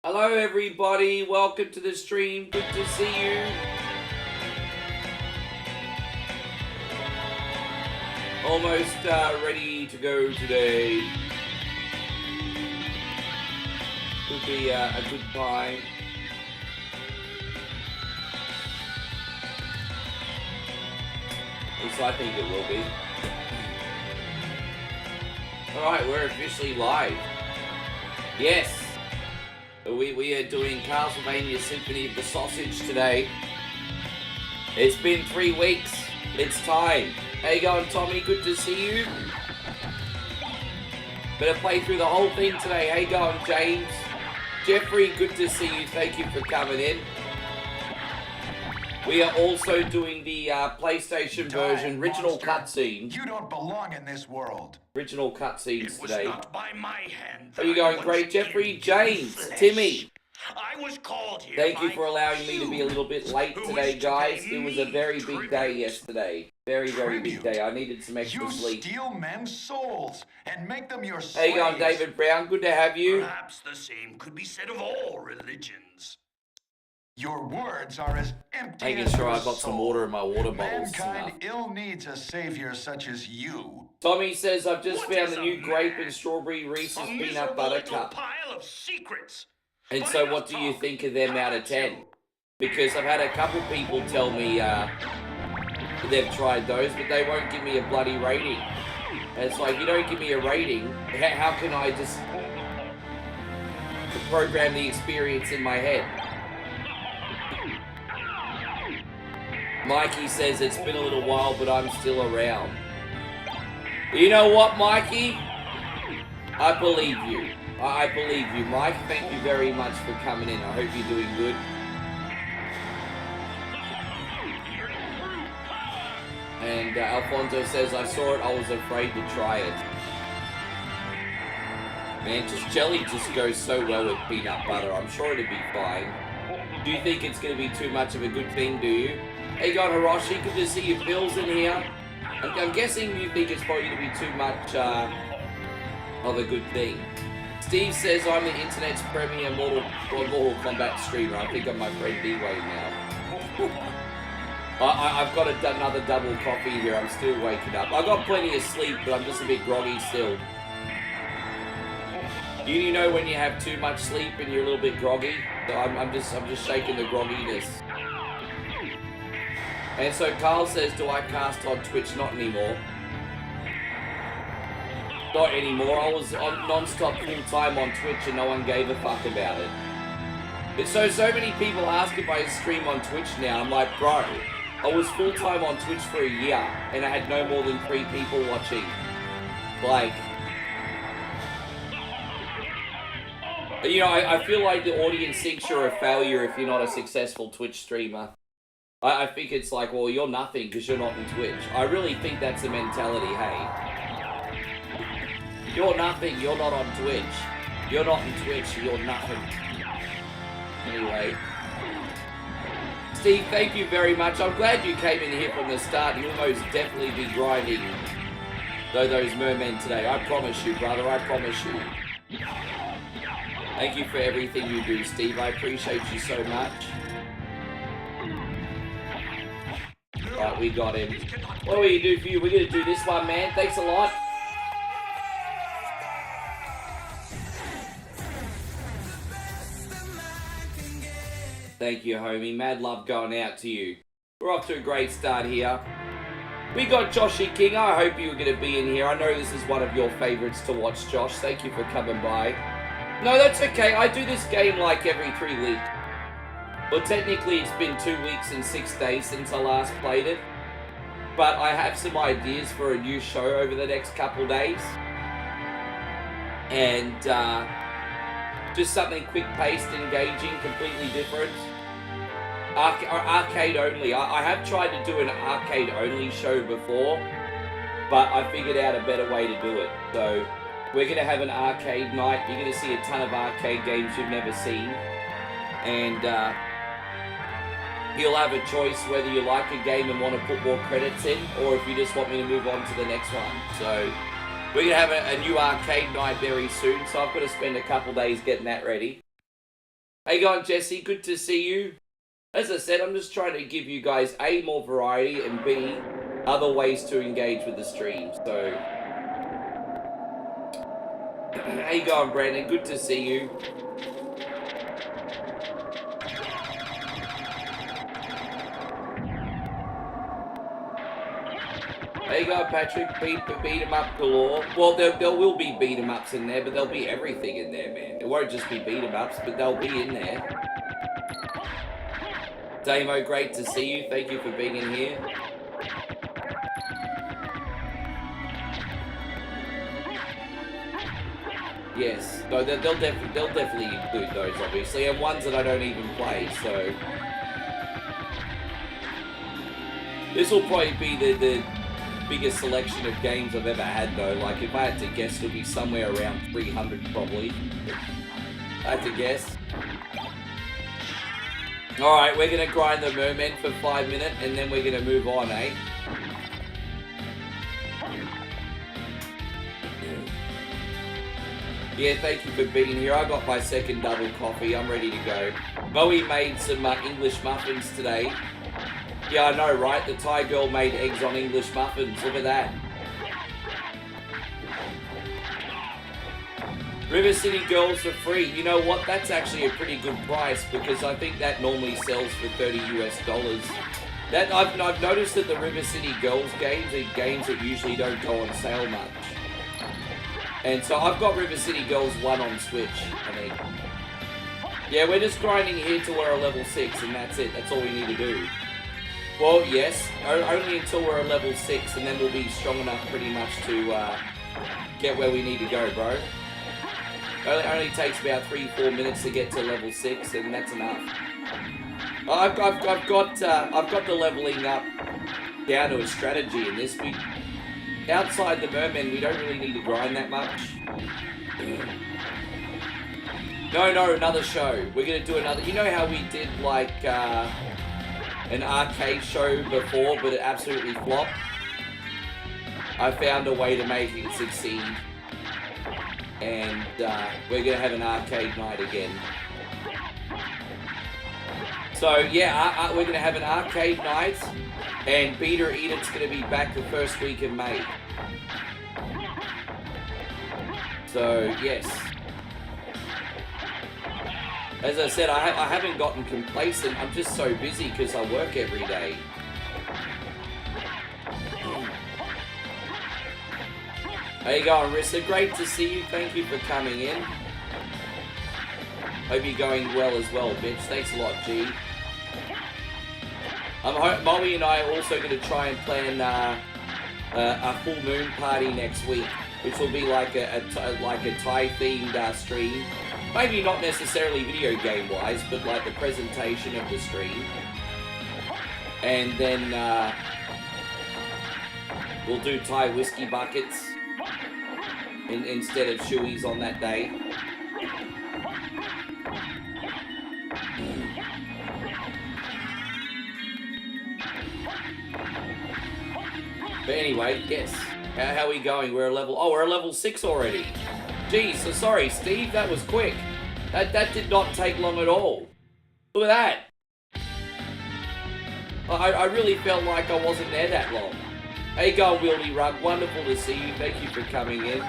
Hello everybody, welcome to the stream, good to see you. Almost ready to go today. Could be a good time. At least I think it will be. Alright, we're officially live. Yes. We are doing Castlevania Symphony of the Sausage today. It's been 3 weeks. It's time. How you going, Tommy? Good to see you. Better play through the whole thing today. How you going, James? Jeffrey, good to see you. Thank you for coming in. We are also doing the PlayStation version, original cutscenes. You don't belong in this world. Original cutscenes today. Not by my hand. How you going, great, Jeffrey? James, Timmy. I was called here. Thank you for allowing me to be a little bit late today, guys. It was a very big day yesterday. Very big day. I needed some extra sleep. You steal men's souls and make them your slaves. How you going, David Brown? Good to have you. Perhaps the same could be said of all religions. Your words are as empty Making as sure your I got some water in my water bottles. Mankind ill needs a savior such as you. Tommy says, I've just found the new grape and strawberry Reese's peanut butter cup. Pile of secrets. And so what do you think of them out of 10? Because I've had a couple people tell me they've tried those, but they won't give me a bloody rating. And it's like, you don't give me a rating, how can I just program the experience in my head? Mikey says it's been a little while, but I'm still around. You know what, Mikey? I believe you. I believe you, Mike. Thank you very much for coming in. I hope you're doing good. And Alfonso says, I saw it, I was afraid to try it. Man, jelly just goes so well with peanut butter. I'm sure it'll be fine. Do you think it's going to be too much of a good thing, do you? Hey, God, Hiroshi, good to see you. Phil's in here. I'm guessing you think it's probably going to be too much of a good thing. Steve says I'm the internet's premier Mortal Kombat streamer. I think I'm my friend D-Way now. I've got another double coffee here. I'm still waking up. I got plenty of sleep, but I'm just a bit groggy still. You know when you have too much sleep and you're a little bit groggy? So I'm just shaking the grogginess. And so Carl says, do I cast on Twitch? Not anymore. Not anymore. I was on non-stop full-time on Twitch and no one gave a fuck about it. But so many people ask if I stream on Twitch now. I'm like, bro, I was full-time on Twitch for a year and I had no more than 3 people watching. Like, you know, I feel like the audience thinks you're a failure if you're not a successful Twitch streamer. I think it's like, well, you're nothing because you're not in Twitch. I really think that's the mentality, hey. You're nothing, you're not on Twitch. You're not in Twitch, you're nothing. Anyway. Steve, thank you very much. I'm glad you came in here from the start. You'll most definitely be grinding those mermen today. I promise you, brother, I promise you. Thank you for everything you do, Steve. I appreciate you so much. Right, we got him. What are we gonna do for you? We're gonna do this one, man. Thanks a lot. Thank you, homie. Mad love going out to you. We're off to a great start here. We got Joshy King. I hope you were going to be in here. I know this is one of your favorites to watch, Josh. Thank you for coming by. No, that's okay. I do this game like every 3 weeks. Well, technically, it's been 2 weeks and 6 days since I last played it. But I have some ideas for a new show over the next couple days. And just something quick-paced, engaging, completely different. Arcade only. I have tried to do an arcade only show before, but I figured out a better way to do it. So we're going to have an arcade night. You're going to see a ton of arcade games you've never seen. And you'll have a choice whether you like a game and want to put more credits in, or if you just want me to move on to the next one. So we're going to have a new arcade night very soon, so I've got to spend a couple days getting that ready. Hey, going Jesse, good to see you. As I said, I'm just trying to give you guys A, more variety, and B, other ways to engage with the stream. So, how you going, Brandon? Good to see you. There you go, Patrick. Beat 'em up galore. Well, there will be beat 'em ups in there, but there'll be everything in there, man. It won't just be beat 'em ups, but they'll be in there. Damo, great to see you. Thank you for being in here. Yes, no, they'll definitely include those, obviously, and ones that I don't even play. So this will probably be the biggest selection of games I've ever had, though. Like, if I had to guess, it'll be somewhere around 300, probably. I had to guess. Alright, we're going to grind the merman for 5 minutes, and then we're going to move on, eh? Yeah, thank you for being here. I got my second double coffee. I'm ready to go. Moe made some English muffins today. Yeah, I know, right? The Thai girl made eggs on English muffins. Look at that. River City Girls for free. You know what? That's actually a pretty good price because I think that normally sells for $30 US. That I've noticed that the River City Girls games are games that usually don't go on sale much. And so I've got River City Girls 1 on Switch, I think. Yeah, we're just grinding here till we're a level 6 and that's it. That's all we need to do. Well, yes, only until we're a level 6 and then we'll be strong enough pretty much to get where we need to go, bro. It only takes about 3-4 minutes to get to level 6 and that's enough. I've got the leveling up down to a strategy in this. Outside the merman, we don't really need to grind that much. No, another show. We're going to do another... You know how we did, like, an arcade show before, but it absolutely flopped? I found a way to make it succeed. And we're going to have an arcade night again. So, yeah, we're going to have an arcade night. And Beater Eatit's going to be back the first week of May. So, yes. As I said, I haven't gotten complacent. I'm just so busy because I work every day. How you going, Rissa? Great to see you. Thank you for coming in. Hope you're going well as well, bitch. Thanks a lot, G. Molly and I are also going to try and plan a full moon party next week, which will be like a Thai-themed stream. Maybe not necessarily video game-wise, but like the presentation of the stream. And then we'll do Thai whiskey buckets instead of shoeies on that day. But anyway, yes. How are we going? We're a level 6 already. Geez, so sorry, Steve. That was quick. That did not take long at all. Look at that. I really felt like I wasn't there that long. How you going, Wieldy Rug? Wonderful to see you. Thank you for coming in.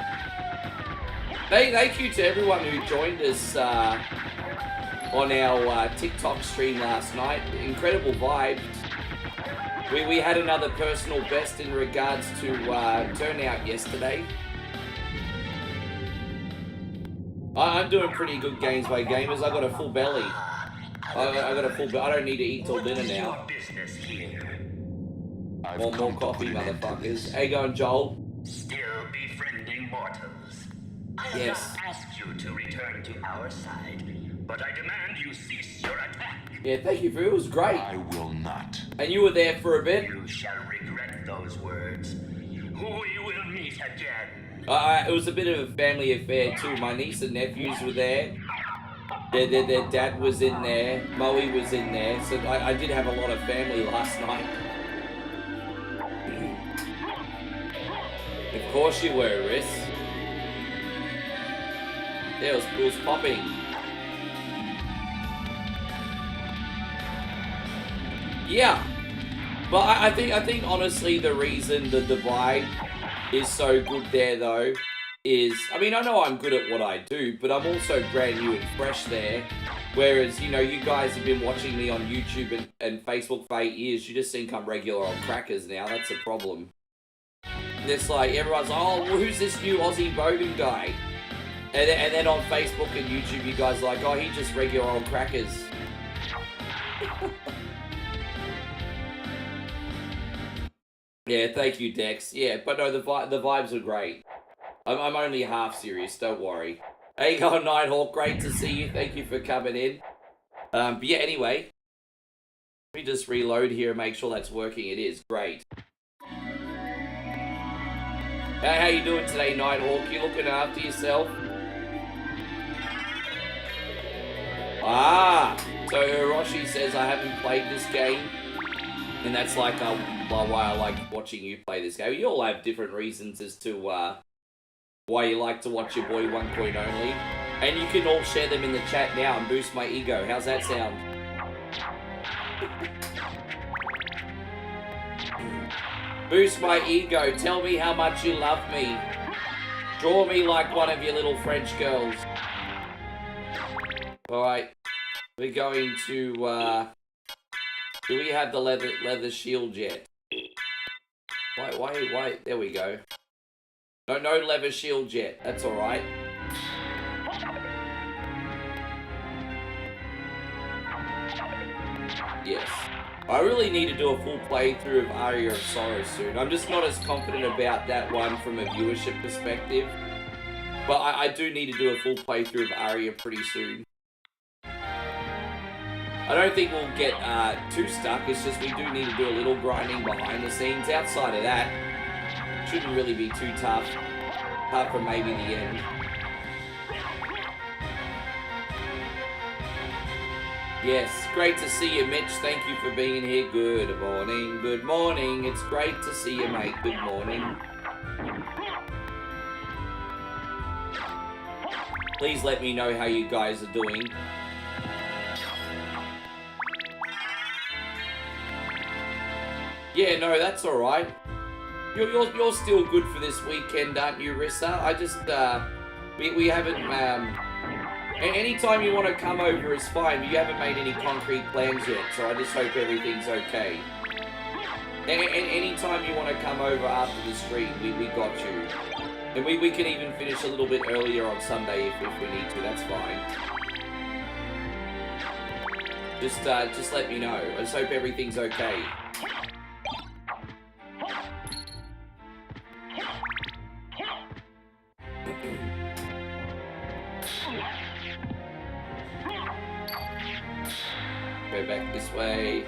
Thank you to everyone who joined us on our TikTok stream last night. Incredible vibes. We had another personal best in regards to turnout yesterday. I'm doing pretty good games by gamers. I got a full belly. I got a full belly. I don't need to eat till dinner now. More coffee, motherfuckers. How you going, Joel? Still befriending mortals. I have not asked you to return to our side, but I demand you cease your attack. Yeah, thank you for it. It was great. I will not. And you were there for a bit. You shall regret those words. We will meet again. It was a bit of a family affair too. My niece and nephews were there. Their dad was in there. Moe was in there. So I did have a lot of family last night. Of course you were, Riss. Yeah, it was popping. Yeah. But I think honestly the reason the vibe is so good there though is, I mean, I know I'm good at what I do, but I'm also brand new and fresh there. Whereas, you know, you guys have been watching me on YouTube and Facebook for 8 years. You just think I'm regular on crackers now. That's a problem. It's like, everyone's like, oh, well, who's this new Aussie Bogan guy? And then on Facebook and YouTube, you guys are like, oh, he's just regular on crackers. Yeah, thank you, Dex. Yeah, but no, the vibes are great. I'm only half serious, don't worry. Hey, go Nighthawk, great to see you. Thank you for coming in. But yeah, anyway. Let me just reload here and make sure that's working. It is. Great. Hey, how you doing today, Nighthawk? You looking after yourself? Ah! So Hiroshi says I haven't played this game. And that's like why I like watching you play this game. You all have different reasons as to why you like to watch your boy One Coin Only. And you can all share them in the chat now and boost my ego. How's that sound? Boost my ego. Tell me how much you love me. Draw me like one of your little French girls. Alright. We're going to... do we have the leather shield yet? Why? There we go. No leather shield yet. That's alright. Yes. I really need to do a full playthrough of Aria of Sorrow soon. I'm just not as confident about that one from a viewership perspective. But I do need to do a full playthrough of Aria pretty soon. I don't think we'll get too stuck. It's just we do need to do a little grinding behind the scenes. Outside of that, shouldn't really be too tough. Apart from maybe the end. Yes, great to see you, Mitch. Thank you for being here. Good morning, good morning. It's great to see you, mate. Good morning. Please let me know how you guys are doing. Yeah, no, that's alright. You're still good for this weekend, aren't you, Rissa? I just, we haven't, anytime you want to come over is fine, but you haven't made any concrete plans yet, so I just hope everything's okay. And anytime you want to come over after the stream, we got you. And we can even finish a little bit earlier on Sunday if we need to, that's fine. Just let me know. I just hope everything's okay. Go back this way.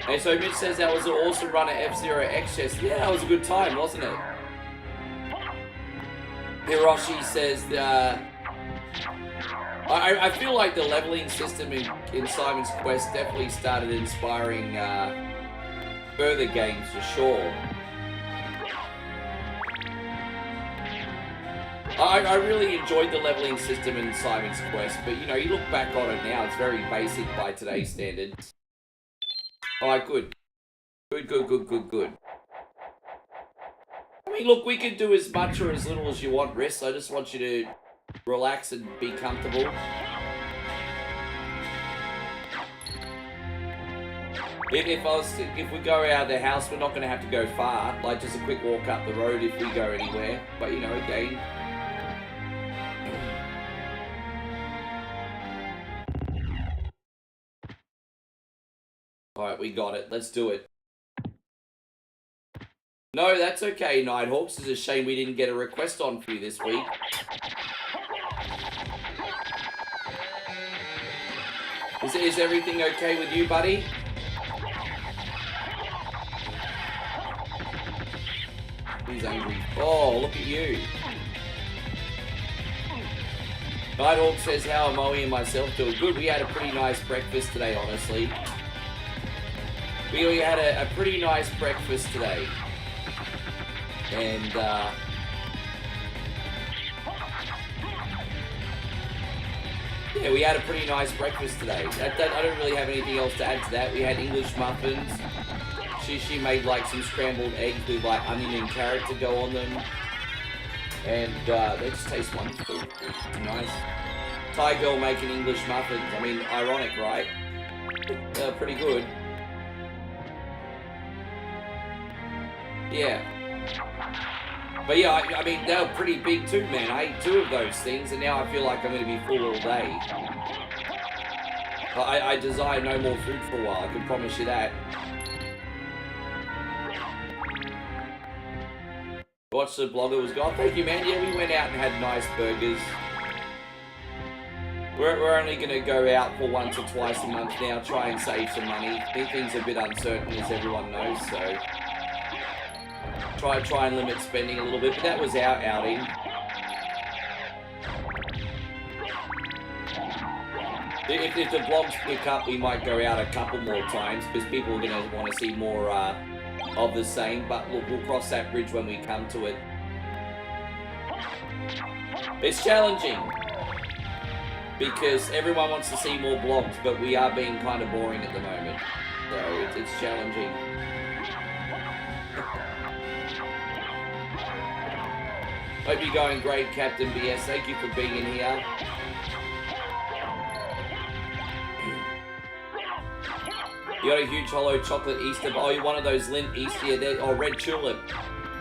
Hey, so Mitch says that was an awesome run at F-Zero X chess. Yeah, that was a good time, wasn't it? Hiroshi says I feel like the leveling system in Simon's Quest definitely started inspiring further games for sure. I really enjoyed the leveling system in Simon's Quest, but you know, you look back on it now, it's very basic by today's standards. Alright, good. Good. I mean, look, we can do as much or as little as you want, Riss. I just want you to relax and be comfortable. If we go out of the house, we're not going to have to go far. Like, just a quick walk up the road if we go anywhere. But, you know, again... Alright, we got it. Let's do it. No, that's okay, Nighthawks. It's a shame we didn't get a request on for you this week. Is everything okay with you, buddy? He's angry. Oh, look at you. Nighthawk says, how am Moe and myself doing? Good. We had a pretty nice breakfast today, honestly. We had a pretty nice breakfast today. And, Yeah, we had a pretty nice breakfast today. I don't really have anything else to add to that. We had English muffins. She made like some scrambled eggs with like onion and carrot to go on them. And they just taste wonderful. Nice. Thai girl making English muffins. I mean, ironic, right? They're pretty good. Yeah. But yeah, I mean, they were pretty big too, man. I ate 2 of those things, and now I feel like I'm going to be full all day. But I desire no more food for a while, I can promise you that. Watch the blogger was gone. Thank you, man. Yeah, we went out and had nice burgers. We're only going to go out for once or twice a month now, try and save some money. Things are a bit uncertain, as everyone knows, so try and limit spending a little bit. But that was our outing. If the vlogs pick up, we might go out a couple more times because people are going to want to see more of the same. But look, we'll cross that bridge when we come to it. It's challenging because everyone wants to see more vlogs, but we are being kind of boring at the moment. So it's challenging. Hope you're going great, Captain BS. Thank you for being in here. You got a huge hollow chocolate Easter, oh, you're one of those Lindt Easter, or red tulip.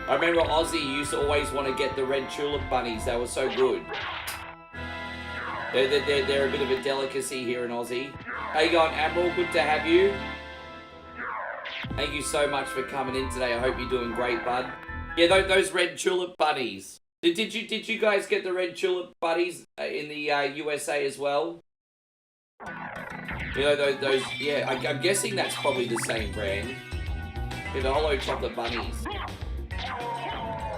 I remember Aussie used to always want to get the red tulip bunnies. They were so good. They're a bit of a delicacy here in Aussie. How you going, Admiral? Good to have you. Thank you so much for coming in today. I hope you're doing great, bud. Yeah, those red tulip bunnies. Did you guys get the red tulip bunnies in the USA as well? You know, those yeah, I'm guessing that's probably the same brand. Yeah, the hollow chocolate bunnies.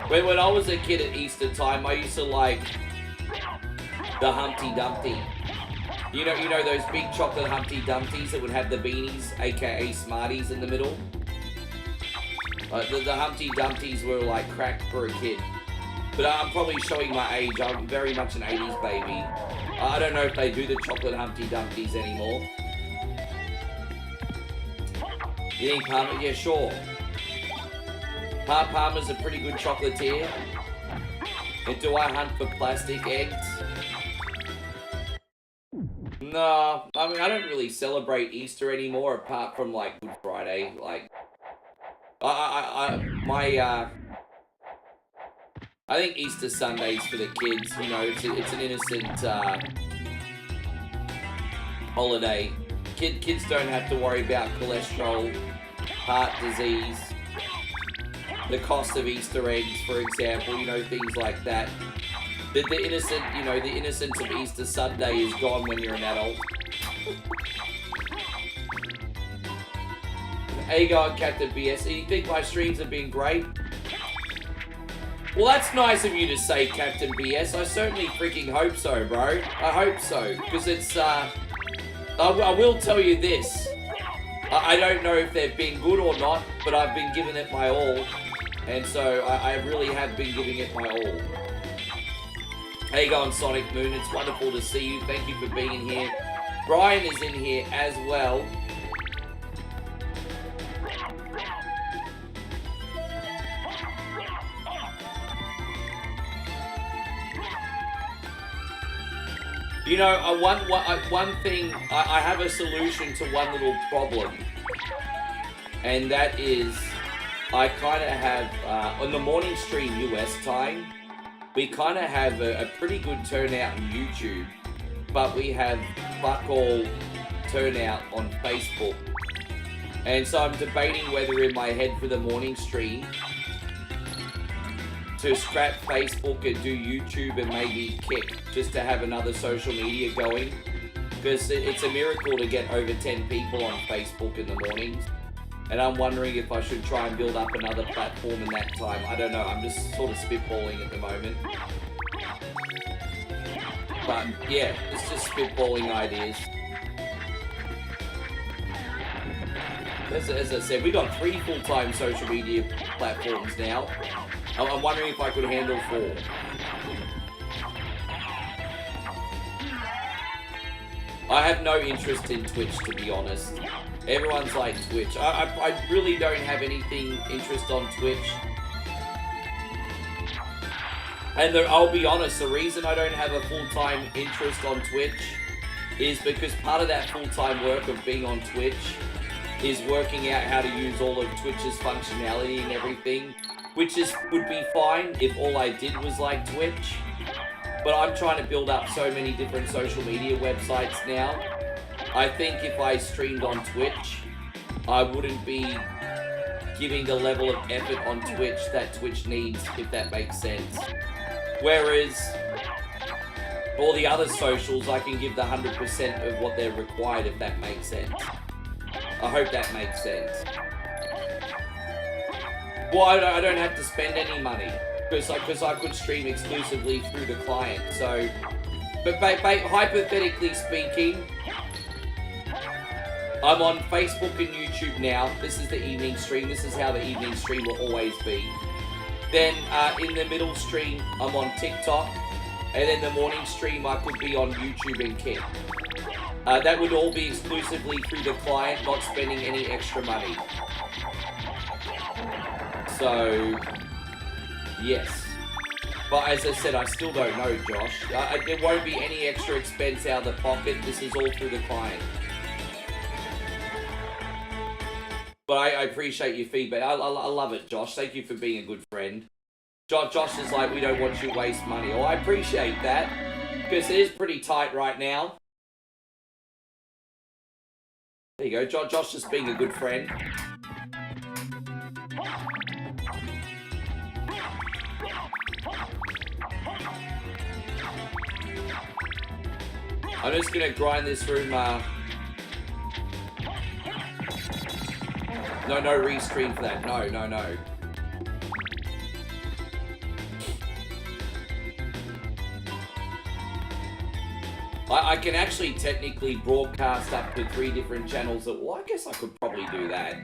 When I was a kid at Easter time, I used to like the Humpty Dumpty. You know those big chocolate Humpty Dumpties that would have the beanies, aka Smarties, in the middle? The Humpty Dumpties were like crack for a kid. But I'm probably showing my age. I'm very much an 80s baby. I don't know if they do the chocolate Humpty Dumpties anymore. You think Parma? Yeah, sure. Parma's a pretty good chocolatier. And do I hunt for plastic eggs? No, I mean, I don't really celebrate Easter anymore, apart from, like, Good Friday. Like, I think Easter Sunday's for the kids. You know, it's an innocent holiday. Kids don't have to worry about cholesterol, heart disease, the cost of Easter eggs, for example. You know, things like that. The innocent, you know, the innocence of Easter Sunday is gone when you're an adult. How you going, Captain BS? You think my streams have been great? Well, that's nice of you to say, Captain BS. I certainly freaking hope so, bro. I hope so, because it's, I will tell you this. I don't know if they've been good or not, but I've been giving it my all. And so, I really have been giving it my all. How you going, Sonic Moon? It's wonderful to see you. Thank you for being in here. Brian is in here as well. You know, one thing, I have a solution to one little problem. And that is, I kind of have, on the morning stream US time, we kind of have a pretty good turnout on YouTube, but we have fuck all turnout on Facebook. And so I'm debating whether in my head for the morning stream to scrap Facebook and do YouTube and maybe Kick just to have another social media going. Because it's a miracle to get over 10 people on Facebook in the mornings. And I'm wondering if I should try and build up another platform in that time. I don't know, I'm just sort of spitballing at the moment. But yeah, it's just spitballing ideas. As I said, we got 3 full-time social media platforms now. I'm wondering if I could handle 4. I have no interest in Twitch, to be honest. Everyone's like Twitch. I really don't have anything interest on Twitch. And I'll be honest, the reason I don't have a full-time interest on Twitch is because part of that full-time work of being on Twitch is working out how to use all of Twitch's functionality and everything, which would be fine if all I did was like Twitch. But I'm trying to build up so many different social media websites now. I think if I streamed on Twitch, I wouldn't be giving the level of effort on Twitch that Twitch needs, if that makes sense. Whereas all the other socials, I can give the 100% of what they're required, if that makes sense. I hope that makes sense. Well, I don't have to spend any money because I could stream exclusively through the client. So, but hypothetically speaking, I'm on Facebook and YouTube now. This is the evening stream. This is how the evening stream will always be. Then in the middle stream, I'm on TikTok. And then the morning stream, I could be on YouTube and Kick. That would all be exclusively through the client, not spending any extra money. So, yes. But as I said, I still don't know, Josh. There won't be any extra expense out of the pocket. This is all through the client. But I appreciate your feedback. I love it, Josh. Thank you for being a good friend. Josh is like, we don't want you to waste money. Well, I appreciate that, because it is pretty tight right now. There you go, Josh just being a good friend. I'm just gonna grind this room. No restream for that. No. I can actually technically broadcast up to 3 different channels. Well, I guess I could probably do that.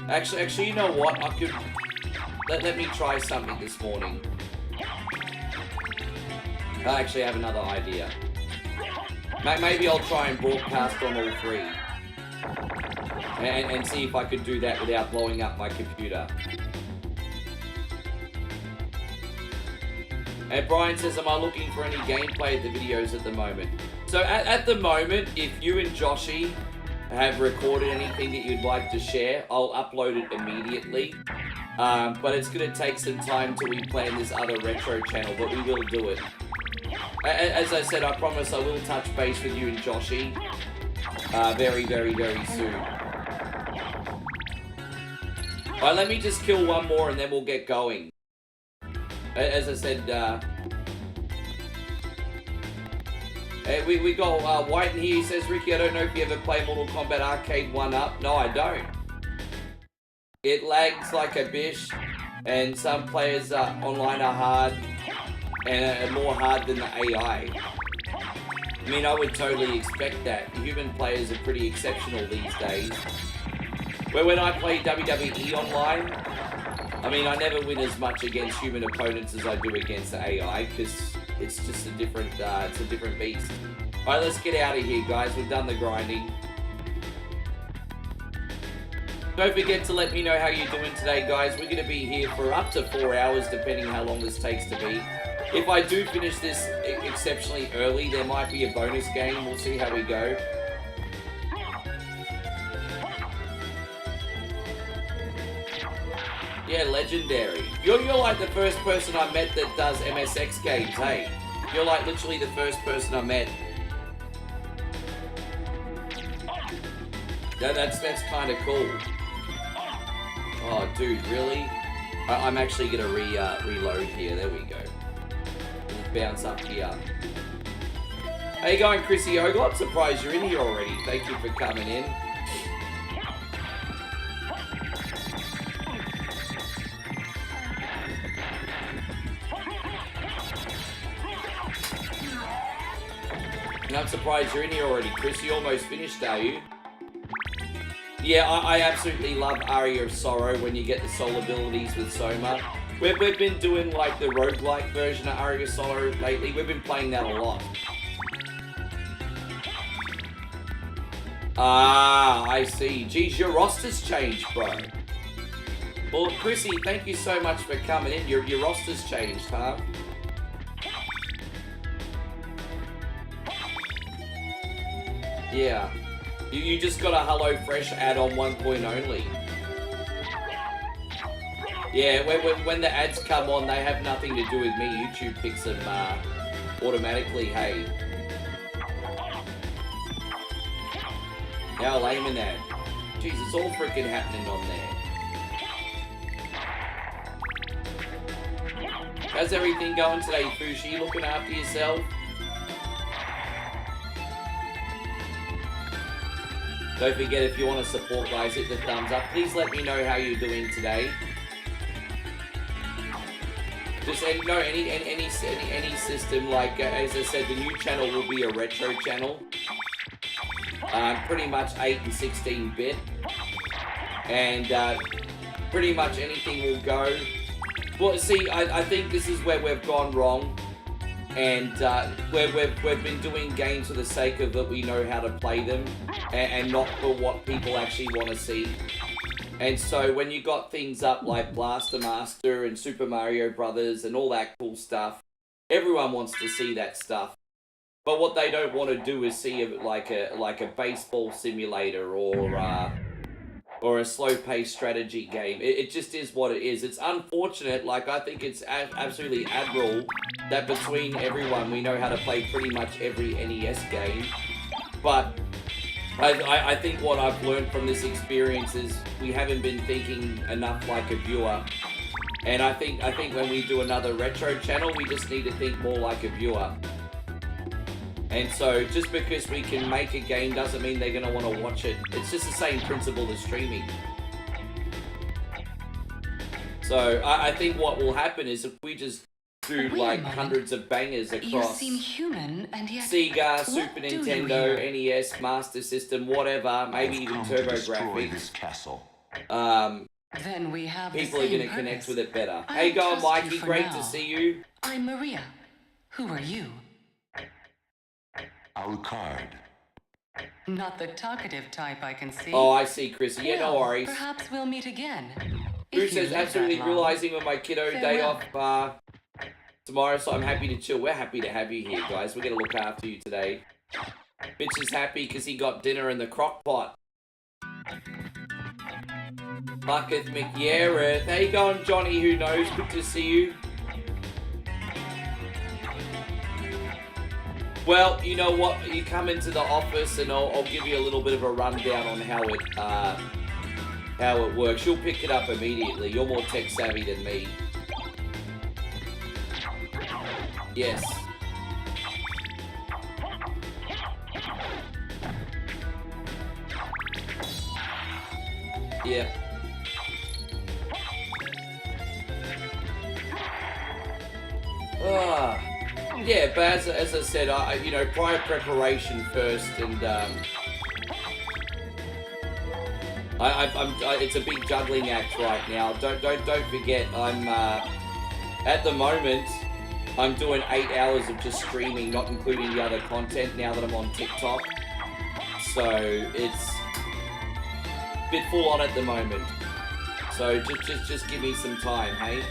Actually, you know what? I could... Let me try something this morning. I actually have another idea. Maybe I'll try and broadcast on all 3. And see if I could do that without blowing up my computer. And Brian says, am I looking for any gameplay of the videos at the moment? So at the moment, if you and Joshy have recorded anything that you'd like to share, I'll upload it immediately. But it's going to take some time till we plan this other retro channel, but we will do it. As I said, I promise I will touch base with you and Joshy very, very, very soon. Alright, let me just kill one more and then we'll get going. As I said, we got White in here. He says, Ricky, I don't know if you ever play Mortal Kombat Arcade 1-Up. No, I don't. It lags like a bish, and some players online are hard, and are more hard than the AI. I mean, I would totally expect that. Human players are pretty exceptional these days. But when I play WWE online, I mean, I never win as much against human opponents as I do against the AI, because it's just a different, it's a different beast. Alright, let's get out of here, guys. We've done the grinding. Don't forget to let me know how you're doing today, guys. We're going to be here for up to 4 hours, depending how long this takes to be. If I do finish this exceptionally early, there might be a bonus game. We'll see how we go. Yeah, legendary. You're like the first person I met that does MSX games, hey? You're like literally the first person I met. That's kind of cool. Oh, dude, really? I'm actually gonna reload here. There we go. Let's bounce up here. How you going, Chrissy Ogle? I'm surprised you're in here already. Thank you for coming in. And I'm surprised you're in here already, Chris. You almost finished, are you? Yeah, I absolutely love Aria of Sorrow when you get the soul abilities with Soma. We've been doing like the roguelike version of Aria of Sorrow lately. We've been playing that a lot. Ah, I see. Geez, your roster's changed, bro. Well, Chrissy, thank you so much for coming in. Your roster's changed, huh? Yeah. You just got a HelloFresh add-on 1 only. Yeah, when the ads come on, they have nothing to do with me. YouTube picks them automatically, hey. How lame in that? Jeez, it's all freaking happening on there. How's everything going today, Fushi? Looking after yourself? Don't forget, if you want to support, guys, hit the thumbs up. Please let me know how you're doing today. Just any system, like as I said, the new channel will be a retro channel. Pretty much 8 and 16-bit, and pretty much anything will go. Well, see, I think this is where we've gone wrong, and we've been doing games for the sake of that we know how to play them, and not for what people actually want to see. And so when you got things up like Blaster Master and Super Mario Brothers and all that cool stuff, everyone wants to see that stuff. But what they don't want to do is see like a baseball simulator or a slow-paced strategy game. It just is what it is. It's unfortunate. Like, I think it's absolutely admirable that between everyone we know how to play pretty much every NES game. But I think what I've learned from this experience is we haven't been thinking enough like a viewer. And I think when we do another retro channel, we just need to think more like a viewer. And so just because we can make a game doesn't mean they're going to want to watch it. It's just the same principle as streaming. So I think what will happen is if we just do like hundreds of bangers across Sega, Super Nintendo, NES, Master System, whatever, maybe even TurboGrafx, then we have people are going to connect with it better. Hey, go on, Mikey. Great to see you. I'm Maria. Who are you? Alucard. Not the talkative type, I can see. Oh, I see, Chrissy. Yeah, no worries. Perhaps we'll meet again. Who says absolutely realizing with my kiddo day off tomorrow, so I'm happy to chill. We're happy to have you here, guys. We're going to look after you today. Bitch is happy because he got dinner in the crock pot. Bucketh McYareth. How you going, Johnny? Who knows? Good to see you. Well, you know what? You come into the office and I'll give you a little bit of a rundown on how it works. You'll pick it up immediately. You're more tech savvy than me. Yes. Yeah. Yeah, but as I said, you know, prior preparation first, and it's a big juggling act right now. Don't forget, I'm at the moment I'm doing 8 hours of just streaming, not including the other content. Now that I'm on TikTok, so it's a bit full on at the moment. So just give me some time, hey.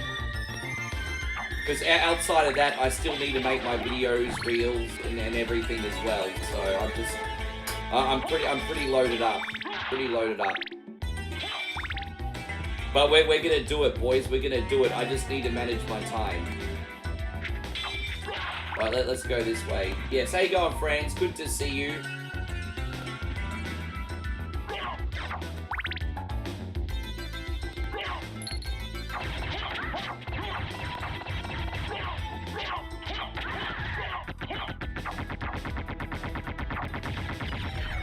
Because outside of that, I still need to make my videos, reels, and everything as well. So I'm pretty loaded up. But we're gonna do it, boys. We're gonna do it. I just need to manage my time. Right, let's go this way. Yes, how you going, friends? Good to see you.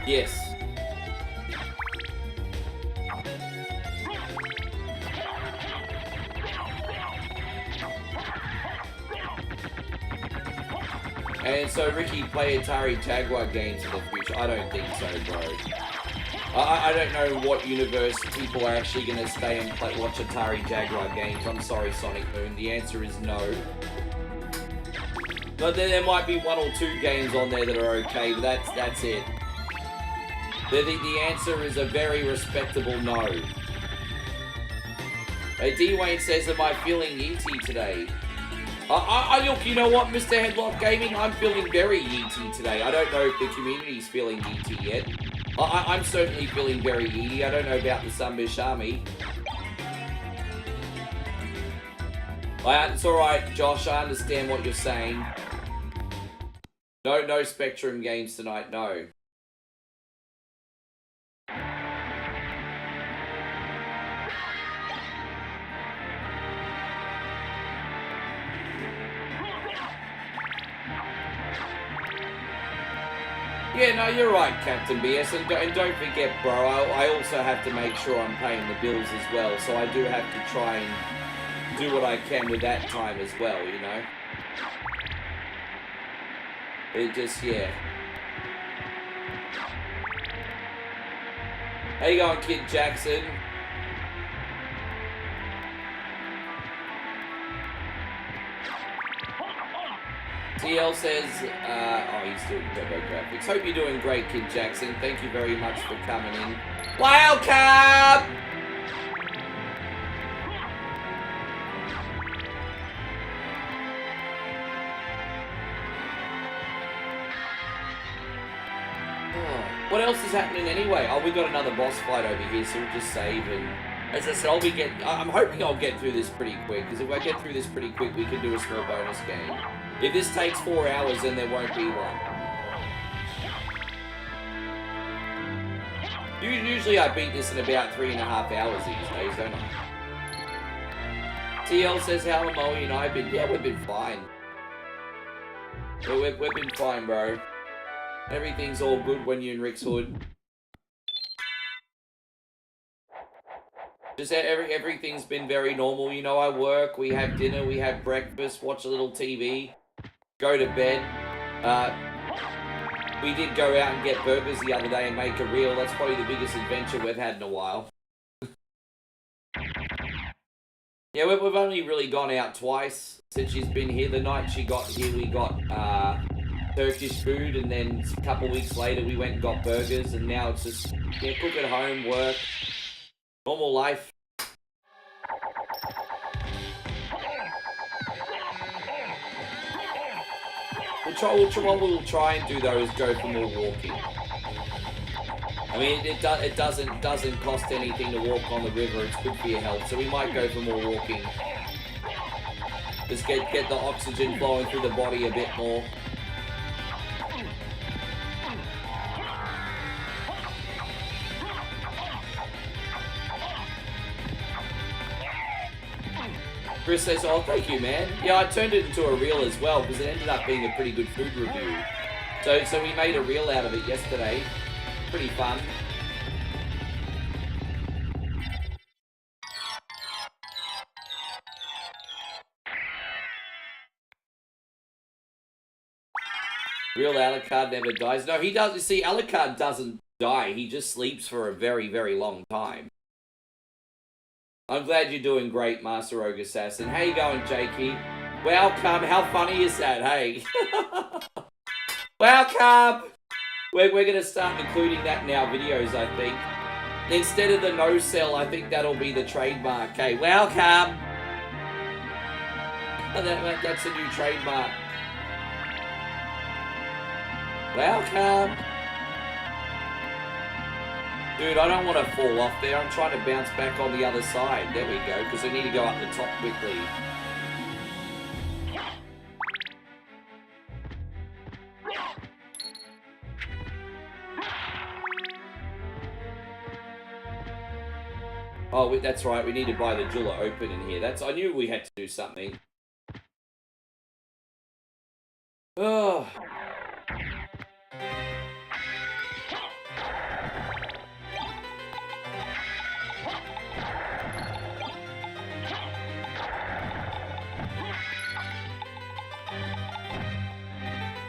Yes. And so, Ricky, play Atari Jaguar games in the future? I don't think so, bro. I don't know what universe people are actually going to stay and watch Atari Jaguar games. I'm sorry, Sonic Moon. The answer is no. But there might be 1 or 2 games on there that are okay, but that's it. The answer is a very respectable no. D. Wayne says, am I feeling yeety today? Look, you know what, Mr. Headlock Gaming? I'm feeling very yeety today. I don't know if the community's feeling yeety yet. I'm certainly feeling very yeety. I don't know about the Sunbish Army. It's alright, Josh. I understand what you're saying. No Spectrum games tonight, no. Yeah, no, you're right, Captain BS, and don't forget, bro, I also have to make sure I'm paying the bills as well, so I do have to try and do what I can with that time as well, you know? It just, yeah. How you going, Kid Jackson? TL says, he's doing demographics. Hope you're doing great, Kid Jackson. Thank you very much for coming in. Welcome! What else is happening anyway? Oh, we got another boss fight over here, so we'll just save and... As I said, I'm hoping I'll get through this pretty quick, because if I get through this pretty quick, we can do a small bonus game. If this takes 4 hours, then there won't be one. Usually I beat this in about 3.5 hours these days, don't I? TL says, how am Moe and I been? Yeah, we've been fine. We've been fine, bro. Everything's all good when you're in Rick's hood. Just everything's been very normal. You know, I work, we have dinner, we have breakfast, watch a little TV, go to bed. We did go out and get burgers the other day and make a reel. That's probably the biggest adventure we've had in a while. Yeah, we've only really gone out twice since she's been here. The night she got here, we got Turkish food, and then a couple weeks later we went and got burgers, and now it's just, yeah, cook at home, work, normal life. What we'll try and do though is go for more walking. I mean, it doesn't cost anything to walk on the river. It's good for your health, so we might go for more walking. Just get the oxygen flowing through the body a bit more. Chris says, oh, thank you, man. Yeah, I turned it into a reel as well, because it ended up being a pretty good food review. So we made a reel out of it yesterday. Pretty fun. Real Alucard never dies. No, he doesn't. See, Alucard doesn't die. He just sleeps for a very, very long time. I'm glad you're doing great, Master Rogue Assassin. How you going, Jakey? Welcome. How funny is that, hey? Welcome. We're going to start including that in our videos, I think. Instead of the no-sell, I think that'll be the trademark. Hey, welcome. That's a new trademark. Welcome. Dude, I don't want to fall off there. I'm trying to bounce back on the other side. There we go, because I need to go up the top quickly. Oh, that's right. We need to buy the Jula Open in here. I knew we had to do something. Oh.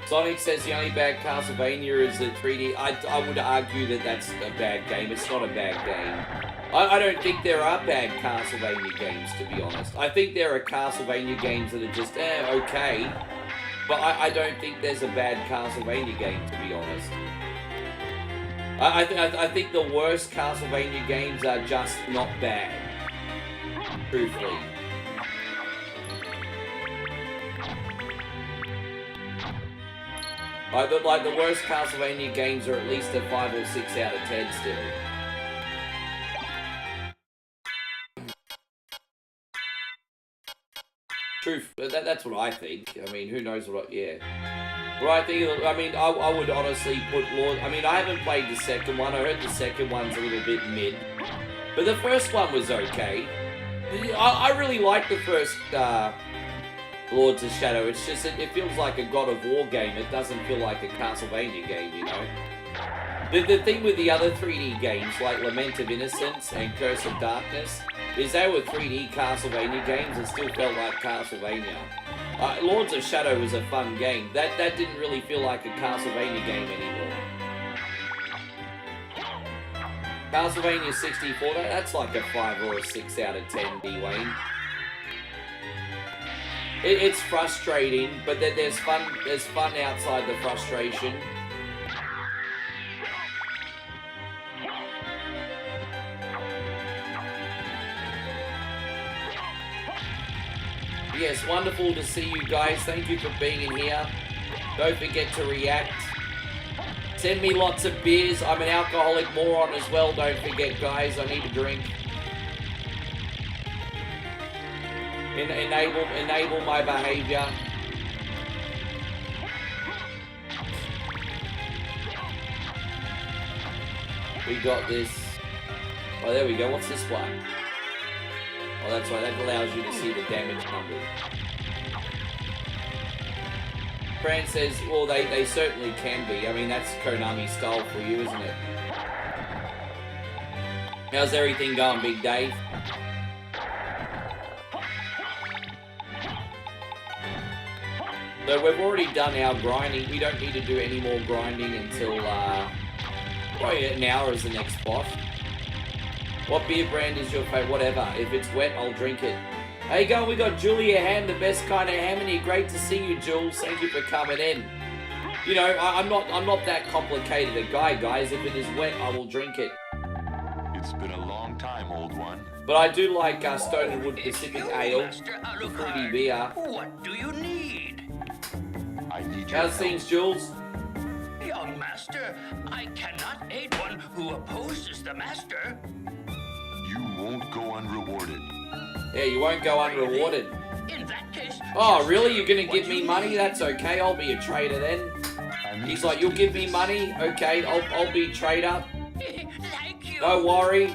Sonic says the only bad Castlevania is the 3D. I would argue that that's a bad game. It's not a bad game. I don't think there are bad Castlevania games, to be honest. I think there are Castlevania games that are just, okay. But I don't think there's a bad Castlevania game, to be honest. I think the worst Castlevania games are just not bad. Truthfully. Like the worst Castlevania games are at least a 5 or 6 out of 10 still. Truth, that's what I think. I mean, who knows what, yeah. But I think, I mean, I would honestly put Lord... I mean, I haven't played the second one. I heard the second one's a little bit mid. But the first one was okay. I really like the first Lords of Shadow. It's just, it feels like a God of War game. It doesn't feel like a Castlevania game, you know? The thing with the other 3D games, like Lament of Innocence and Curse of Darkness, is they were 3D Castlevania games and still felt like Castlevania. Lords of Shadow was a fun game. That didn't really feel like a Castlevania game anymore. Castlevania 64, that's like a 5 or a 6 out of 10, D-Wayne. It's frustrating, but there's fun outside the frustration. Yes, wonderful to see you guys. Thank you for being in here. Don't forget to react. Send me lots of beers. I'm an alcoholic moron as well. Don't forget, guys. I need a drink. Enable my behavior. We got this. Oh, there we go. What's this one? Oh, that's right, that allows you to see the damage numbers. Fran says, well, they certainly can be. I mean, that's Konami style for you, isn't it? How's everything going, Big Dave? So we've already done our grinding. We don't need to do any more grinding until, probably an hour is the next spot. What beer brand is your favourite? Whatever. If it's wet, I'll drink it. Hey, go. We got Julia Ham, the best kind of ham in here. Great to see you, Jules. Thank you for coming in. You know, I'm not that complicated a guy, guys. If it is wet, I will drink it. It's been a long time, old one. But I do like Stone and Wood Pacific Ale, the fruity beer. What do you need? I need your How's things, Jules? Young master, I cannot aid one who opposes the master. You won't go unrewarded. Yeah, you won't go unrewarded. In that case... Oh, really? You're gonna give me money? That's okay. I'll be a trader then. He's like, you'll give me money? Okay, I'll be a trader. Thank you. Don't worry.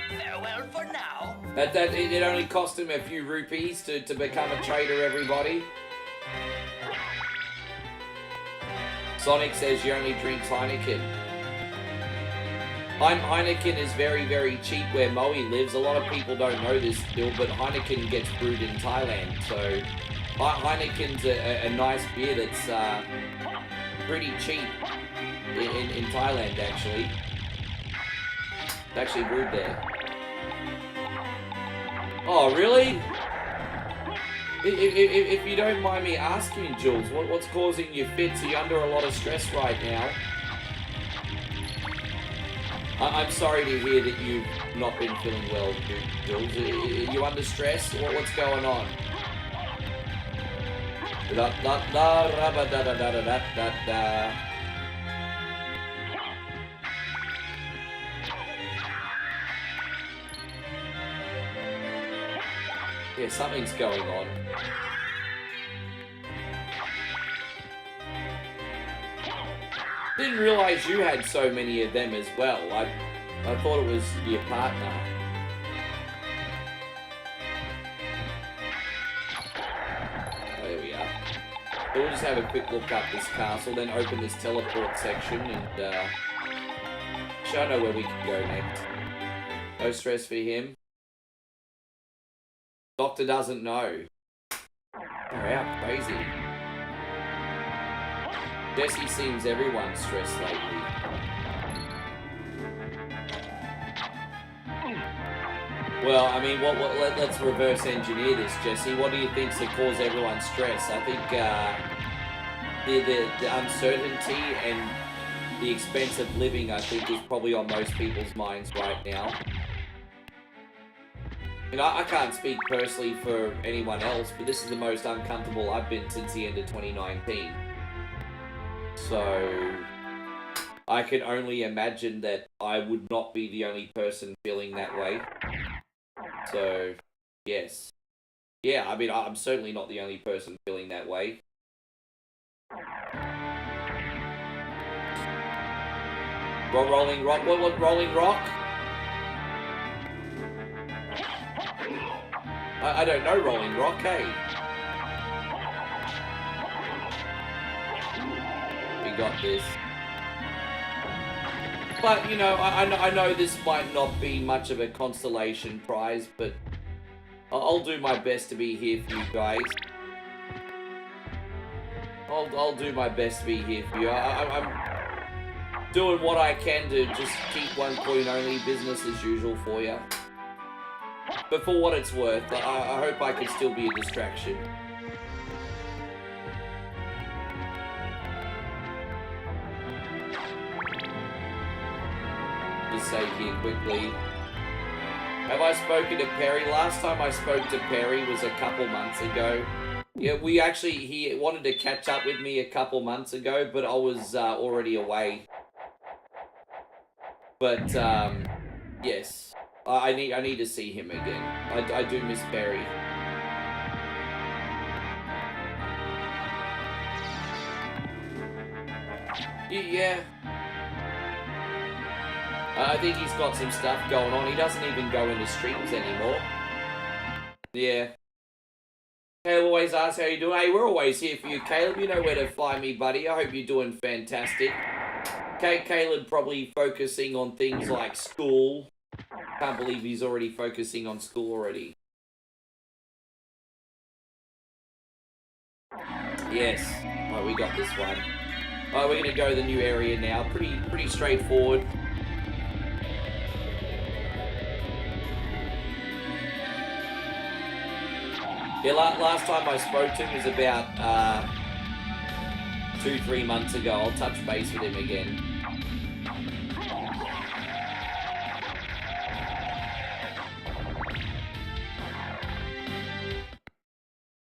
Farewell for now. It only cost him a few rupees to become a trader, everybody. Sonic says he only drinks Heineken. Heineken is very, very cheap where Moe lives. A lot of people don't know this still, but Heineken gets brewed in Thailand. So Heineken's a nice beer that's pretty cheap in Thailand, actually. It's actually brewed there. Oh, really? If you don't mind me asking, Jules, what's causing you fits? Are you under a lot of stress right now? I'm sorry to hear that you've not been feeling well, Jules. Are you under stress? What's going on? Yeah, something's going on. Didn't realize you had so many of them as well. I thought it was your partner. Oh, there we are. So we'll just have a quick look up this castle, then open this teleport section, and I know where we can go next. No stress for him. Doctor doesn't know. They're out crazy. Jesse seems everyone's stressed lately. Well, I mean, let's reverse engineer this, Jesse. What do you think's to cause everyone's stress? I think the uncertainty and the expense of living, I think, is probably on most people's minds right now. You know, I can't speak personally for anyone else, but this is the most uncomfortable I've been since the end of 2019. So, I can only imagine that I would not be the only person feeling that way. So, yes. Yeah, I mean, I'm certainly not the only person feeling that way. Rolling Rock? What Rolling Rock? I don't know Rolling Rock, hey? We got this. But, you know, I know this might not be much of a consolation prize, but I'll do my best to be here for you guys. I'll do my best to be here for you. I'm doing what I can to just keep one coin only business as usual for you. But for what it's worth, I hope I can still be a distraction. Just save here quickly. Have I spoken to Perry? Last time I spoke to Perry was a couple months ago. Yeah, he wanted to catch up with me a couple months ago, but I was already away. But, yes. I need to see him again. I do miss Perry. Yeah. I think he's got some stuff going on. He doesn't even go into streams anymore. Yeah. Caleb always asks how you doing. Hey, we're always here for you, Caleb. You know where to find me, buddy. I hope you're doing fantastic. Caleb probably focusing on things like school. Can't believe he's already focusing on school already. Yes. Oh, we got this one. Oh, we're gonna go to the new area now. Pretty straightforward. Yeah, last time I spoke to him was about 2-3 months ago. I'll touch base with him again.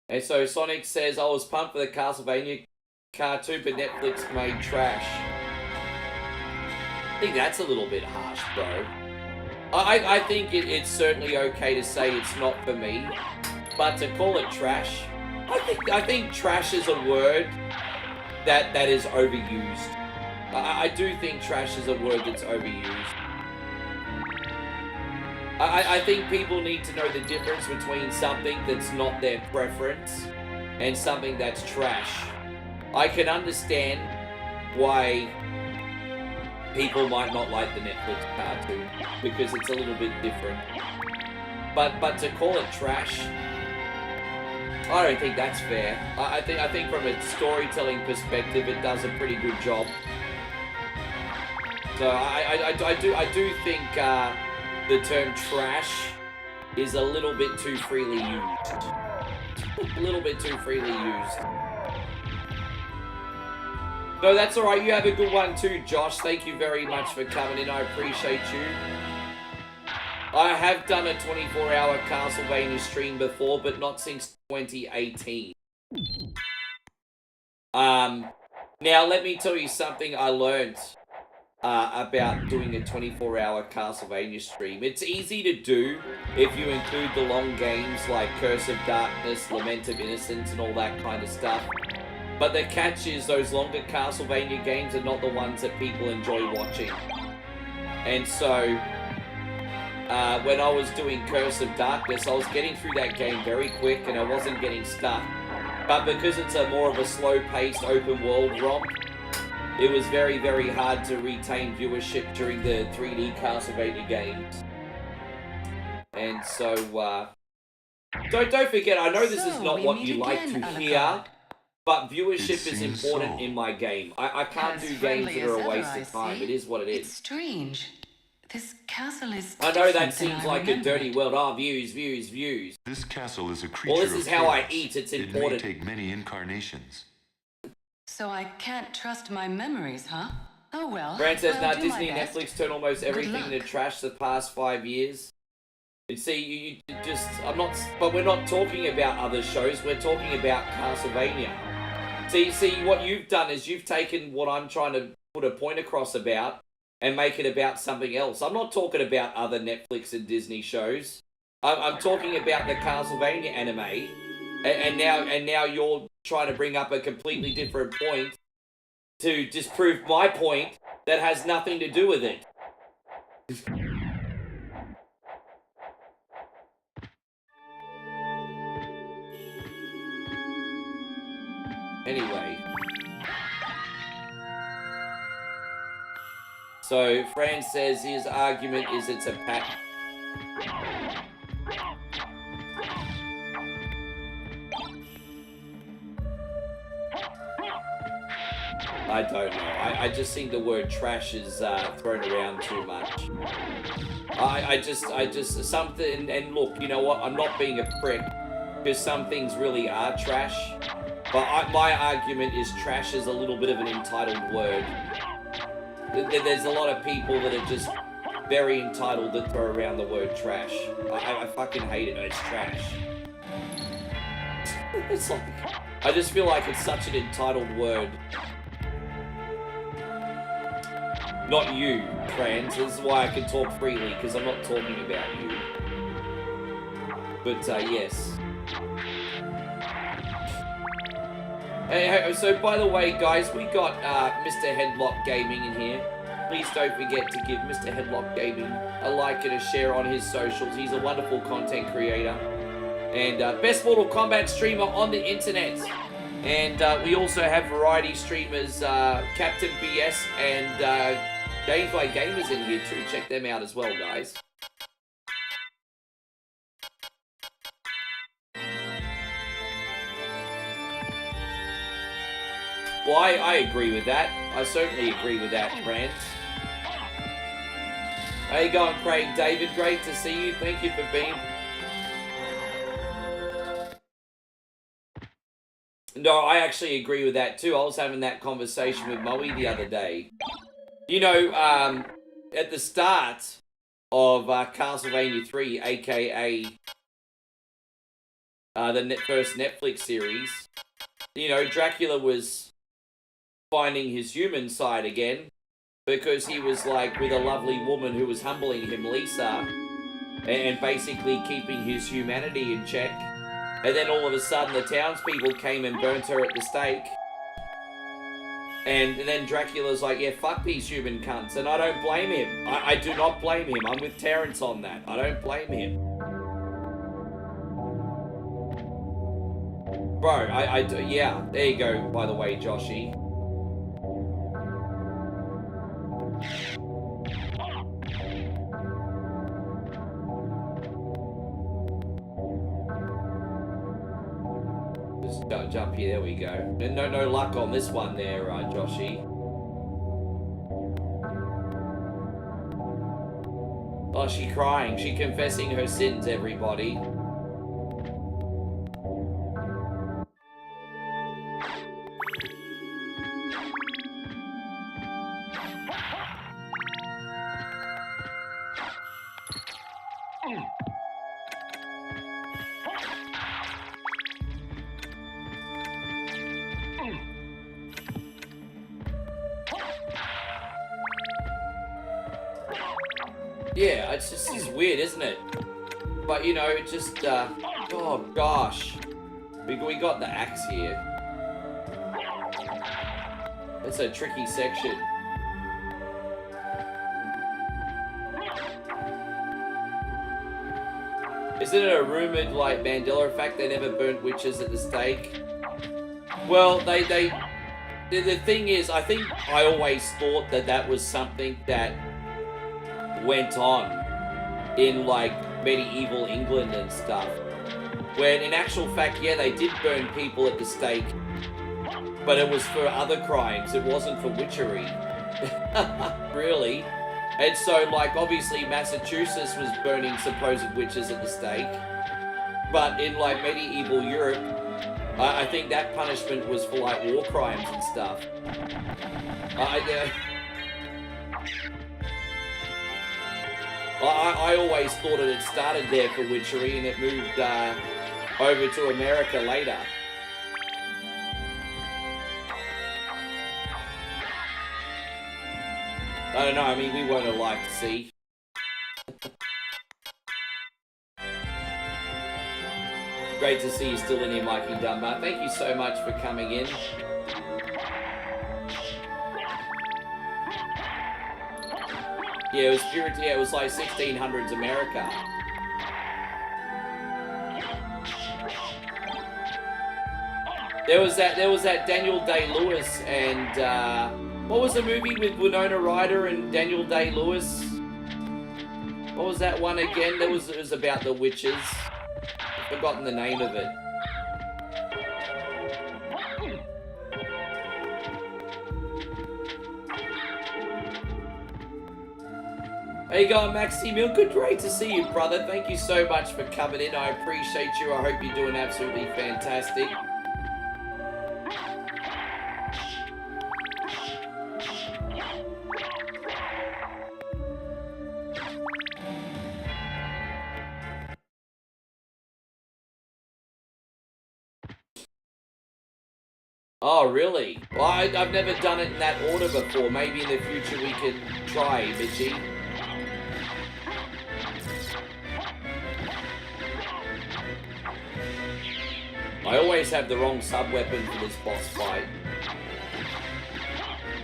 And so Sonic says, I was pumped for the Castlevania cartoon, but Netflix made trash. I think that's a little bit harsh, bro. I think it's certainly okay to say it's not for me, but to call it trash, I think trash is a word that is overused. I do think trash is a word that's overused. I think people need to know the difference between something that's not their preference and something that's trash. I can understand why people might not like the Netflix cartoon because it's a little bit different. But to call it trash, I don't think that's fair. I think from a storytelling perspective, it does a pretty good job. So I do think the term trash is a little bit too freely used. A little bit too freely used. No, that's alright. You have a good one too, Josh. Thank you very much for coming in. I appreciate you. I have done a 24-hour Castlevania stream before, but not since 2018. Now, let me tell you something I learned about doing a 24-hour Castlevania stream. It's easy to do if you include the long games like Curse of Darkness, Lament of Innocence, and all that kind of stuff. But the catch is those longer Castlevania games are not the ones that people enjoy watching. And so, when I was doing Curse of Darkness, I was getting through that game very quick and I wasn't getting stuck. But because it's a more of a slow-paced open world ROM, it was very, very hard to retain viewership during the 3D Castlevania games. And so, don't forget, I know this is not what you like to hear, but viewership is important in my game. I can't do games that are a waste of time. It is what it is. It's strange. This castle is I know that seems like a dirty world. Oh, views. This castle is a creature Well, this is of how I chaos. eat. It's It important. may take many incarnations. So I can't trust my memories, huh? Oh well. Brand says, I'll now do my Disney, best. Netflix turned almost everything luck. to trash the past 5 years. You see, you just, I'm not, but we're not talking about other shows, we're talking about Castlevania. See, what you've done is you've taken what I'm trying to put a point across about and make it about something else. I'm not talking about other Netflix and Disney shows. I'm talking about the Castlevania anime, and now you're trying to bring up a completely different point to disprove my point that has nothing to do with it. Anyway. So, Fran says his argument is it's a pattern. I don't know. I just think the word trash is thrown around too much. I just, something, and look, you know what? I'm not being a prick, because some things really are trash. But my argument is trash is a little bit of an entitled word. There's a lot of people that are just very entitled that throw around the word trash. I fucking hate it. It's trash. It's like, I just feel like it's such an entitled word. Not you, Franz. This is why I can talk freely, because I'm not talking about you. But, yes. Hey, so by the way, guys, we got Mr. Headlock Gaming in here. Please don't forget to give Mr. Headlock Gaming a like and a share on his socials. He's a wonderful content creator and best Mortal Kombat streamer on the internet. And we also have variety streamers, Captain BS and Games by Gamers in here too. Check them out as well, guys. Well, I agree with that. I certainly agree with that, Brent. How you going, Craig David? Great to see you. Thank you for being... No, I actually agree with that too. I was having that conversation with Moe the other day. You know, at the start of Castlevania 3, aka the first Netflix series, you know, Dracula was finding his human side again because he was like with a lovely woman who was humbling him, Lisa, and basically keeping his humanity in check. And then all of a sudden the townspeople came and burnt her at the stake. And then Dracula's like, yeah, fuck these human cunts. And I don't blame him. I do not blame him. I'm with Terrence on that. I don't blame him. Bro, yeah, there you go, by the way, Joshy. Just jump here, there we go. No luck on this one there, Joshy. Oh, she crying. She confessing her sins, everybody. Yeah, it's weird, isn't it? But, you know, it just, oh gosh. We got the axe here. It's a tricky section. Isn't it a rumored, like, Mandela effect they never burnt witches at the stake? Well, the thing is, I think I always thought that was something that went on in like medieval England and stuff, when in actual fact, yeah, they did burn people at the stake, but it was for other crimes. It wasn't for witchery. Really. And so, like, obviously Massachusetts was burning supposed witches at the stake, but in like medieval Europe, I think that punishment was for like war crimes and stuff. I always thought it had started there for Witchery and it moved over to America later. I don't know, I mean, we weren't alive to see. Great to see you still in here, Mikey Dunbar. Thank you so much for coming in. Yeah, it was like 1600s America. There was that Daniel Day-Lewis and what was the movie with Winona Ryder and Daniel Day-Lewis? What was that one again? It was about the witches. I've forgotten the name of it. How you going, Maxi Mill? Good, great to see you, brother. Thank you so much for coming in. I appreciate you. I hope you're doing absolutely fantastic. Oh, really? Well, I've never done it in that order before. Maybe in the future we can try, Mitchie. I always have the wrong sub-weapon for this boss fight.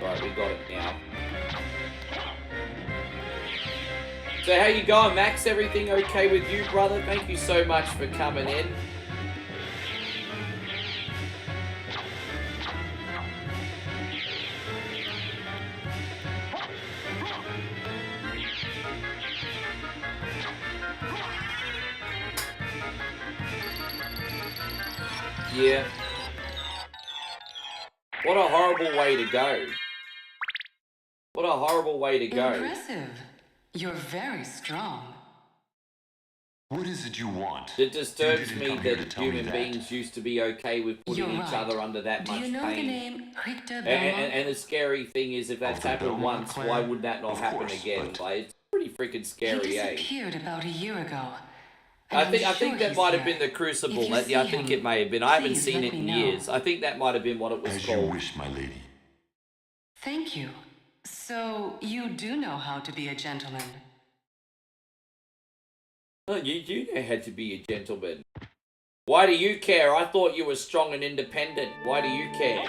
Right, we got it now. So how you going, Max? Everything okay with you, brother? Thank you so much for coming in. Yeah. What a horrible way to go. What a horrible way to go. Impressive. You're very strong. What is it you want? It disturbs me that human beings used to be okay with putting each other under that much pain. Do you know the name Richter And the scary thing is, if that's happened once, why would that not happen again? Like, it's pretty freaking scary, He disappeared about a year ago. I think that might have been the Crucible. I think it may have been. I haven't seen it in years. I think that might have been what it was called. As you wish, my lady. Thank you. So, you do know how to be a gentleman. Oh, you do know how to be a gentleman. Why do you care? I thought you were strong and independent. Why do you care?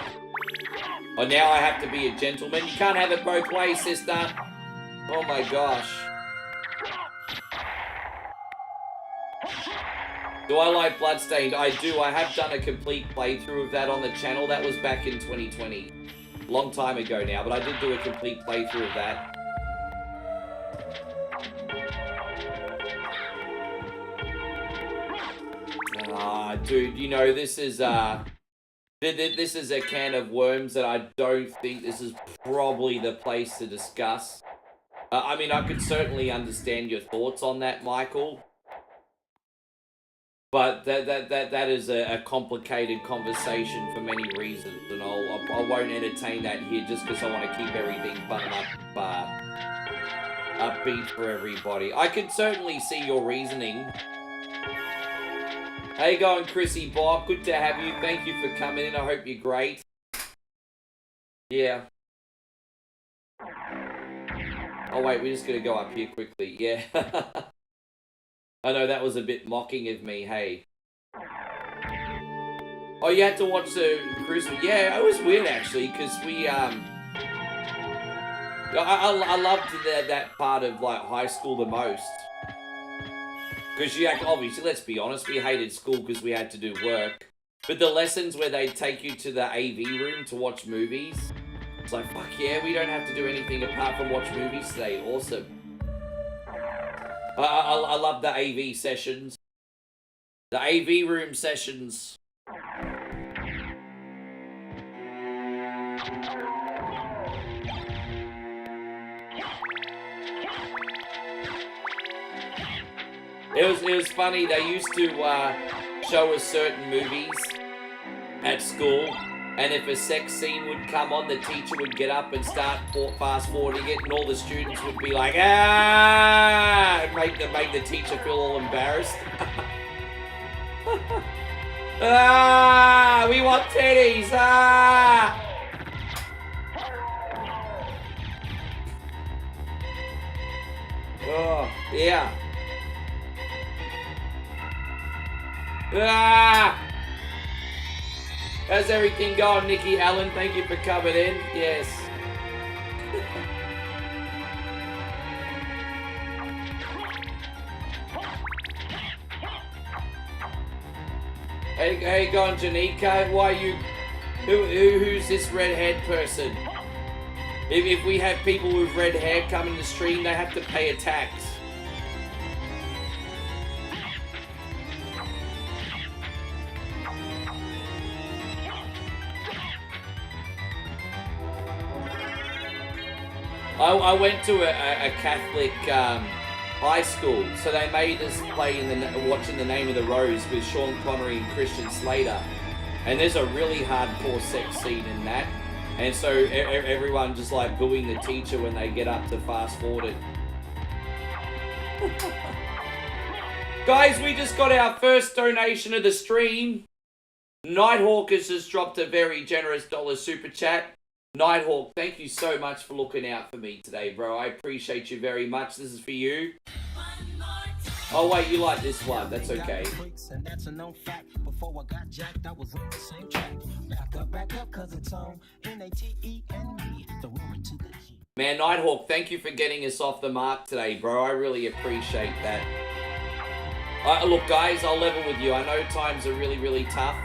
Oh, now I have to be a gentleman? You can't have it both ways, sister. Oh my gosh. Do I like Bloodstained? I do. I have done a complete playthrough of that on the channel. That was back in 2020. Long time ago now, but I did do a complete playthrough of that. Ah, dude, you know, this is a can of worms that I don't think this is probably the place to discuss. I mean, I could certainly understand your thoughts on that, Michael. But that is a complicated conversation for many reasons, and I won't entertain that here just because I want to keep everything fun and upbeat for everybody. I can certainly see your reasoning. How you going, Chrissy Bob? Good to have you. Thank you for coming in. I hope you're great. Yeah. Oh wait, we're just gonna go up here quickly. Yeah. I know that was a bit mocking of me, hey. Oh, you had to watch the Christmas. Yeah, it was weird actually, because we I loved that part of like high school the most. Because you obviously, let's be honest, we hated school because we had to do work. But the lessons where they take you to the AV room to watch movies, it's like, fuck yeah, we don't have to do anything apart from watch movies today. Awesome. I love the AV sessions. The AV room sessions. It was funny, they used to show us certain movies at school, And if a sex scene would come on, the teacher would get up and start fast forwarding it, and all the students would be like, ah, and make the teacher feel all embarrassed. Ah, we want titties, ah. Oh, yeah. Ah! How's everything going, Nikki Allen? Thank you for coming in. Yes. Hey, going, Janika? Why you? Who's this red-haired person? If we have people with red hair come in the stream, they have to pay a tax. I went to a Catholic high school, so they made us play watching The Name of the Rose with Sean Connery and Christian Slater, and there's a really hardcore sex scene in that, and so everyone just like booing the teacher when they get up to fast forward it. Guys, we just got our first donation of the stream. Nighthawk has just dropped a very generous $1 super chat. Nighthawk, thank you so much for looking out for me today, bro. I appreciate you very much. This is for you. Oh, wait, you like this one. That's okay. Man, Nighthawk, thank you for getting us off the mark today, bro. I really appreciate that. Look, guys, I'll level with you. I know times are really, really tough.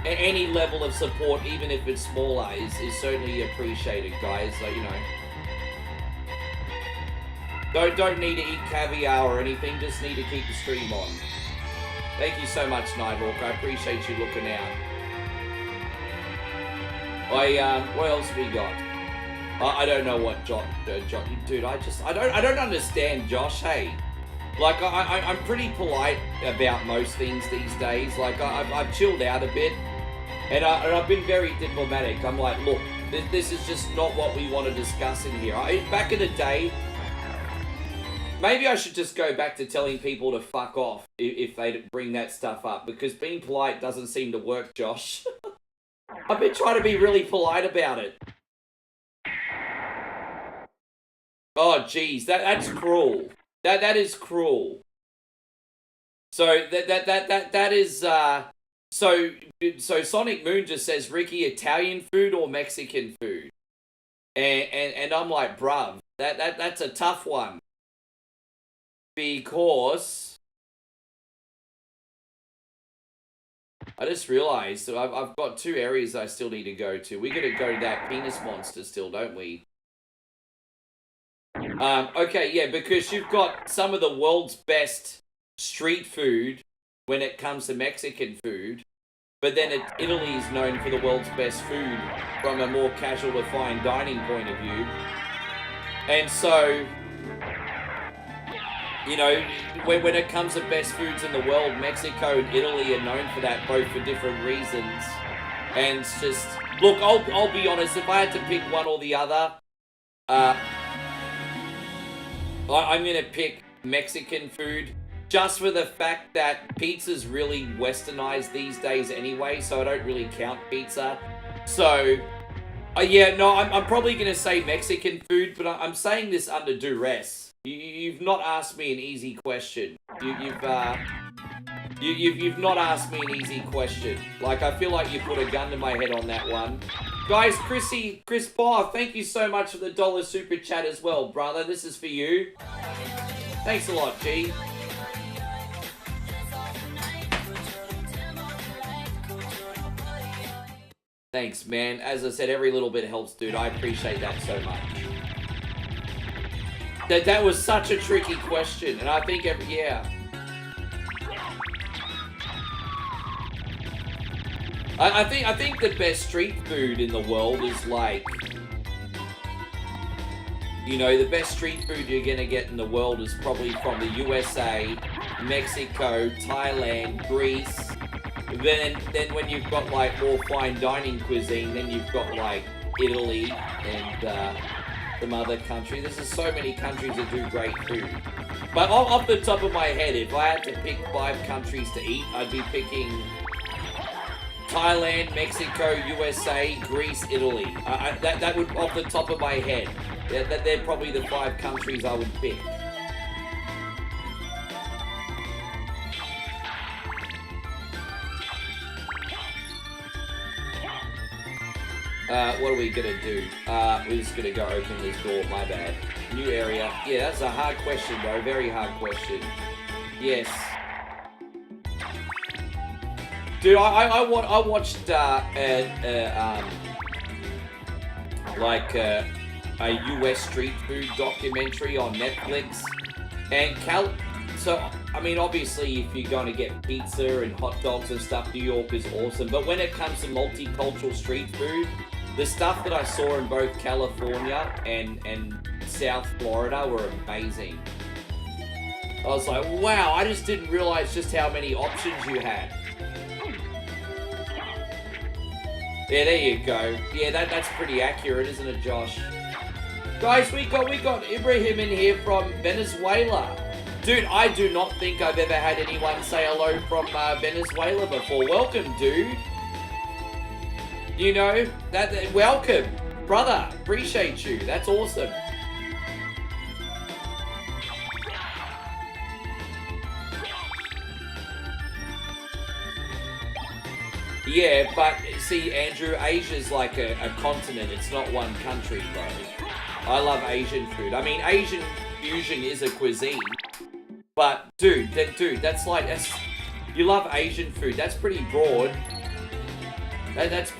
Any level of support, even if it's smaller, is certainly appreciated, guys. Like, you know, don't need to eat caviar or anything. Just need to keep the stream on. Thank you so much, Nighthawk. I appreciate you looking out. What else we got? I don't know what dude. I don't understand, Josh. Hey. Like, I'm pretty polite about most things these days. Like, I've chilled out a bit. And I've been very diplomatic. I'm like, look, this is just not what we want to discuss in here. Back in the day, maybe I should just go back to telling people to fuck off if they bring that stuff up. Because being polite doesn't seem to work, Josh. I've been trying to be really polite about it. Oh, geez, that's cruel. That is cruel. So that is so Sonic Moon just says, Ricky, Italian food or Mexican food? And I'm like, bruv, that's a tough one. Because I just realized that I've got two areas I still need to go to. We gotta go to that penis monster still, don't we? Okay, yeah, because you've got some of the world's best street food when it comes to Mexican food, but then Italy is known for the world's best food from a more casual to fine dining point of view. And so, you know, when it comes to best foods in the world, Mexico and Italy are known for that, both for different reasons. And it's just, look, I'll be honest, if I had to pick one or the other, I'm going to pick Mexican food just for the fact that pizza's really westernized these days anyway, so I don't really count pizza. So, yeah, no, I'm probably going to say Mexican food, but I'm saying this under duress. You've not asked me an easy question. You've not asked me an easy question. Like, I feel like you put a gun to my head on that one. Guys, Chris Barr, thank you so much for the $1 super chat as well, brother. This is for you. Thanks a lot, G. Thanks, man. As I said, every little bit helps, dude. I appreciate that so much. That was such a tricky question, and I think yeah. I think the best street food in the world is like, you know, the best street food you're gonna get in the world is probably from the USA, Mexico, Thailand, Greece, Then when you've got like more fine dining cuisine, then you've got like Italy and some other countries. There's just so many countries that do great food. But off the top of my head, if I had to pick 5 countries to eat, I'd be picking Thailand, Mexico, USA, Greece, Italy. That would, off the top of my head, they're probably the 5 countries I would pick. What are we gonna do? We're just gonna go open this door, my bad. New area. Yeah, that's a hard question, bro. Very hard question. Yes. Dude, I watched like a US street food documentary on Netflix, and so I mean, obviously, if you're going to get pizza and hot dogs and stuff, New York is awesome. But when it comes to multicultural street food, the stuff that I saw in both California and South Florida were amazing. I was like, wow, I just didn't realize just how many options you had. Yeah, there you go. Yeah, that's pretty accurate, isn't it, Josh? Guys, we got Ibrahim in here from Venezuela. Dude, I do not think I've ever had anyone say hello from Venezuela before. Welcome, dude. You know, welcome, brother. Appreciate you. That's awesome. Yeah, but see, Andrew, Asia's like a continent. It's not one country, bro. I love Asian food. I mean, Asian fusion is a cuisine. But, dude, that's you love Asian food. That's pretty broad. That's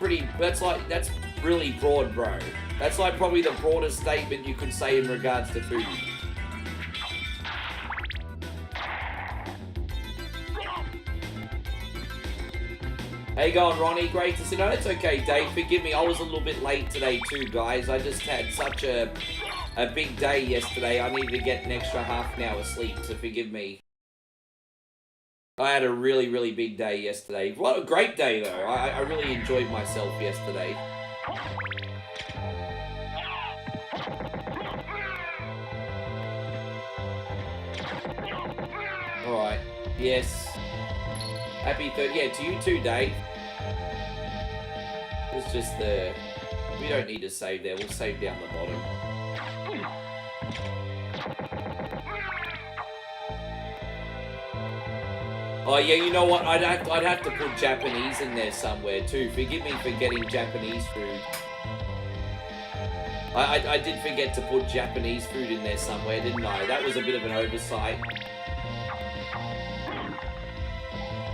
really broad, bro. That's like probably the broadest statement you could say in regards to food. How you going, Ronnie? Great to see you. No, it's okay, Dave. Forgive me. I was a little bit late today too, guys. I just had such a big day yesterday. I needed to get an extra half an hour sleep, so forgive me. I had a really, really big day yesterday. What a great day, though. I really enjoyed myself yesterday. Alright. Yes. Happy third. Yeah, to you too, Dave. It's just the... We don't need to save there. We'll save down the bottom. Oh yeah, you know what? I'd have to put Japanese in there somewhere too. Forgive me for getting Japanese food. I did forget to put Japanese food in there somewhere, didn't I? That was a bit of an oversight.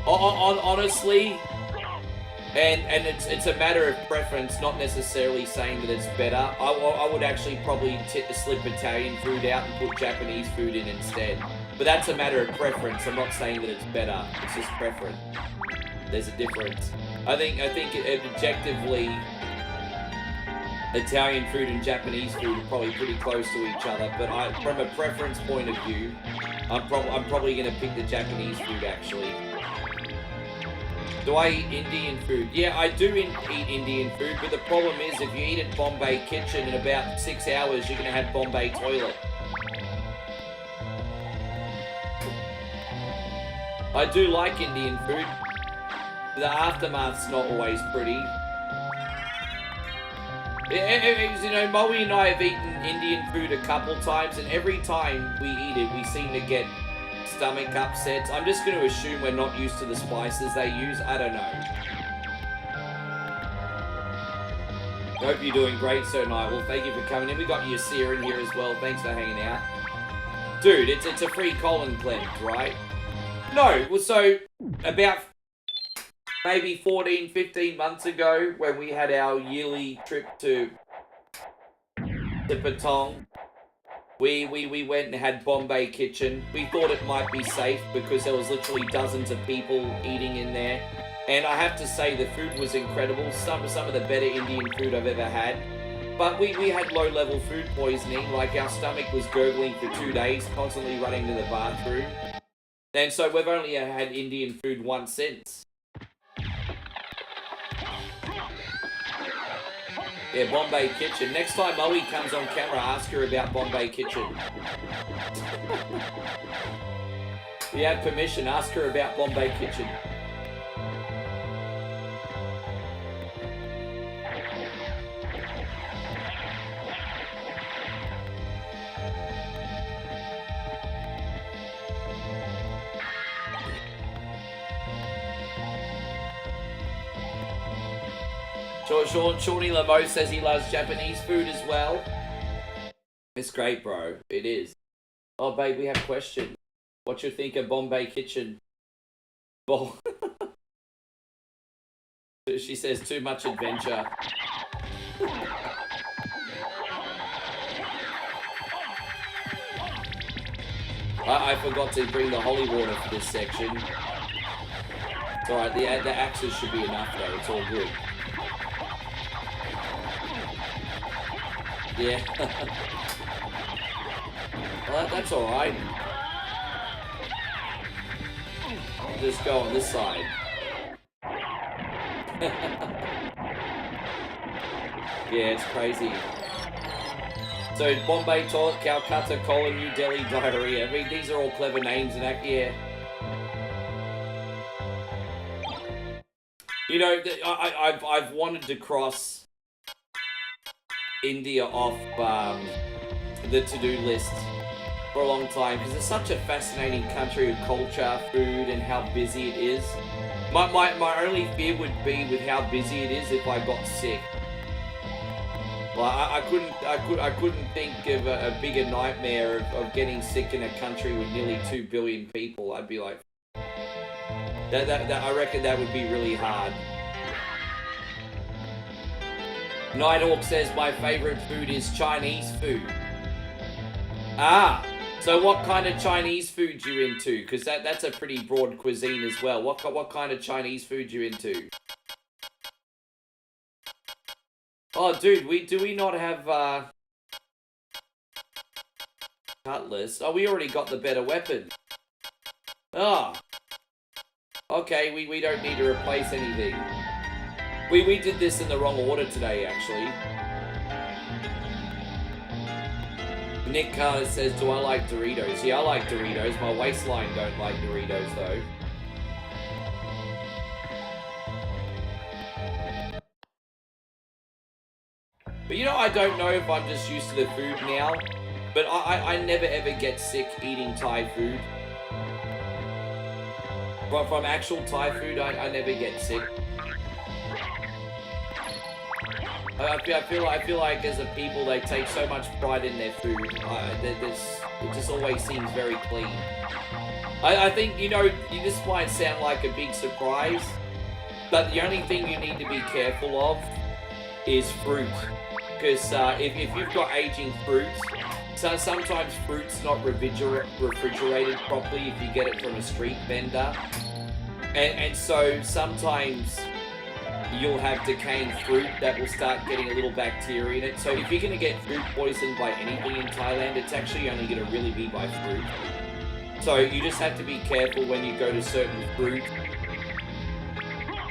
Honestly, and it's a matter of preference, not necessarily saying that it's better. I would actually probably slip Italian food out and put Japanese food in instead. But that's a matter of preference. I'm not saying that it's better. It's just preference. There's a difference. I think objectively, Italian food and Japanese food are probably pretty close to each other. But from a preference point of view, I'm probably going to pick the Japanese food actually. Do I eat Indian food? Yeah, I do eat Indian food. But the problem is, if you eat at Bombay Kitchen, in about 6 hours, you're going to have Bombay toilet. I do like Indian food. The aftermath's not always pretty. You know, Moe and I have eaten Indian food a couple times, and every time we eat it, we seem to get stomach upsets. I'm just going to assume we're not used to the spices they use. I don't know. Hope you're doing great, Sir Nigel. Thank you for coming in. We got Yasir in here as well. Thanks for hanging out. Dude, it's a free colon cleanse, right? No, well, so about maybe 14, 15 months ago, when we had our yearly trip to Patong, we went and had Bombay Kitchen. We thought it might be safe because there was literally dozens of people eating in there. And I have to say, the food was incredible. Some of the better Indian food I've ever had. But we had low-level food poisoning. Like, our stomach was gurgling for 2 days, constantly running to the bathroom. And so we've only had Indian food once since. Yeah, Bombay Kitchen. Next time Moe comes on camera, ask her about Bombay Kitchen. If you have permission, ask her about Bombay Kitchen. Shawnee Lamo says he loves Japanese food as well. It's great, bro. It is. Oh, babe, we have a question. What you think of Bombay Kitchen? She says too much adventure. I forgot to bring the holy water for this section. It's alright, the axes should be enough though, it's all good. Yeah. Well, that's alright. Just go on this side. Yeah, it's crazy. So, Bombay Toilet, Calcutta, Cola, New Delhi, Diarrhea. I mean, these are all clever names and yeah. You know, I've wanted to cross India off the to-do list for a long time because it's such a fascinating country with culture, food, and how busy it is. My only fear would be with how busy it is if I got sick. Well, I couldn't think of a bigger nightmare of getting sick in a country with nearly 2 billion people. I'd be like, I reckon that would be really hard. Nighthawk says my favorite food is Chinese food. Ah, so what kind of Chinese food you into? Because that's a pretty broad cuisine as well. What kind of Chinese food you into? Oh, dude, do we not have cutlass? Oh, we already got the better weapon. Ah, okay, we don't need to replace anything. We did this in the wrong order today, actually. Nick Carter says, do I like Doritos? Yeah, I like Doritos. My waistline don't like Doritos, though. But you know, I don't know if I'm just used to the food now, but I never ever get sick eating Thai food. But from actual Thai food, I never get sick. I feel like as a people, they take so much pride in their food. It just always seems very clean. I think, you know, this might sound like a big surprise, but the only thing you need to be careful of is fruit. Because if you've got aging fruits, so sometimes fruit's not refrigerated properly if you get it from a street vendor. And so sometimes you'll have decaying fruit that will start getting a little bacteria in it. So if you're going to get food poisoned by anything in Thailand, it's actually only going to really be by fruit. So you just have to be careful when you go to certain fruit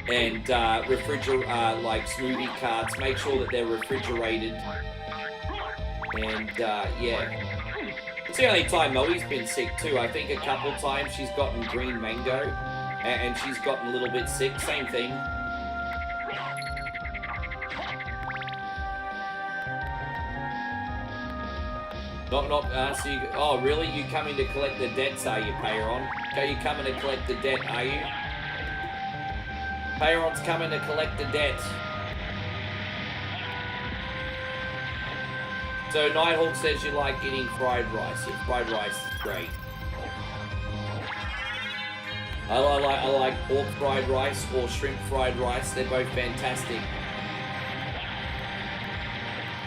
and like smoothie carts. Make sure that they're refrigerated. And yeah. It's the only time Moe's been sick too. I think a couple times she's gotten green mango and she's gotten a little bit sick. Same thing. So you, oh really? You coming to collect the debts, are you, Payron? Okay, you coming to collect the debt, are you? Payron's coming to collect the debt. So Nighthawk says you like eating fried rice. Yeah, fried rice is great. I like pork fried rice or shrimp fried rice. They're both fantastic.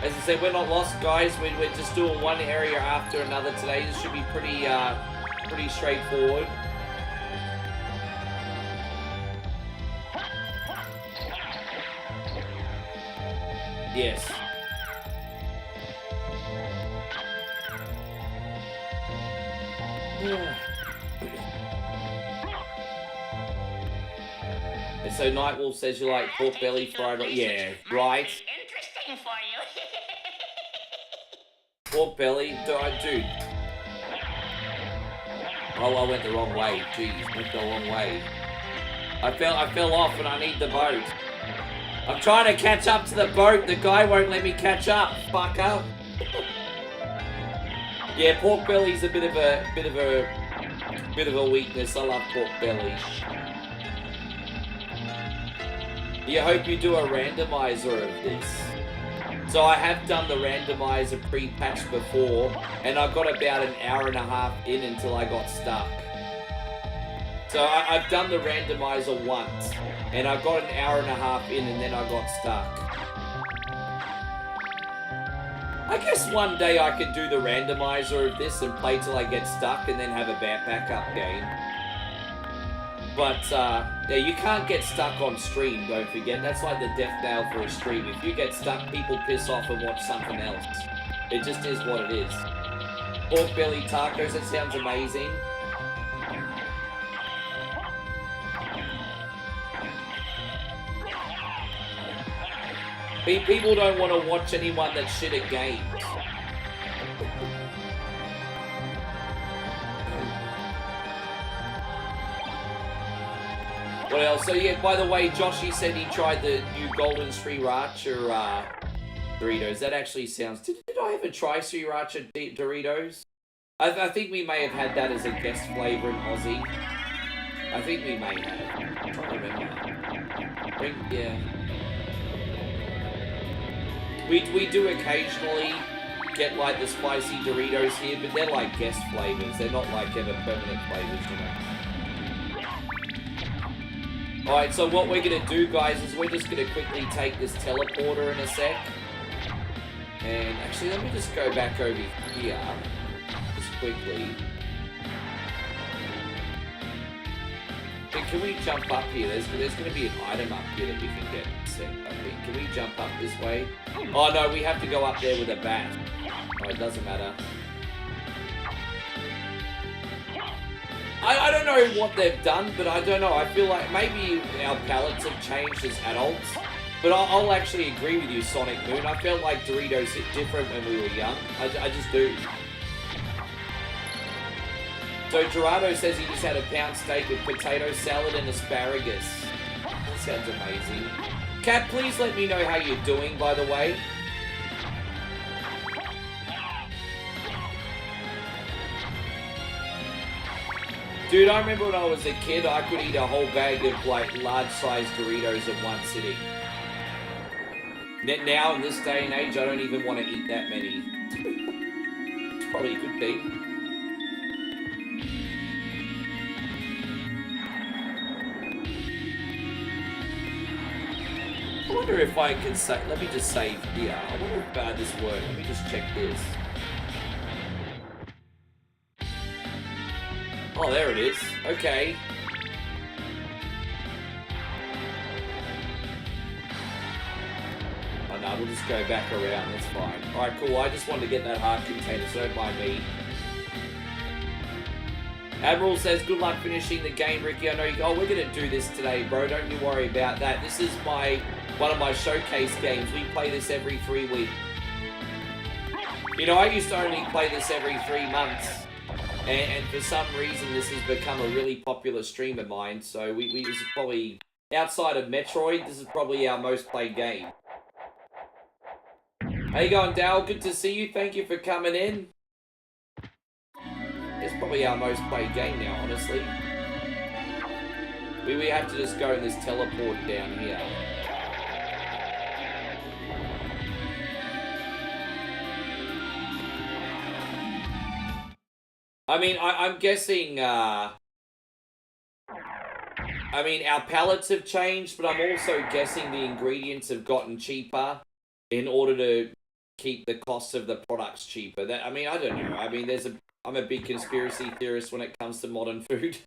As I said, we're not lost, guys. We're just doing one area after another today. This should be pretty straightforward. Yes. And so Nightwolf says you like pork belly fried rice. Yeah, right. waiting for you. Pork belly, dude. Oh, I went the wrong way. Jeez, went the wrong way. I fell off and I need the boat. I'm trying to catch up to the boat. The guy won't let me catch up. Fucker. Yeah, pork belly's a bit of a weakness. I love pork belly. You hope you do a randomizer of this. So I have done the randomizer pre-patch before, and I got about an hour and a half in until I got stuck. So I've done the randomizer once, and I got an hour and a half in, and then I got stuck. I guess one day I could do the randomizer of this and play till I get stuck, and then have a backup game. But, yeah, you can't get stuck on stream, don't forget. That's like the death nail for a stream. If you get stuck, people piss off and watch something else. It just is what it is. Pork belly tacos, that sounds amazing. People don't want to watch anyone that's shit at games. What else? So yeah, by the way, Joshy said he tried the new Golden Sriracha Doritos. That actually sounds... Did I ever try Sriracha Doritos? I think we may have had that as a guest flavor in Aussie. I think we may have. I'm trying to remember. Yeah. We do occasionally get like the spicy Doritos here, but they're like guest flavors. They're not like ever permanent flavors, you know. Alright, so what we're going to do, guys, is we're just going to quickly take this teleporter in a sec. And actually, let me just go back over here. Just quickly. Can we jump up here? There's going to be an item up here that we can get set, I think. Can we jump up this way? Oh, no, we have to go up there with a bat. Oh, it doesn't matter. I don't know what they've done, but I don't know. I feel like maybe our palates have changed as adults. But I'll actually agree with you, Sonic Moon. I felt like Doritos hit different when we were young. I just do. So Gerardo says he just had a pound steak with potato salad and asparagus. That sounds amazing. Kat, please let me know how you're doing, by the way. Dude, I remember when I was a kid, I could eat a whole bag of, like, large-sized Doritos in one sitting. Now, in this day and age, I don't even want to eat that many. It's probably a good thing. I wonder if I can save... Let me just save here. I wonder if this works. Let me just check this. Oh, there it is. Okay. Oh, no, we'll just go back around. That's fine. Alright, cool. I just wanted to get that heart container, so don't mind me. Admiral says, good luck finishing the game, Ricky. I know you... Oh, we're going to do this today, bro. Don't you worry about that. This is one of my showcase games. We play this every 3 weeks. You know, I used to only play this every 3 months. And for some reason, this has become a really popular stream of mine. So this is probably, outside of Metroid, this is probably our most played game. How you going, Dal? Good to see you. Thank you for coming in. It's probably our most played game now, honestly. We have to just go in this teleport down here. I mean, I'm guessing, I mean, our palettes have changed, but I'm also guessing the ingredients have gotten cheaper in order to keep the cost of the products cheaper. I mean, I don't know. I mean, I'm a big conspiracy theorist when it comes to modern food.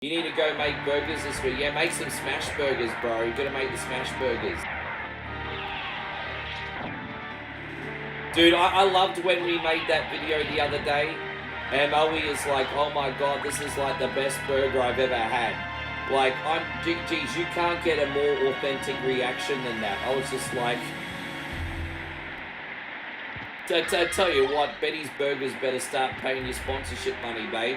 You need to go make burgers this week. Yeah, make some smash burgers, bro. You gotta make the smash burgers. Dude, I loved when we made that video the other day, and Moe is like, oh my god, this is like the best burger I've ever had. Like, geez, you can't get a more authentic reaction than that. I was just like, I tell you what, Betty's Burgers better start paying your sponsorship money, babe.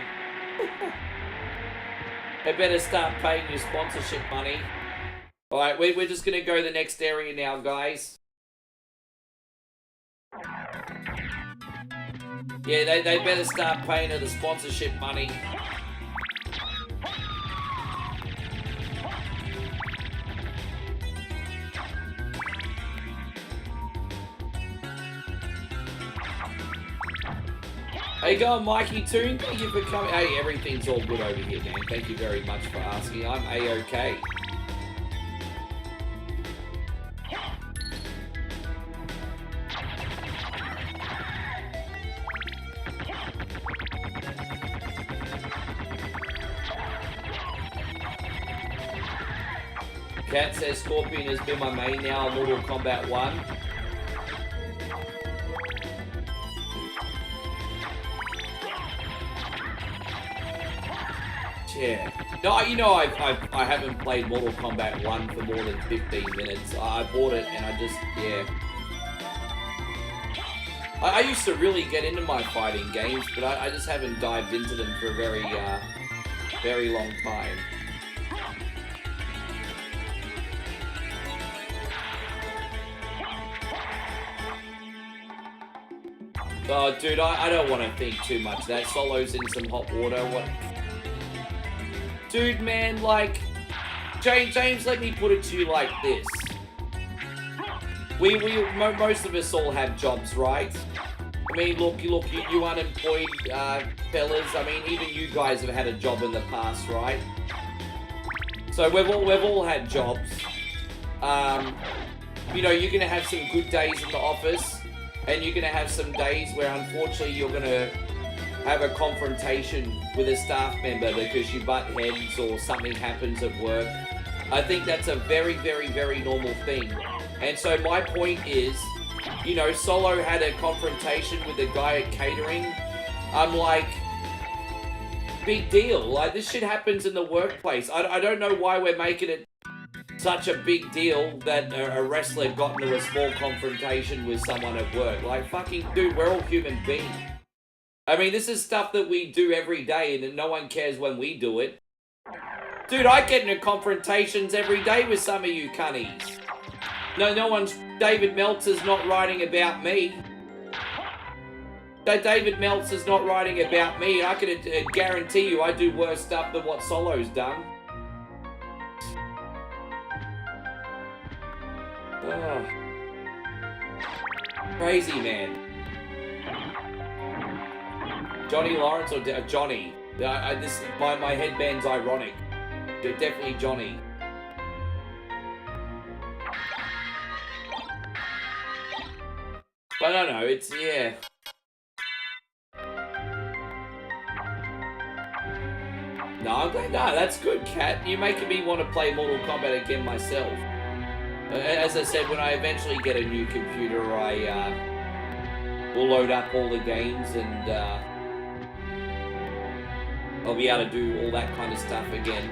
They better start paying your sponsorship money. Alright, we're just gonna go to the next area now, guys. Yeah, they better start paying her the sponsorship money. Hey, go on, Mikey Toon. Thank you for coming. Hey, everything's all good over here, man. Thank you very much for asking. I'm A-OK. Cat says Scorpion has been my main now in Mortal Kombat 1. Yeah. No, you know, I haven't played Mortal Kombat 1 for more than 15 minutes. I bought it and I just, yeah. I used to really get into my fighting games, but I just haven't dived into them for a very, very long time. Oh, dude, I don't want to think too much. That Solo's in some hot water. What? Dude, man, like, James, let me put it to you like this. Most of us all have jobs, right? I mean, look, you unemployed fellas. I mean, even you guys have had a job in the past, right? So we've all had jobs. You know, you're gonna have some good days in the office, and you're gonna have some days where, unfortunately, you're gonna have a confrontation with a staff member because you butt heads or something happens at work. I think that's a very, very, very normal thing. And so my point is, you know, Solo had a confrontation with a guy at catering. I'm like, big deal. Like, this shit happens in the workplace. I don't know why we're making it such a big deal that a wrestler got into a small confrontation with someone at work. Like, fucking dude, we're all human beings. I mean, this is stuff that we do every day and no one cares when we do it. Dude, I get into confrontations every day with some of you cunnies. No one's... David Meltzer's not writing about me. David Meltzer's not writing about me. I can guarantee you I do worse stuff than what Solo's done. Oh. Crazy, man. Johnny Lawrence or Johnny? My headband's ironic. Definitely Johnny. But I don't know, it's, yeah. No, that's good, Kat. You're making me want to play Mortal Kombat again myself. As I said, when I eventually get a new computer, I will load up all the games and I'll be able to do all that kind of stuff again.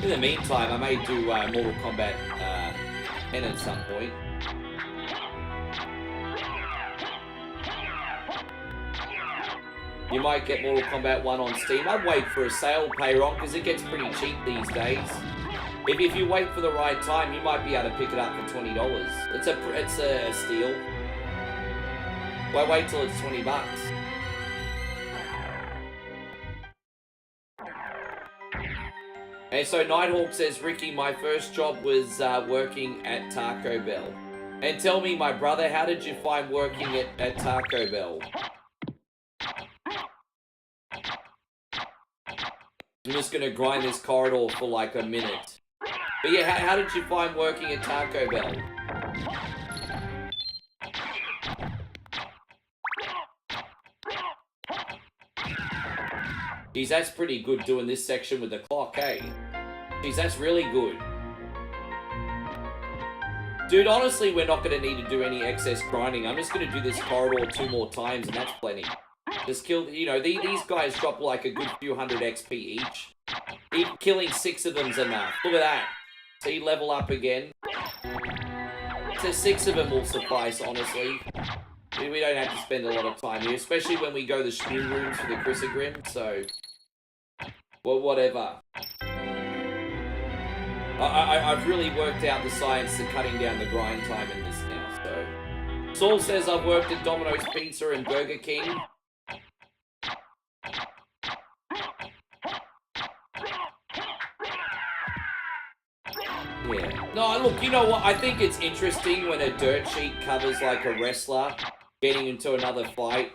In the meantime, I may do Mortal Kombat 10 at some point. You might get Mortal Kombat 1 on Steam. I'd wait for a sale Payron because it gets pretty cheap these days. If you wait for the right time, you might be able to pick it up for $20. It's a steal. Why wait till it's $20? And so Nighthawk says, Ricky, my first job was working at Taco Bell. And tell me, my brother, how did you find working at Taco Bell? I'm just gonna grind this corridor for like a minute. But yeah, how did you find working at Taco Bell? Geez, that's pretty good doing this section with the clock, eh? Geez, that's really good. Dude, honestly, we're not gonna need to do any excess grinding. I'm just gonna do this corridor 2 more times and that's plenty. Just kill, you know, these guys drop like a good few hundred XP each. Killing 6 of them's enough. Look at that. See, level up again. So 6 of them will suffice, honestly. We don't have to spend a lot of time here, especially when we go to the screw rooms for the Chrysogrim, so... Well, whatever. I've really worked out the science to cutting down the grind time in this now, so... Saul says I've worked at Domino's Pizza and Burger King. Yeah. No, look, you know what? I think it's interesting when a dirt sheet covers like a wrestler getting into another fight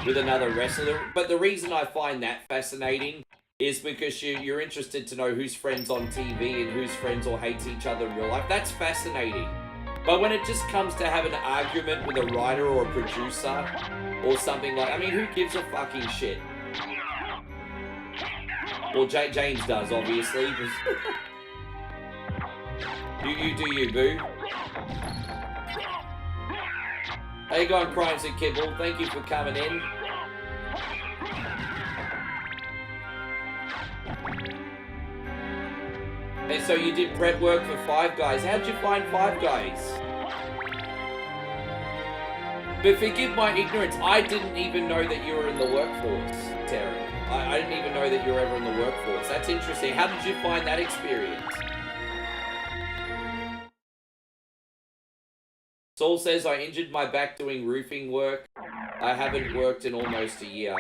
with another wrestler. But the reason I find that fascinating is because you're interested to know who's friends on TV and who's friends or hates each other in real life. That's fascinating. But when it just comes to have an argument with a writer or a producer or something like... I mean, who gives a fucking shit? Well, James does, obviously. You do you, boo. How you going, Crimes and Kibble? Thank you for coming in. And so you did prep work for Five Guys. How'd you find Five Guys? But forgive my ignorance, I didn't even know that you were in the workforce, Terry. I didn't even know that you were ever in the workforce. That's interesting. How did you find that experience? Saul says, I injured my back doing roofing work. I haven't worked in almost a year.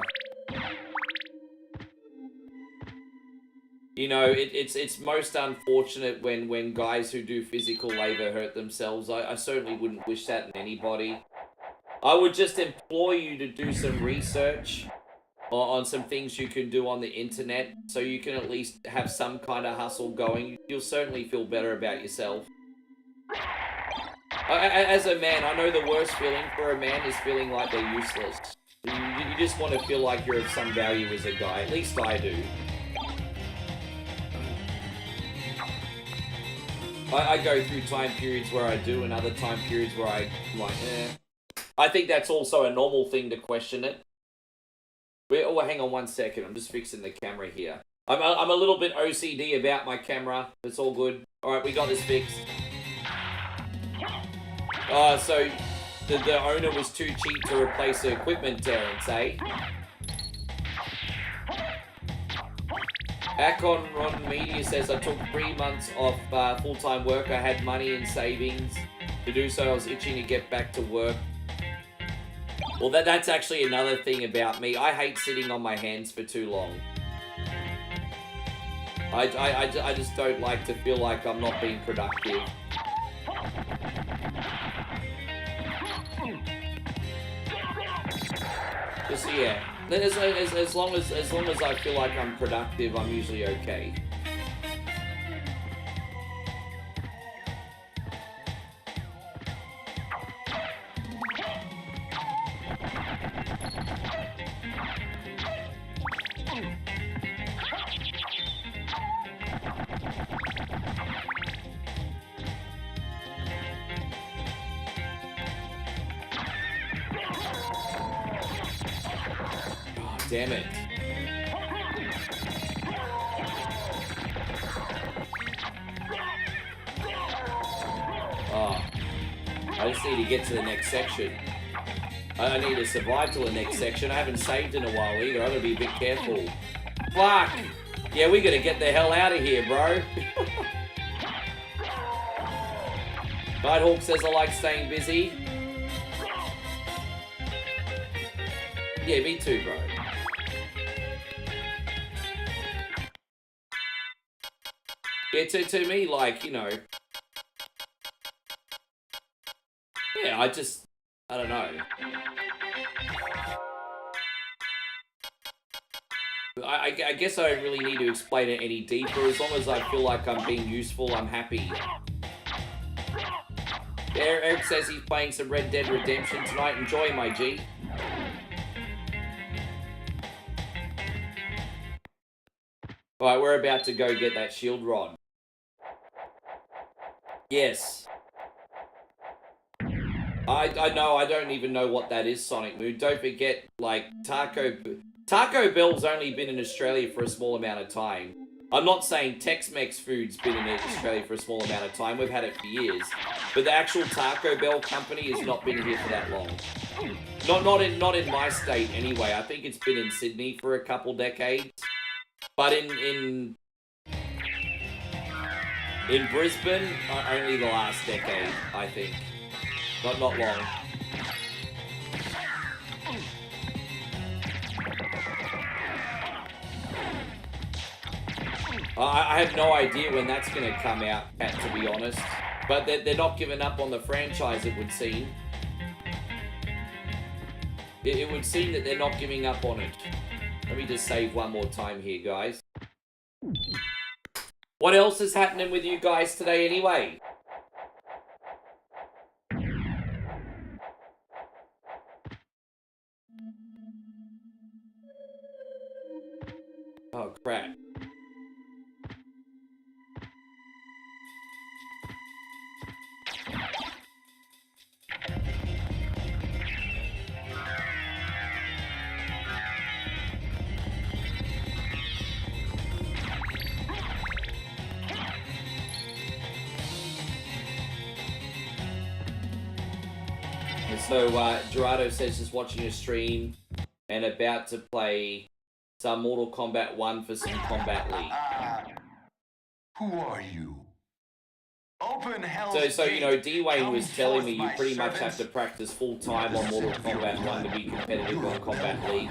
You know, it's most unfortunate when guys who do physical labor hurt themselves. I certainly wouldn't wish that in anybody. I would just implore you to do some research on some things you can do on the internet so you can at least have some kind of hustle going. You'll certainly feel better about yourself. As a man, I know the worst feeling for a man is feeling like they're useless. You just want to feel like you're of some value as a guy. At least I do. I go through time periods where I do and other time periods where I'm like, eh. I think that's also a normal thing to question it. Oh, hang on 1 second. I'm just fixing the camera here. I'm a little bit OCD about my camera. It's all good. Alright, we got this fixed. So the owner was too cheap to replace the equipment, Terrence, eh? Akon Ron Media says, I took 3 months off full-time work. I had money in savings to do so. I was itching to get back to work. Well, that's actually another thing about me. I hate sitting on my hands for too long. I just don't like to feel like I'm not being productive. Just, yeah. As long as I feel like I'm productive, I'm usually okay. Damn it. Oh. I just need to get to the next section. I need to survive till the next section. I haven't saved in a while either. I'm gonna be a bit careful. Fuck! Yeah, we gotta get the hell out of here, bro. Nighthawk says I like staying busy. Yeah, me too, bro. Yeah, to me, like, you know... Yeah, I don't know. I guess I don't really need to explain it any deeper. As long as I feel like I'm being useful, I'm happy. Eric says he's playing some Red Dead Redemption tonight. Enjoy, my G. Alright, we're about to go get that shield rod. I know, I don't even know what that is, Sonic Moon. Don't forget, like, Taco Bell's only been in Australia for a small amount of time. I'm not saying Tex-Mex food's been in Australia for a small amount of time. We've had it for years. But the actual Taco Bell company has not been here for that long. Not in my state anyway. I think it's been in Sydney for a couple decades. But in Brisbane, only the last decade, I think. Not long. I have no idea when that's going to come out, Pat, to be honest. But they're not giving up on the franchise, it would seem. It would seem that they're not giving up on it. Let me just save one more time here, guys. What else is happening with you guys today anyway? Oh, crap. So, Gerardo says just watching a stream and about to play some Mortal Kombat 1 for some Combat League. Who are you? Open hell. So you know, D-Wayne was telling me you pretty much have to practice full-time on Mortal Kombat 1 to be competitive on Combat League.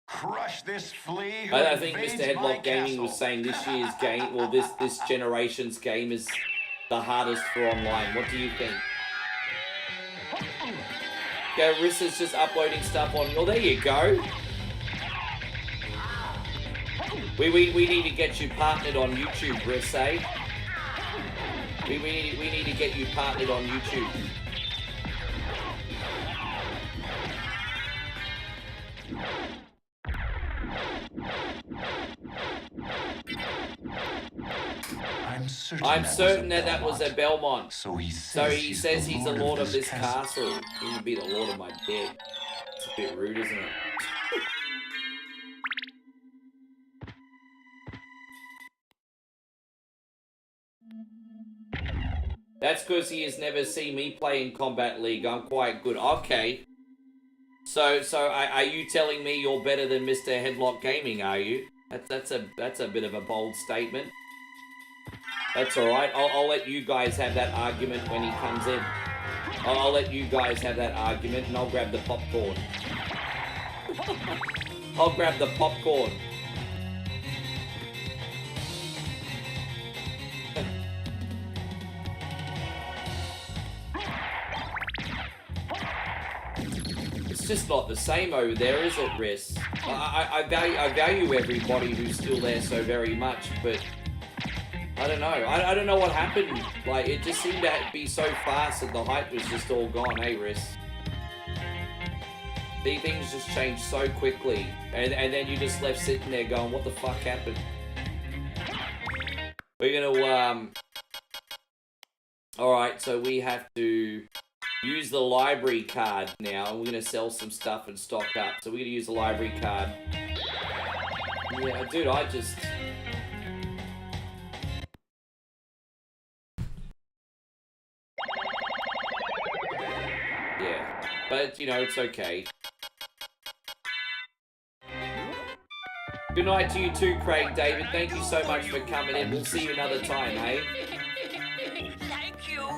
Crush this flea. I think Mr. Headlock Gaming was saying this year's game, or this generation's game is the hardest for online. What do you think? Okay, Rissa's just uploading stuff on... Oh, there you go. We need to get you partnered on YouTube, Riss, eh? We need to get you partnered on YouTube. I'm certain that was a Belmont. So he says he's the lord of this castle. He would be the lord of my bed. It's a bit rude, isn't it? That's because he has never seen me play in Combat League. I'm quite good. Okay. So are you telling me you're better than Mr. Headlock Gaming, are you? That's a bit of a bold statement. That's alright. I'll let you guys have that argument when he comes in. I'll let you guys have that argument and I'll grab the popcorn. I'll grab the popcorn. It's just not the same over there, is it, Riss? I value everybody who's still there so very much, but I don't know. I don't know what happened. Like, it just seemed to be so fast that the hype was just all gone, eh, Riss? These things just changed so quickly, and then you just left sitting there going, what the fuck happened? We're gonna, alright, so we have to use the library card now, and we're gonna sell some stuff and stock up. So we're gonna use the library card. Yeah, dude, I just... Yeah, but, you know, it's okay. Good night to you too, Craig David. Thank you so much for coming in. We'll see you another time, eh? Thank you.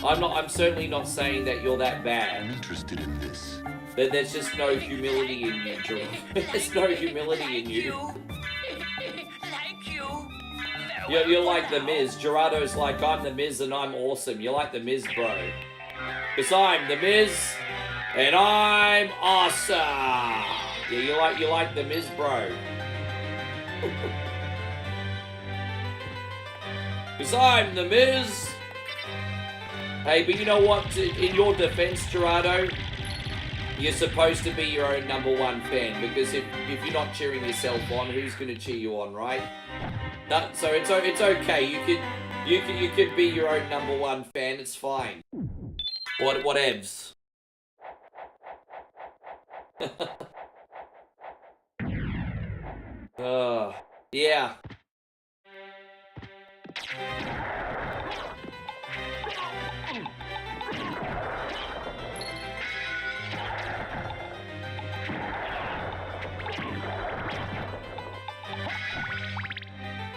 I'm certainly not saying that you're that bad. I'm interested in this. But there's just no humility in you, Drew. There's no humility in you. Thank you. You're like The Miz. Gerardo's like, I'm The Miz and I'm awesome. You're like The Miz, bro. Because I'm The Miz and I'm awesome. Yeah, you like The Miz, bro. Because I'm The Miz. Hey, but you know what? In your defense, Gerardo, you're supposed to be your own #1 fan, because if you're not cheering yourself on, who's going to cheer you on, right? So it's okay. You could be your own #1 fan. It's fine. Whatevs. Yeah.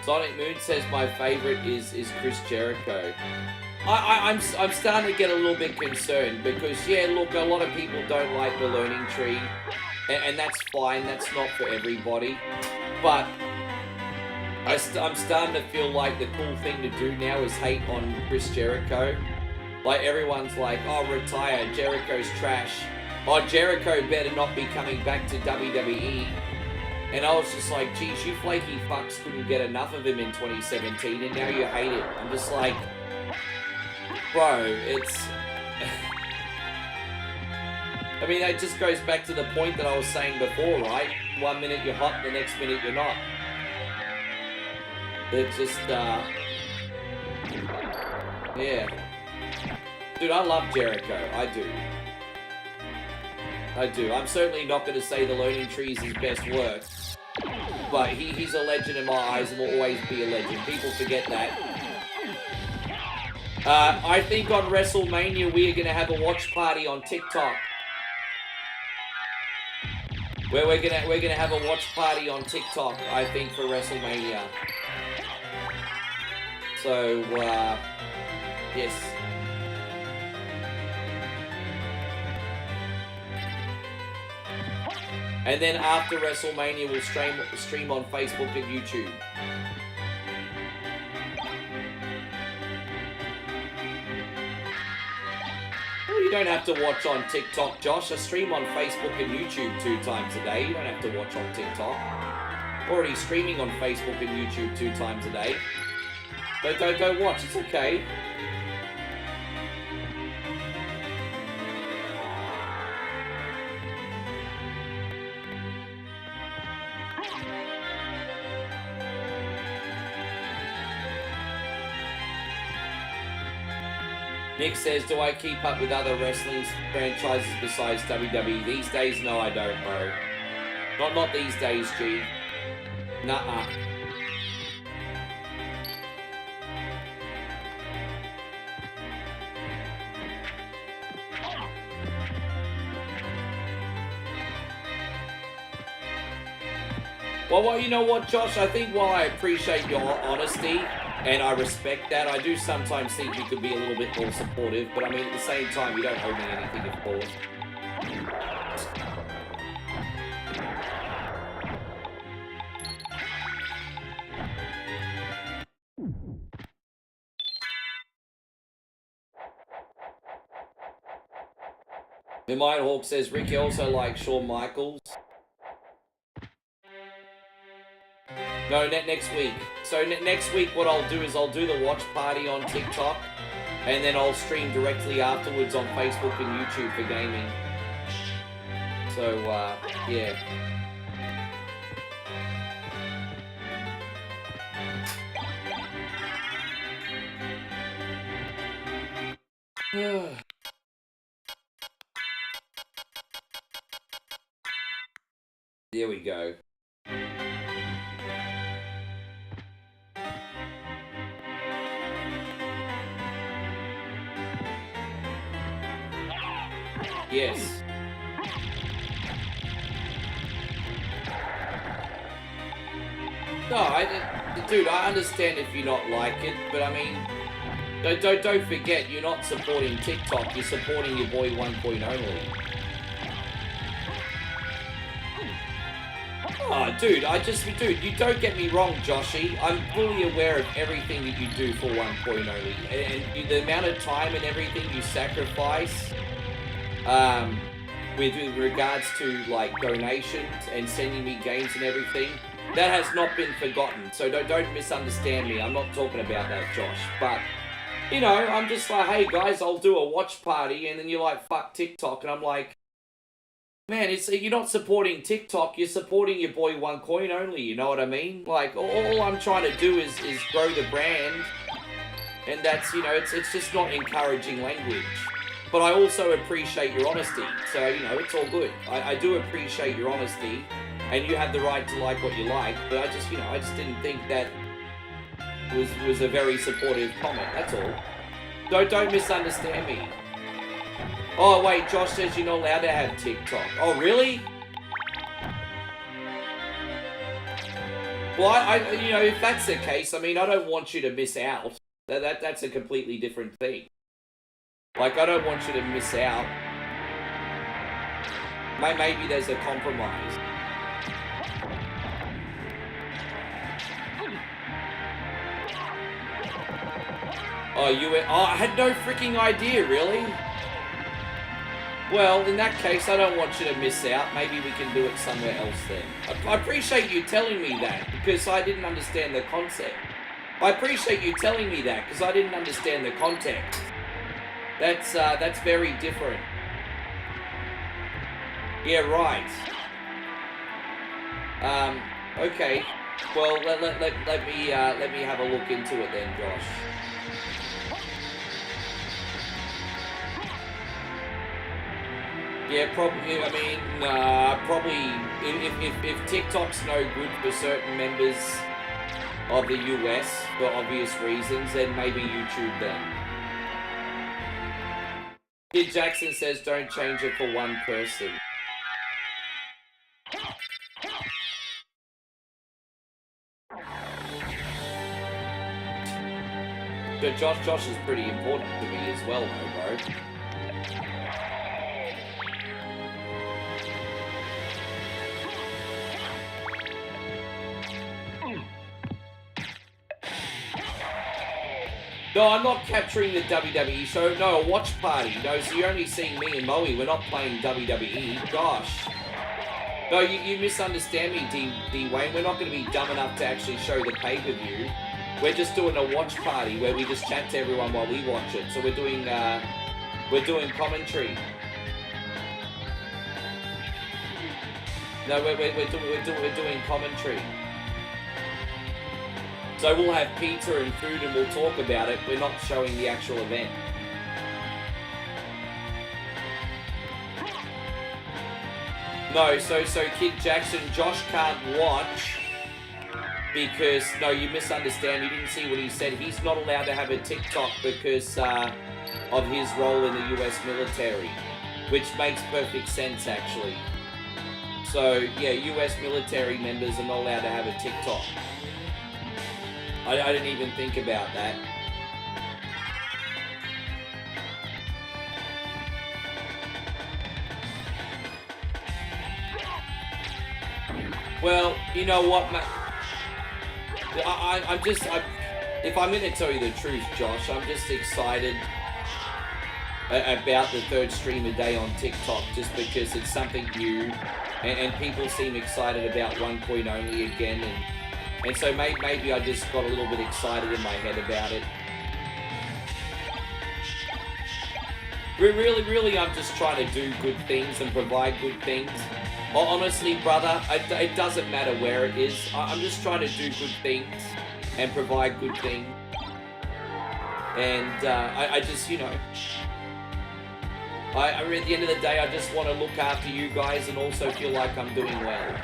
Sonic Moon says my favorite is Chris Jericho. I'm starting to get a little bit concerned because, yeah, look, a lot of people don't like the learning tree, and that's fine. That's not for everybody. But I'm starting to feel like the cool thing to do now is hate on Chris Jericho. Like, everyone's like, oh, retire, Jericho's trash. Oh, Jericho better not be coming back to WWE. And I was just like, geez, you flaky fucks couldn't get enough of him in 2017, and now you hate it. I'm just like, bro, it's... I mean, that just goes back to the point that I was saying before, right? 1 minute you're hot, the next minute you're not. It's just, yeah. Dude, I love Jericho. I do. I do. I'm certainly not going to say the learning tree is his best work. But he's a legend in my eyes and will always be a legend. People forget that. I think on WrestleMania we are going to have a watch party on TikTok. Where we're gonna have a watch party on TikTok, I think, for WrestleMania. So, yes. And then after WrestleMania, we'll stream on Facebook and YouTube. Well, you don't have to watch on TikTok, Josh. I stream on Facebook and YouTube 2 times a day. You don't have to watch on TikTok. Already streaming on Facebook and YouTube 2 times a day. But don't watch. It's okay. Nick says, do I keep up with other wrestling franchises besides WWE? These days, no, I don't, bro. Not these days, G. Nuh-uh. Well, you know what, Josh? I think while I appreciate your honesty, and I respect that, I do sometimes think you could be a little bit more supportive, but I mean, at the same time, you don't owe me anything, of course. Midnight Hawk says, Ricky also likes Shawn Michaels. No, next week. So next week what I'll do is I'll do the watch party on TikTok, and then I'll stream directly afterwards on Facebook and YouTube for gaming. So, yeah. There we go. Yes. No, dude, I understand if you not like it, but I mean, don't forget, you're not supporting TikTok, you're supporting your boy 1 only. Oh, dude, dude, you don't get me wrong, Joshy. I'm fully aware of everything that you do for 1 only, and the amount of time and everything you sacrifice. With regards to like donations and sending me games and everything, that has not been forgotten. So don't misunderstand me. I'm not talking about that, Josh. But you know, I'm just like, hey guys, I'll do a watch party, and then you're like, fuck TikTok, and I'm like, man, you're not supporting TikTok. You're supporting your boy 1 only. You know what I mean? Like all I'm trying to do is grow the brand, and that's, you know, it's just not encouraging language. but I also appreciate your honesty. So, you know, it's all good. I do appreciate your honesty, and you have the right to like what you like, but I just, you know, I just didn't think that was a very supportive comment, that's all. Don't misunderstand me. Oh, wait, Josh says you're not allowed to have TikTok. Oh, really? Well, I you know, if that's the case, I mean, I don't want you to miss out. That's a completely different thing. Like, I don't want you to miss out. Maybe there's a compromise. Oh, I had no freaking idea, really? Well, in that case, I don't want you to miss out. Maybe we can do it somewhere else then. I appreciate you telling me that, because I didn't understand the concept. I appreciate you telling me that, because I didn't understand the context. That's very different. Yeah, right. Okay. Well, let me have a look into it then, Josh. Yeah, probably. I mean, probably if TikTok's no good for certain members of the US for obvious reasons, then maybe YouTube then. Kid Jackson says don't change it for one person. But Josh is pretty important to me as well, though, bro. No, I'm not capturing the WWE show. No, a watch party. No, so you're only seeing me and Moe. We're not playing WWE. Gosh. No, you misunderstand me, D Wayne. We're not going to be dumb enough to actually show the pay-per-view. We're just doing a watch party where we just chat to everyone while we watch it. So we're doing commentary. No, we're doing commentary. So we'll have pizza and food and we'll talk about it. We're not showing the actual event. No, so Kid Jackson, Josh can't watch because, no, you misunderstand. You didn't see what he said. He's not allowed to have a TikTok because of his role in the US military, which makes perfect sense, actually. So, yeah, US military members are not allowed to have a TikTok. I didn't even think about that. Well, you know what, if I'm going to tell you the truth, Josh, I'm just excited about the third stream a day on TikTok, just because it's something new, and people seem excited about 1 only again, and so maybe I just got a little bit excited in my head about it. Really, I'm just trying to do good things and provide good things. Honestly, brother, it doesn't matter where it is. I'm just trying to do good things and provide good things. And I just, you know, at the end of the day, I just want to look after you guys and also feel like I'm doing well.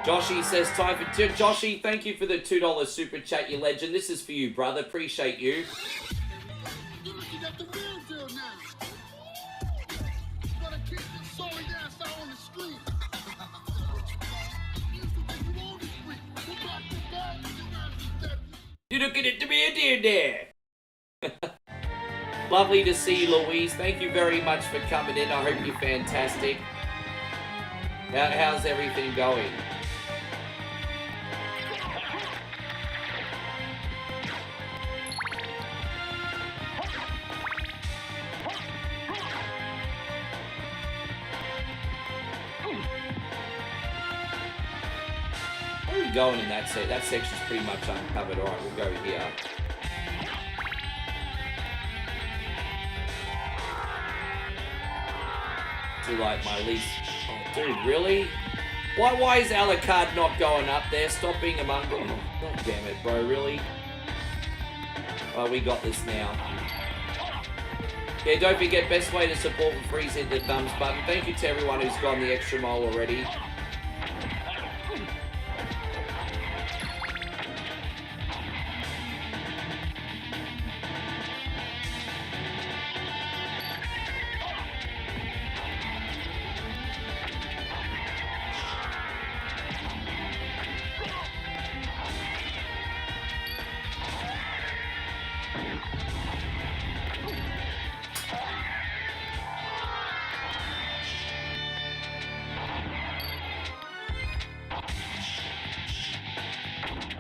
Joshy says time for Joshy, thank you for the $2 super chat, you legend. This is for you, brother. Appreciate you. You're looking at the beer there. Lovely to see you, Louise. Thank you very much for coming in. I hope you're fantastic. How's everything going? Where are we going in that set? That section's pretty much uncovered. Alright, we'll go here. To like my least... Oh, dude, really? Why is Alucard not going up there? Stop being a mongrel. Oh, God damn it, bro, really? Oh, we got this now. Yeah, don't forget, best way to support for free is hit the thumbs button. Thank you to everyone who's gone the extra mile already.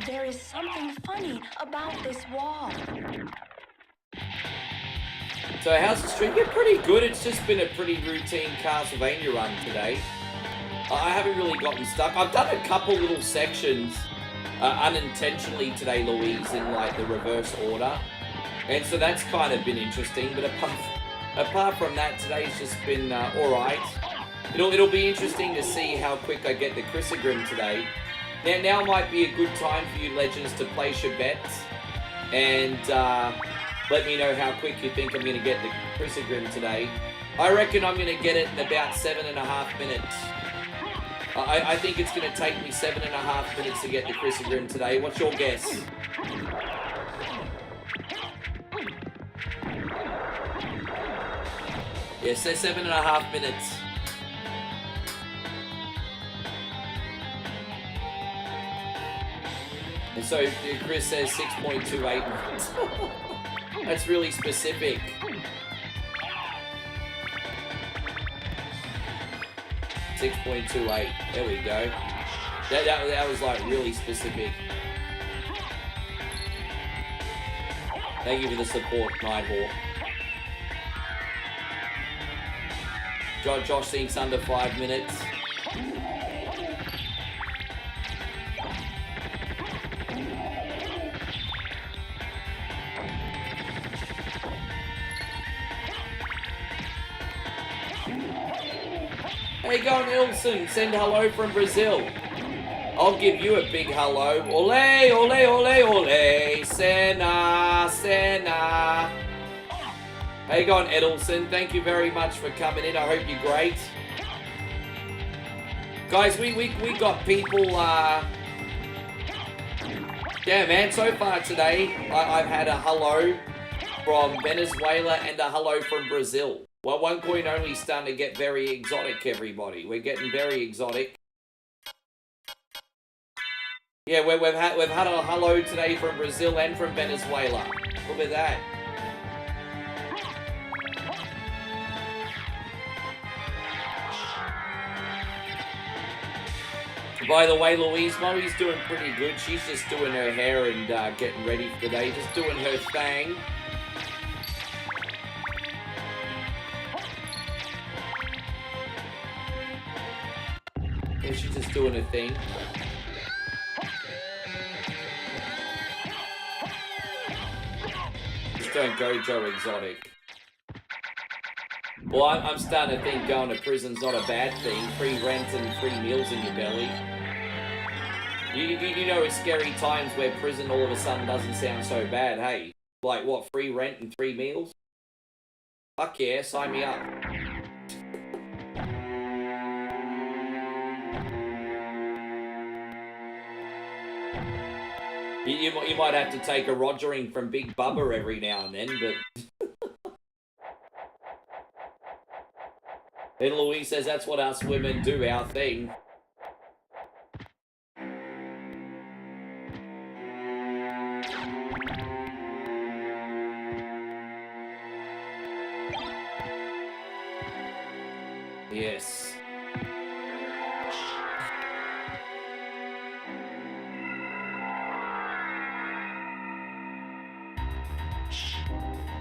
There is something funny about this wall. So how's the stream? Yeah, pretty good. It's just been a pretty routine Castlevania run today. I haven't really gotten stuck. I've done a couple little sections unintentionally today, Louise, in like the reverse order. And so that's kind of been interesting. But apart from that, today's just been alright. It'll be interesting to see how quick I get the Chrysogrim today. Now might be a good time for you legends to place your bets and let me know how quick you think I'm going to get the Chrysogrim today. I reckon I'm going to get it in about 7.5 minutes. I think it's going to take me 7.5 minutes to get the Chrysogrim today. What's your guess? Yes, yeah, so 7.5 minutes. And so Chris says 6.28 minutes. That's really specific. .28. There we go. That was like really specific. Thank you for the support, Nighthawk. Josh thinks under 5 minutes. Hey, go on, Ilson. Send hello from Brazil. I'll give you a big hello. Ole, ole, ole, ole. Senna, Senna. Hey, go on, Edelson. Thank you very much for coming in. I hope you're great. Guys, we got people, yeah, man, so far today, I've had a hello from Venezuela and a hello from Brazil. Well, OneCoin only starting to get very exotic, everybody. We're getting very exotic. Yeah, we've had a hello today from Brazil and from Venezuela. Look at that. By the way, Louise Murray's doing pretty good. She's just doing her hair and getting ready for the day. Just doing her thing. Yeah, she's just doing her thing. Just don't go Joe Exotic. Well, I'm starting to think going to prison's not a bad thing. Free rent and free meals in your belly. You know, it's scary times where prison all of a sudden doesn't sound so bad, hey? Like, what, free rent and free meals? Fuck yeah, sign me up. You might have to take a rogering from Big Bubba every now and then, but... Then Louise says that's what us women do, our thing. Yes.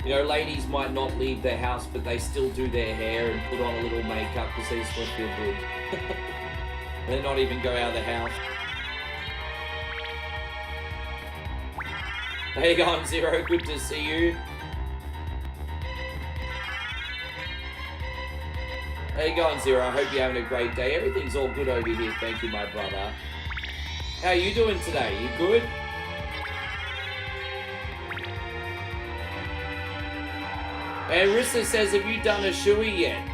You know, ladies might not leave their house, but they still do their hair and put on a little makeup because they just want to feel good. They're not even go out of the house. Hey, going Zero, good to see you. How you going, Zero? I hope you're having a great day. Everything's all good over here. Thank you, my brother. How you doing today? You good? And Rissa says, have you done a shoey yet?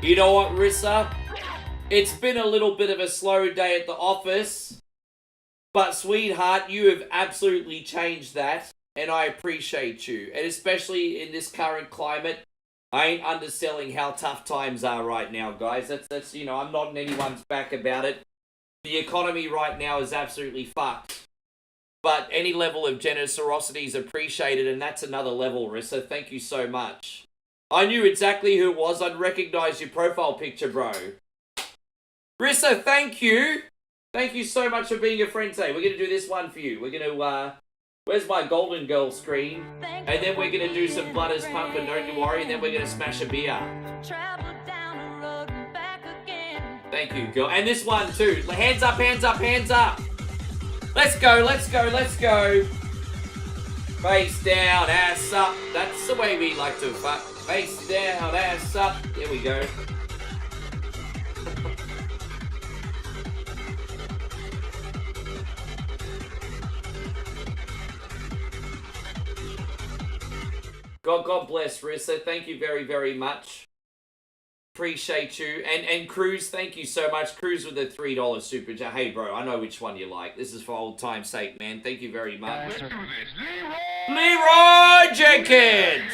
You know what, Rissa? It's been a little bit of a slow day at the office. But, sweetheart, you have absolutely changed that. And I appreciate you. And especially in this current climate, I ain't underselling how tough times are right now, guys. That's you know, I'm not in anyone's back about it. The economy right now is absolutely fucked. But any level of generosity is appreciated, and that's another level, Rissa. Thank you so much. I knew exactly who it was. I'd recognize your profile picture, bro. Rissa, thank you. Thank you so much for being a friend today. We're going to do this one for you. We're going to, where's my Golden Girl screen? And then we're going to do some Blood is Pumping, don't you worry. And then we're going to smash a beer. Thank you, girl. And this one, too. Hands up, hands up, hands up. Let's go, let's go, let's go. Face down, ass up. That's the way we like to fuck. Face down, ass up. There we go. God bless, Rissa. Thank you very, very much. Appreciate you. And Cruz, thank you so much. Cruz with the $3 super chat. Hey, bro, I know which one you like. This is for old time's sake, man. Thank you very much. Let's do this. Leroy Jenkins!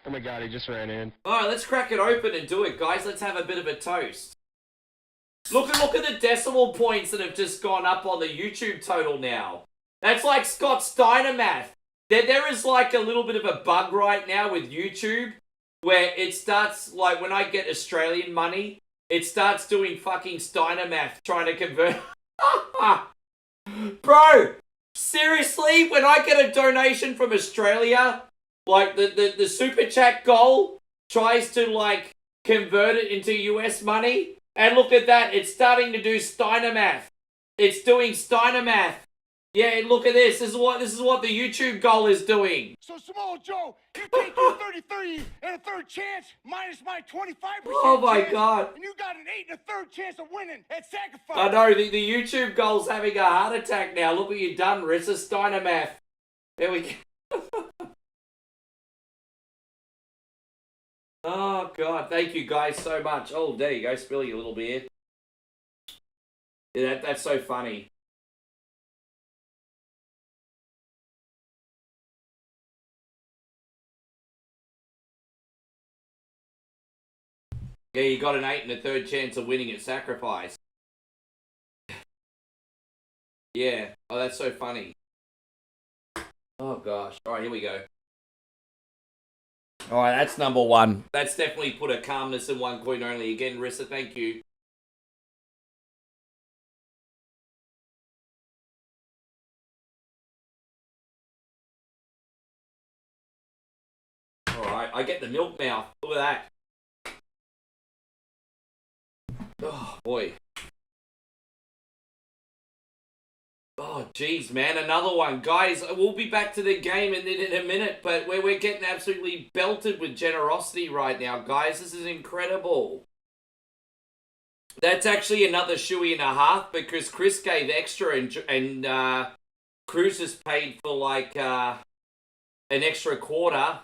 Oh my god, he just ran in. Alright, let's crack it open and do it, guys. Let's have a bit of a toast. Look at the decimal points that have just gone up on the YouTube total now. That's like Scott Steiner math. There is like a little bit of a bug right now with YouTube where it starts, like when I get Australian money, it starts doing fucking Steiner math trying to convert. Bro, seriously, when I get a donation from Australia, like the super chat goal tries to like convert it into US money, and look at that, it's starting to do Steiner math. It's doing Steiner math. Yeah, look at this. This is what the YouTube goal is doing. So Samoa Joe, you take your 33 and a third chance minus my 25%. Oh my god. And you got an 8 and a third chance of winning at sacrifice. I know, the YouTube goal's having a heart attack now. Look what you've done, Rissa. Steiner math. There we go. Oh god, thank you guys so much. Oh, there you go, spilling a little beer. Yeah, that's so funny. Yeah, you got an 8 and a third chance of winning at sacrifice. Yeah. Oh, that's so funny. Oh, gosh. All right, here we go. All right, that's number one. That's definitely put a calmness in one coin only. Again, Rissa, thank you. All right, I get the milk mouth. Look at that. Oh, boy. Oh, jeez, man. Another one. Guys, we'll be back to the game in a minute, but we're getting absolutely belted with generosity right now, guys. This is incredible. That's actually another shoey and a half because Chris gave extra and Cruz has paid for, like, an extra quarter.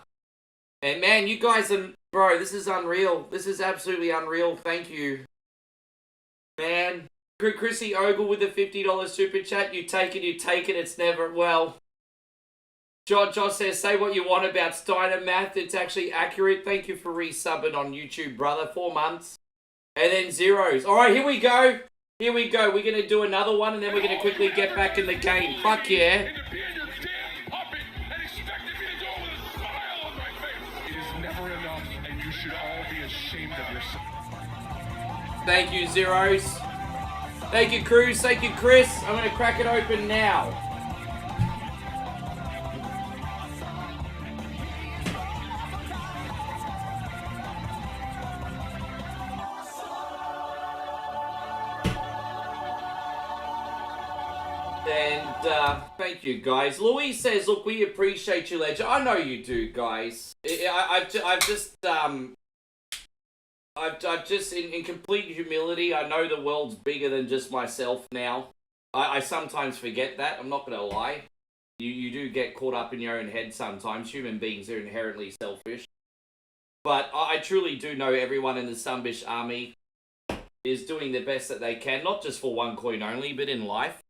And, man, you guys are... Bro, this is unreal. This is absolutely unreal. Thank you. Man, Chrissy Ogle with the $50 super chat. You take it, it's never, well. Josh says, say what you want about Steiner math. It's actually accurate. Thank you for resubbing on YouTube, brother. 4 months. And then zeros. All right, here we go. Here we go. We're going to do another one, and then we're going to quickly get back in the game. Fuck yeah. Thank you, Zeros. Thank you, Cruz. Thank you, Chris. I'm going to crack it open now. And thank you, guys. Louise says, look, we appreciate you, legend. I know you do, guys. I've just, in complete humility, I know the world's bigger than just myself now. I sometimes forget that. I'm not going to lie. You do get caught up in your own head sometimes. Human beings are inherently selfish. But I truly do know everyone in the Sunbish army is doing the best that they can, not just for one coin only, but in life.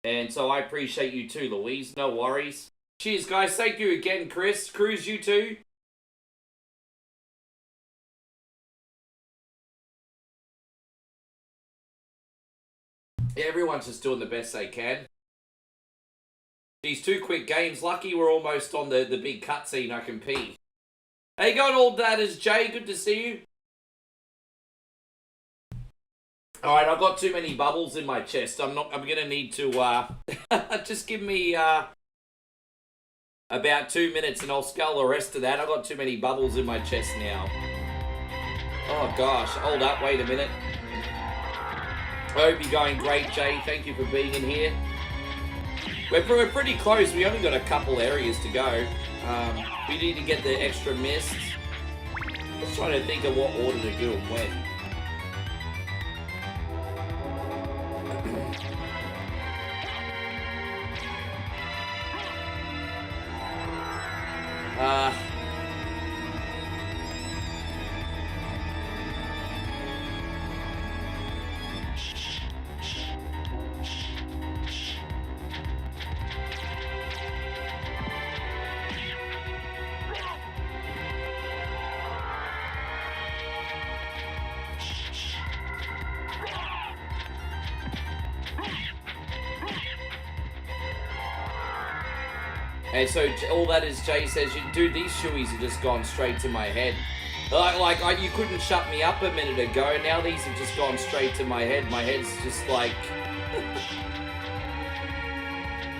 And so I appreciate you too, Louise. No worries. Cheers, guys. Thank you again, Chris. Cruz, you too. Yeah, everyone's just doing the best they can. These 2 quick games. Lucky we're almost on the big cutscene I can pee. Hey, going all that is Jay. Good to see you. Alright, I've got too many bubbles in my chest. I'm gonna need to, just give me, about 2 minutes and I'll scull the rest of that. I've got too many bubbles in my chest now. Oh gosh, hold up, wait a minute. I hope you're going great, Jay. Thank you for being in here. We're pretty close. We only got a couple areas to go. We need to get the extra mists. Just trying to think of what order to do and when. And so all that is, Jay says, dude, these shoeies have just gone straight to my head. You couldn't shut me up a minute ago. Now these have just gone straight to my head. My head's just like...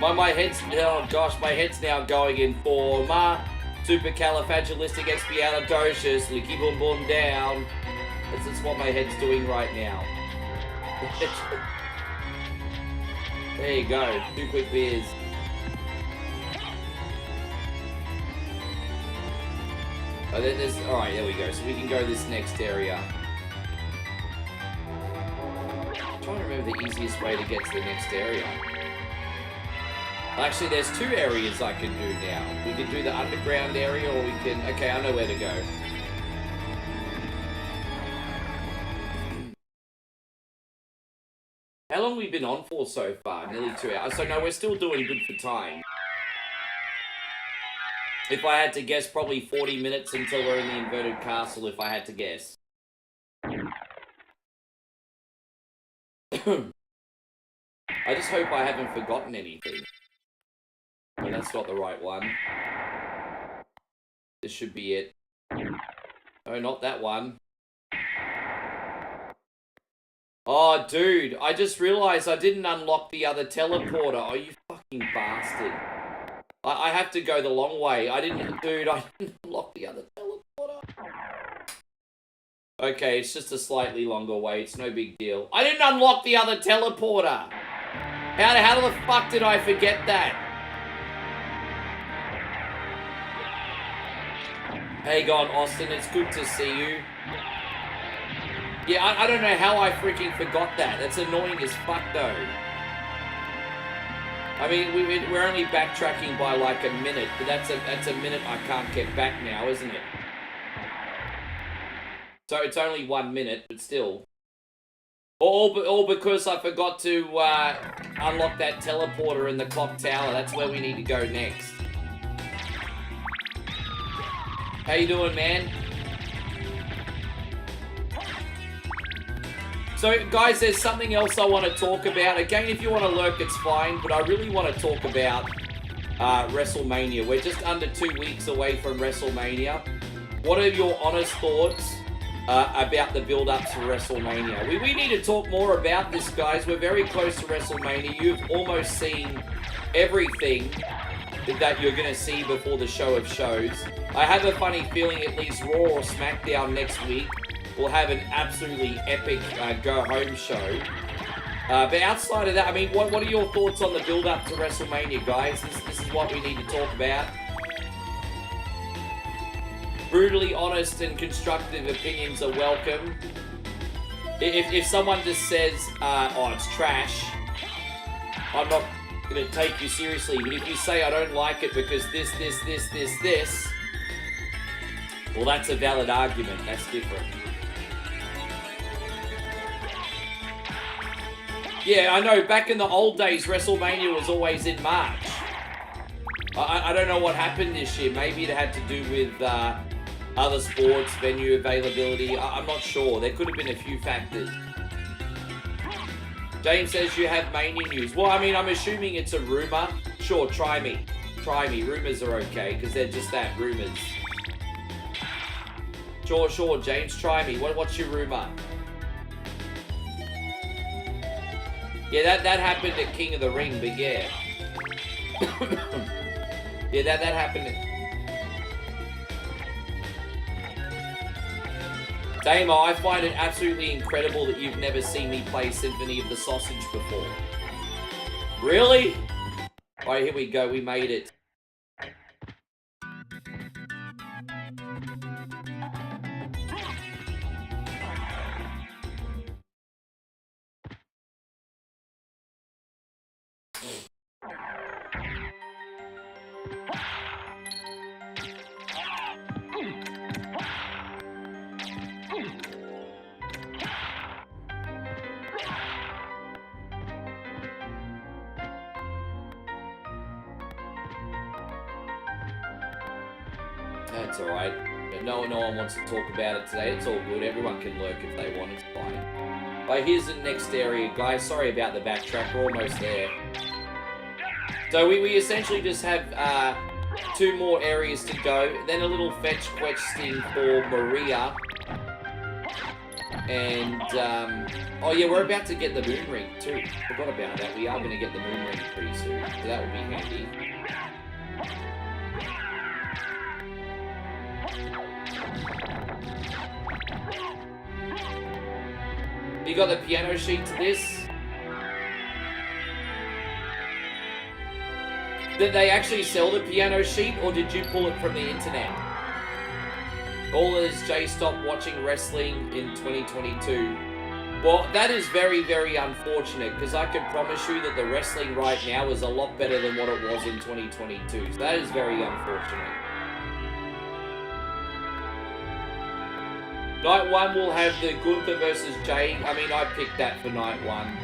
my head's... Oh gosh, my head's now going in forma. Supercalifragilisticexpialidocious. Licky boom boom down. That's what my head's doing right now. There you go. 2 quick beers. Oh, alright, there we go. So we can go this next area. I'm trying to remember the easiest way to get to the next area. Actually, there's 2 areas I can do now. We can do the underground area, or we can... Okay, I know where to go. How long have we been on for so far? Nearly 2 hours. So no, we're still doing good for time. If I had to guess, probably 40 minutes until we're in the inverted castle, if I had to guess. I just hope I haven't forgotten anything. But that's not the right one. This should be it. No, not that one. Oh, dude, I just realized I didn't unlock the other teleporter. Oh, you fucking bastard. I have to go the long way. I didn't unlock the other teleporter. Okay, it's just a slightly longer way. It's no big deal. I didn't unlock the other teleporter. How the fuck did I forget that? Hey, God, Austin, it's good to see you. Yeah, I don't know how I freaking forgot that. That's annoying as fuck, though. I mean, we're only backtracking by like a minute, but that's a minute I can't get back now, isn't it? So it's only 1 minute, but still. All because I forgot to unlock that teleporter in the clock tower. That's where we need to go next. How you doing, man? So, guys, there's something else I want to talk about. Again, if you want to lurk, it's fine, but I really want to talk about WrestleMania. We're just under 2 weeks away from WrestleMania. What are your honest thoughts about the build-up to WrestleMania? We need to talk more about this, guys. We're very close to WrestleMania. You've almost seen everything that you're going to see before the show of shows. I have a funny feeling at least Raw or SmackDown next week we'll have an absolutely epic go-home show. But outside of that, I mean, what are your thoughts on the build-up to WrestleMania, guys? This is what we need to talk about. Brutally honest and constructive opinions are welcome. If someone just says, oh, it's trash, I'm not going to take you seriously. But if you say, I don't like it because this, well, that's a valid argument. That's different. Yeah, I know. Back in the old days, WrestleMania was always in March. I don't know what happened this year. Maybe it had to do with other sports, venue availability. I'm not sure. There could have been a few factors. James says you have Mania news. Well, I mean, I'm assuming it's a rumor. Sure, try me. Try me. Rumors are okay, because they're just that, rumors. Sure, James, try me. What's your rumor? Yeah, that happened at King of the Ring, but yeah. Yeah, that happened at... Damo, I find it absolutely incredible that you've never seen me play Symphony of the Sausage before. Really? Alright, here we go. We made it. That's alright. No one wants to talk about it today. It's all good. Everyone can lurk if they want. It's fine. But here's the next area, guys. Sorry about the backtrack. We're almost there. So we essentially just have 2 more areas to go. Then a little fetch quest thing for Maria. And, oh yeah, we're about to get the moon ring too. Forgot about that. We are going to get the moon ring pretty soon. So that would be handy. You got the piano sheet to this? Did they actually sell the piano sheet, or did you pull it from the internet? All is Jay stopped watching wrestling in 2022. Well, that is very, very unfortunate, because I can promise you that the wrestling right now is a lot better than what it was in 2022. So that is very unfortunate. Night 1 will have the Gunther versus Jay. I mean, I picked that for night 1.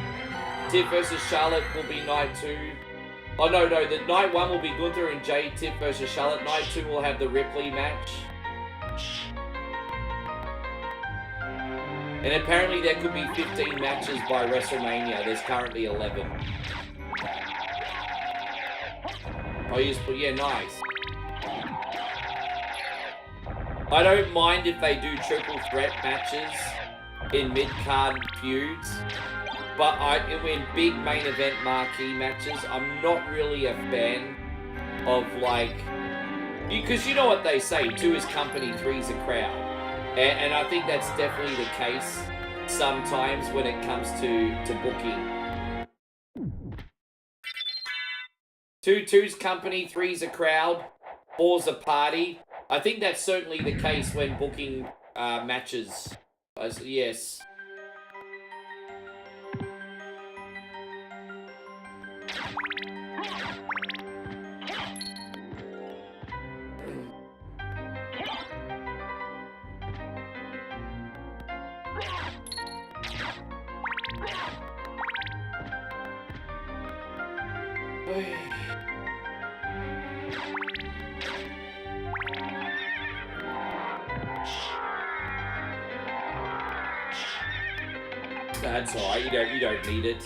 Tiff versus Charlotte will be night 2. Oh, no, the night 1 will be Gunther and Jay, Tiff versus Charlotte. Night 2 will have the Ripley match. And apparently there could be 15 matches by WrestleMania. There's currently 11. Oh, yeah, nice. I don't mind if they do triple threat matches in mid-card feuds, but in big main event marquee matches, I'm not really a fan of, like, because you know what they say, 2 is company, 3 is a crowd. And I think that's definitely the case sometimes when it comes to booking. 2's company, 3's a crowd, 4's a party. I think that's certainly the case when booking matches. Yes. That's alright, you don't need it.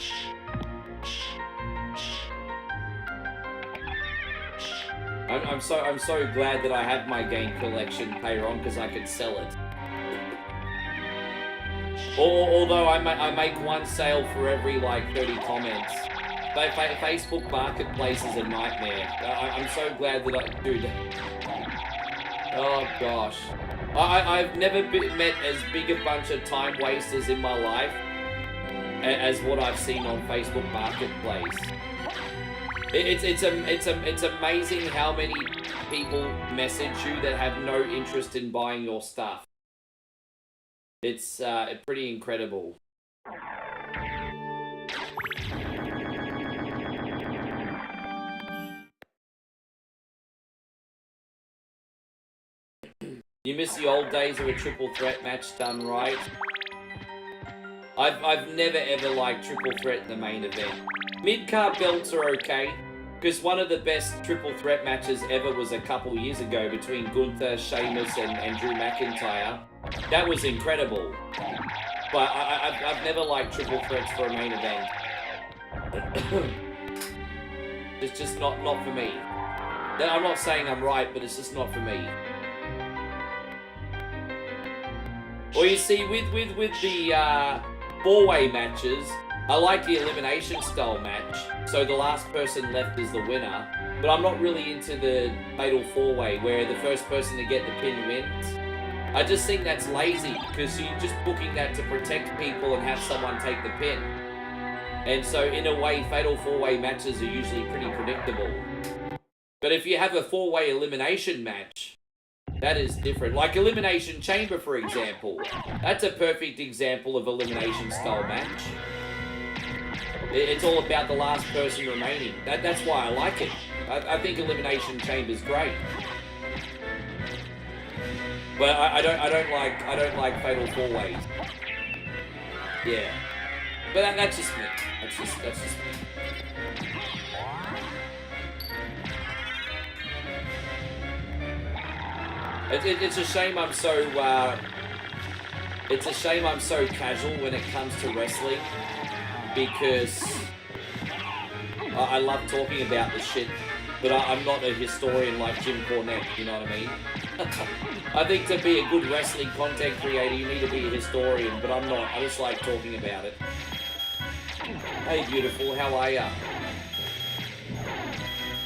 I'm so glad that I have my game collection later on because I can sell it. Although I make one sale for every like 30 comments. Facebook Marketplace is a nightmare. I'm so glad that I do that. Oh gosh. I've never met as big a bunch of time wasters in my life. as what I've seen on Facebook Marketplace. It's amazing how many people message you that have no interest in buying your stuff. It's pretty incredible. You miss the old days of a triple threat match done right. I've never ever liked triple threat in the main event. Mid-card belts are okay, because one of the best triple threat matches ever was a couple years ago between Gunther, Sheamus, and Drew McIntyre. That was incredible. But I've never liked triple threats for a main event. It's just not for me. I'm not saying I'm right, but it's just not for me. Well, you see, with the four-way matches, I like the elimination style match, so the last person left is the winner. But I'm not really into the fatal four-way, where the first person to get the pin wins. I just think that's lazy, because you're just booking that to protect people and have someone take the pin. And so, in a way, fatal four-way matches are usually pretty predictable. But if you have a four-way elimination match, that is different. Like Elimination Chamber, for example. That's a perfect example of elimination style match. It's all about the last person remaining. That's why I like it. I think Elimination Chamber is great. But I don't like fatal four ways. Yeah. But that's just me. That's just me. It's a shame I'm so casual when it comes to wrestling, because I love talking about the shit, but I'm not a historian like Jim Cornette, you know what I mean? I think to be a good wrestling content creator, you need to be a historian, but I'm not. I just like talking about it. Hey, beautiful, how are ya?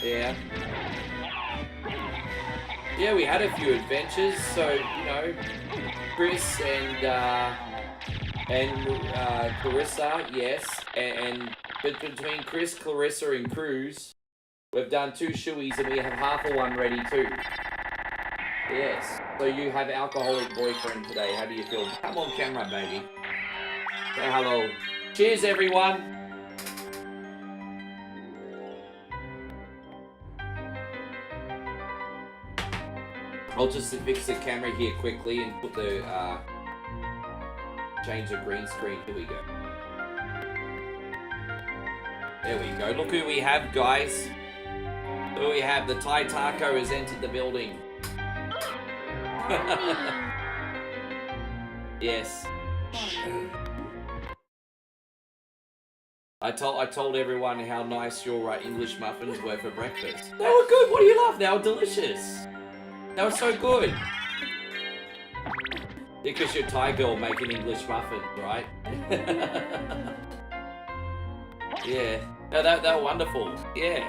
Yeah. Yeah, we had a few adventures, so, you know, Chris and Clarissa, yes, but between Chris, Clarissa, and Cruz, we've done 2 shoeies and we have half of one ready too. Yes, so you have alcoholic boyfriend today, how do you feel? Come on camera, baby. Say hello. Cheers, everyone. I'll just fix the camera here quickly and put the, change the green screen. Here we go. There we go. Look who we have, guys. Who we have. The Thai Taco has entered the building. Yes. I told everyone how nice your English muffins were for breakfast. They were good. What do you love? They were delicious. That was so good. Because you're a Thai girl making English muffins, right? Yeah. No, they're wonderful. Yeah.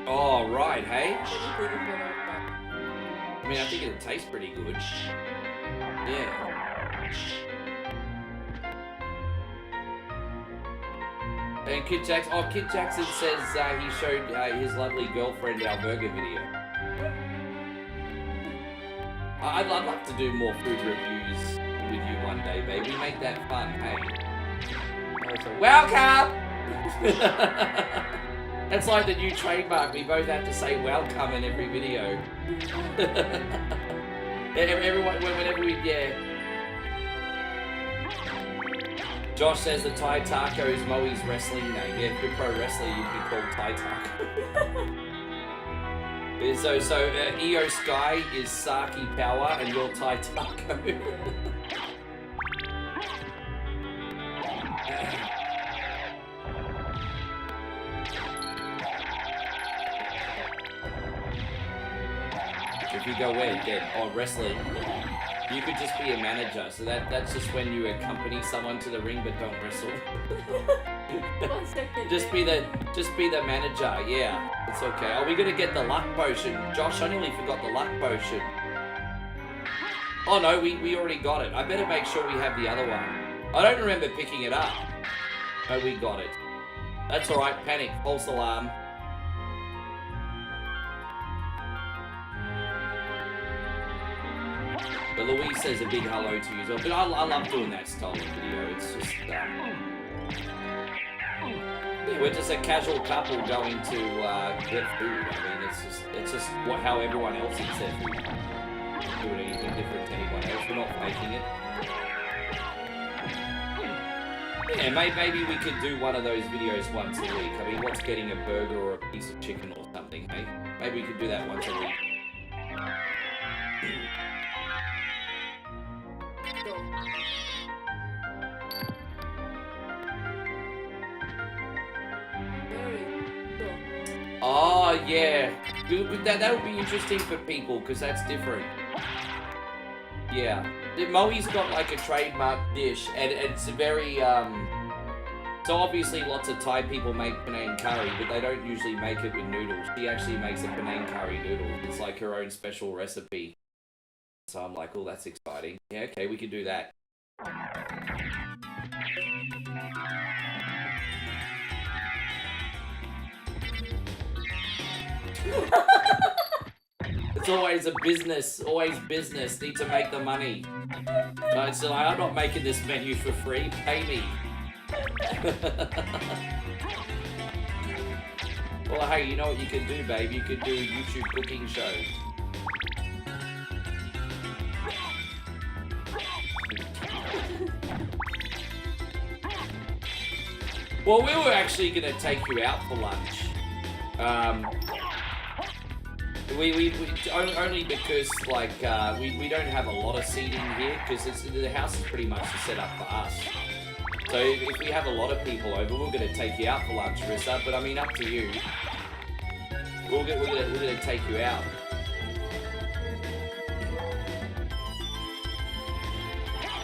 Oh, right, hey? I mean, I think it tastes pretty good. Yeah. And Kid Jackson says he showed his lovely girlfriend our burger video. I'd love to do more food reviews with you one day, baby. Make that fun, hey. Welcome! That's like the new trademark. We both have to say welcome in every video. Everyone, whenever we, yeah. Josh says the Thai Taco is Moe's wrestling name. Yeah, if you're pro wrestler, you'd be called Thai Taco. So EO Sky is Saki Power and you're Thai Taco. If you go where again? Oh, wrestling. You could just be a manager, so that's just when you accompany someone to the ring but don't wrestle. just be the manager, yeah. It's okay. Are we gonna get the luck potion? Josh, I nearly forgot the luck potion. Oh no, we already got it. I better make sure we have the other one. I don't remember picking it up. No, we got it. That's alright, panic, false alarm. But Louise says a big hello to you as well. But I love doing that style of video. It's just, yeah, we're just a casual couple going to get food. I mean, it's just how everyone else eats their food. Not doing anything different to anyone else. We're not faking it. Yeah, maybe we could do one of those videos once a week. I mean, what's getting a burger or a piece of chicken or something, hey? Maybe we could do that once a week. Oh, yeah. That would be interesting for people, because that's different. Yeah. Moe's got like a trademark dish, and it's very, so obviously lots of Thai people make Penang curry, but they don't usually make it with noodles. She actually makes a Penang curry noodle. It's like her own special recipe. So I'm like, oh, that's exciting. Yeah, okay, we can do that. It's always a business, need to make the money. No, it's like, I'm not making this menu for free, pay me. Well, hey, you know what you can do, babe? You can do a YouTube cooking show. Well, we were actually going to take you out for lunch. Only because, like, we don't have a lot of seating here, because the house is pretty much set up for us. So if we have a lot of people over, we're going to take you out for lunch, Rissa, but I mean, up to you. We're going to take you out.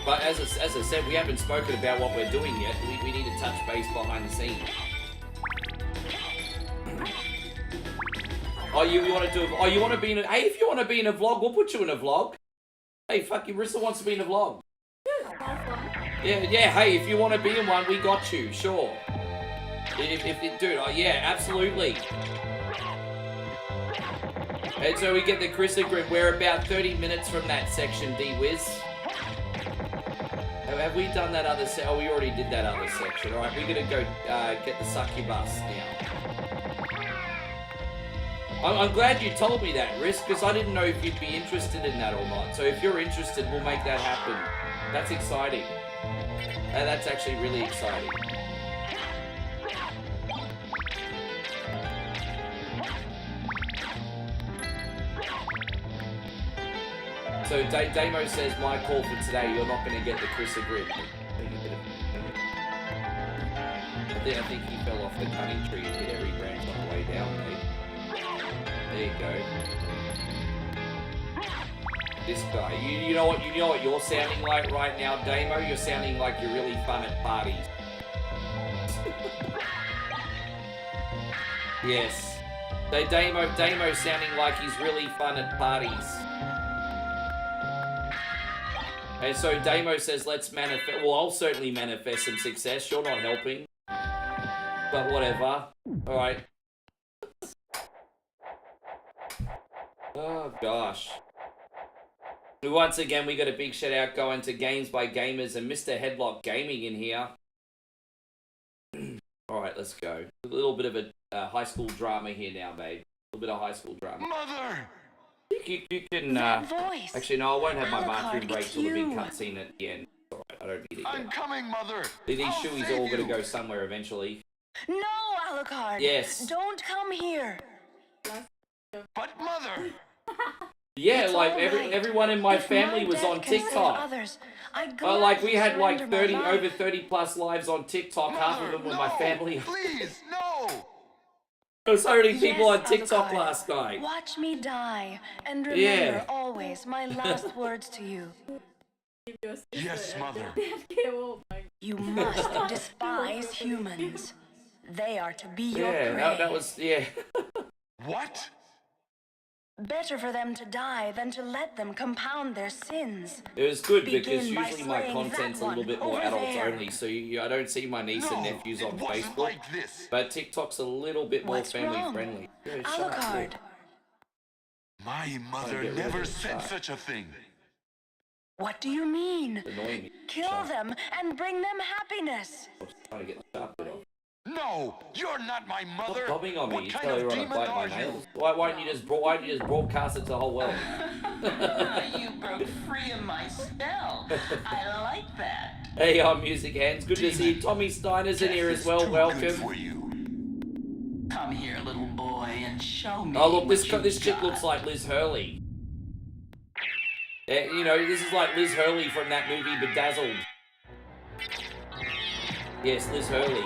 But as I said, we haven't spoken about what we're doing yet. We need to touch base behind the scenes. Oh, you want to do? Oh, you want to be in a? Hey, if you want to be in a vlog, we'll put you in a vlog. Hey, fucking Rissa wants to be in a vlog. Yeah. Hey, if you want to be in one, we got you. Sure. Dude, oh, yeah, absolutely. And so we get the Chrissa Grip. We're about 30 minutes from that section, D-Wiz. Have we done that other section? Oh, we already did that other section. All right, we're gonna go get the succubus now. I'm glad you told me that, Risk, because I didn't know if you'd be interested in that or not. So if you're interested, we'll make that happen. That's exciting. That's actually really exciting. So Damo says, my call for today, you're not going to get the Chrissa Grip. I think he fell off the cunning tree and hit every branch on the way down, mate. There you go. This guy, you know what you're sounding like right now, Damo? You're sounding like you're really fun at parties. Yes. Damo's sounding like he's really fun at parties. And so Damo says, let's manifest. Well, I'll certainly manifest some success. You're not helping. But whatever. Alright. Oh, gosh. Once again, we got a big shout out going to Games by Gamers and Mr. Headlock Gaming in here. Alright, let's go. A little bit of a high school drama here now, babe. A little bit of high school drama. Mother! You can, actually, no, I won't have my bathroom break till the big cutscene at the end. Alright, I don't need it yet. I'm coming, Mother! These shoeies are all gonna go somewhere eventually. No, Alucard! Yes. Don't come here! But Mother! Yeah, It's like all right. everyone in my If family my was death on can save TikTok. Others, I'd Like we had like gladly surrender my life. over 30 plus lives on TikTok. Half of them were my family. Please, no! There was so many people Yes, on TikTok Alucard. last night. Watch me die, and remember Yeah. always my last words to you. Yes, Mother. You must despise humans. They are to be your Yeah, prey. that was, yeah. What? Better for them to die than to let them compound their sins. It was good because Begin by usually my slaying content's a that little bit one more over adults there. only, so I don't see my niece and nephews on it wasn't Facebook. like this. But TikTok's a little bit more What's family wrong? friendly. Yeah, shut up, Alucard. look. My mother get rid of never it. said Sorry. such a thing. What do you mean? It's annoying me. Kill Shut up. them and bring them happiness. I was trying to get the sharp bit off. No, you're not my mother. Stop bobbing on me. What You kind tell of everyone to demon bite are my you? nails. Why don't you just broadcast it to the whole world? You broke free of my spell. I like that. Hey, music hands. Good to see you. Tommy Steiner's in here as well. Too good Welcome. for you. Come here, little boy, and show me. Oh look, what this you've chick got. looks like Liz Hurley. You know, this is like Liz Hurley from that movie Bedazzled. Yes, Liz Hurley.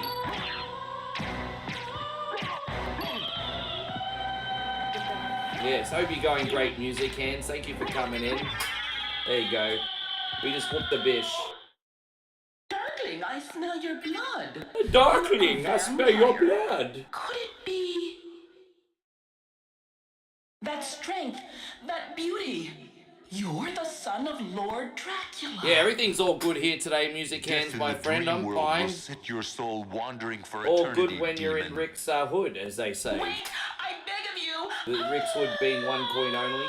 Yes, hope you're going great, music hands. Thank you for coming in. There you go. We just whooped the bish. Darkling, I smell your blood. Darkling, I smell your blood. Could it be that strength, that beauty? You're the son of Lord Dracula. Yeah, everything's all good here today, music hands, Death in my the friend. dream I'm world fine. will set your soul wandering for All eternity, good when you're in demon. Rick's hood, as they say. Wait, I beg of you. The Rick's hood being one coin only.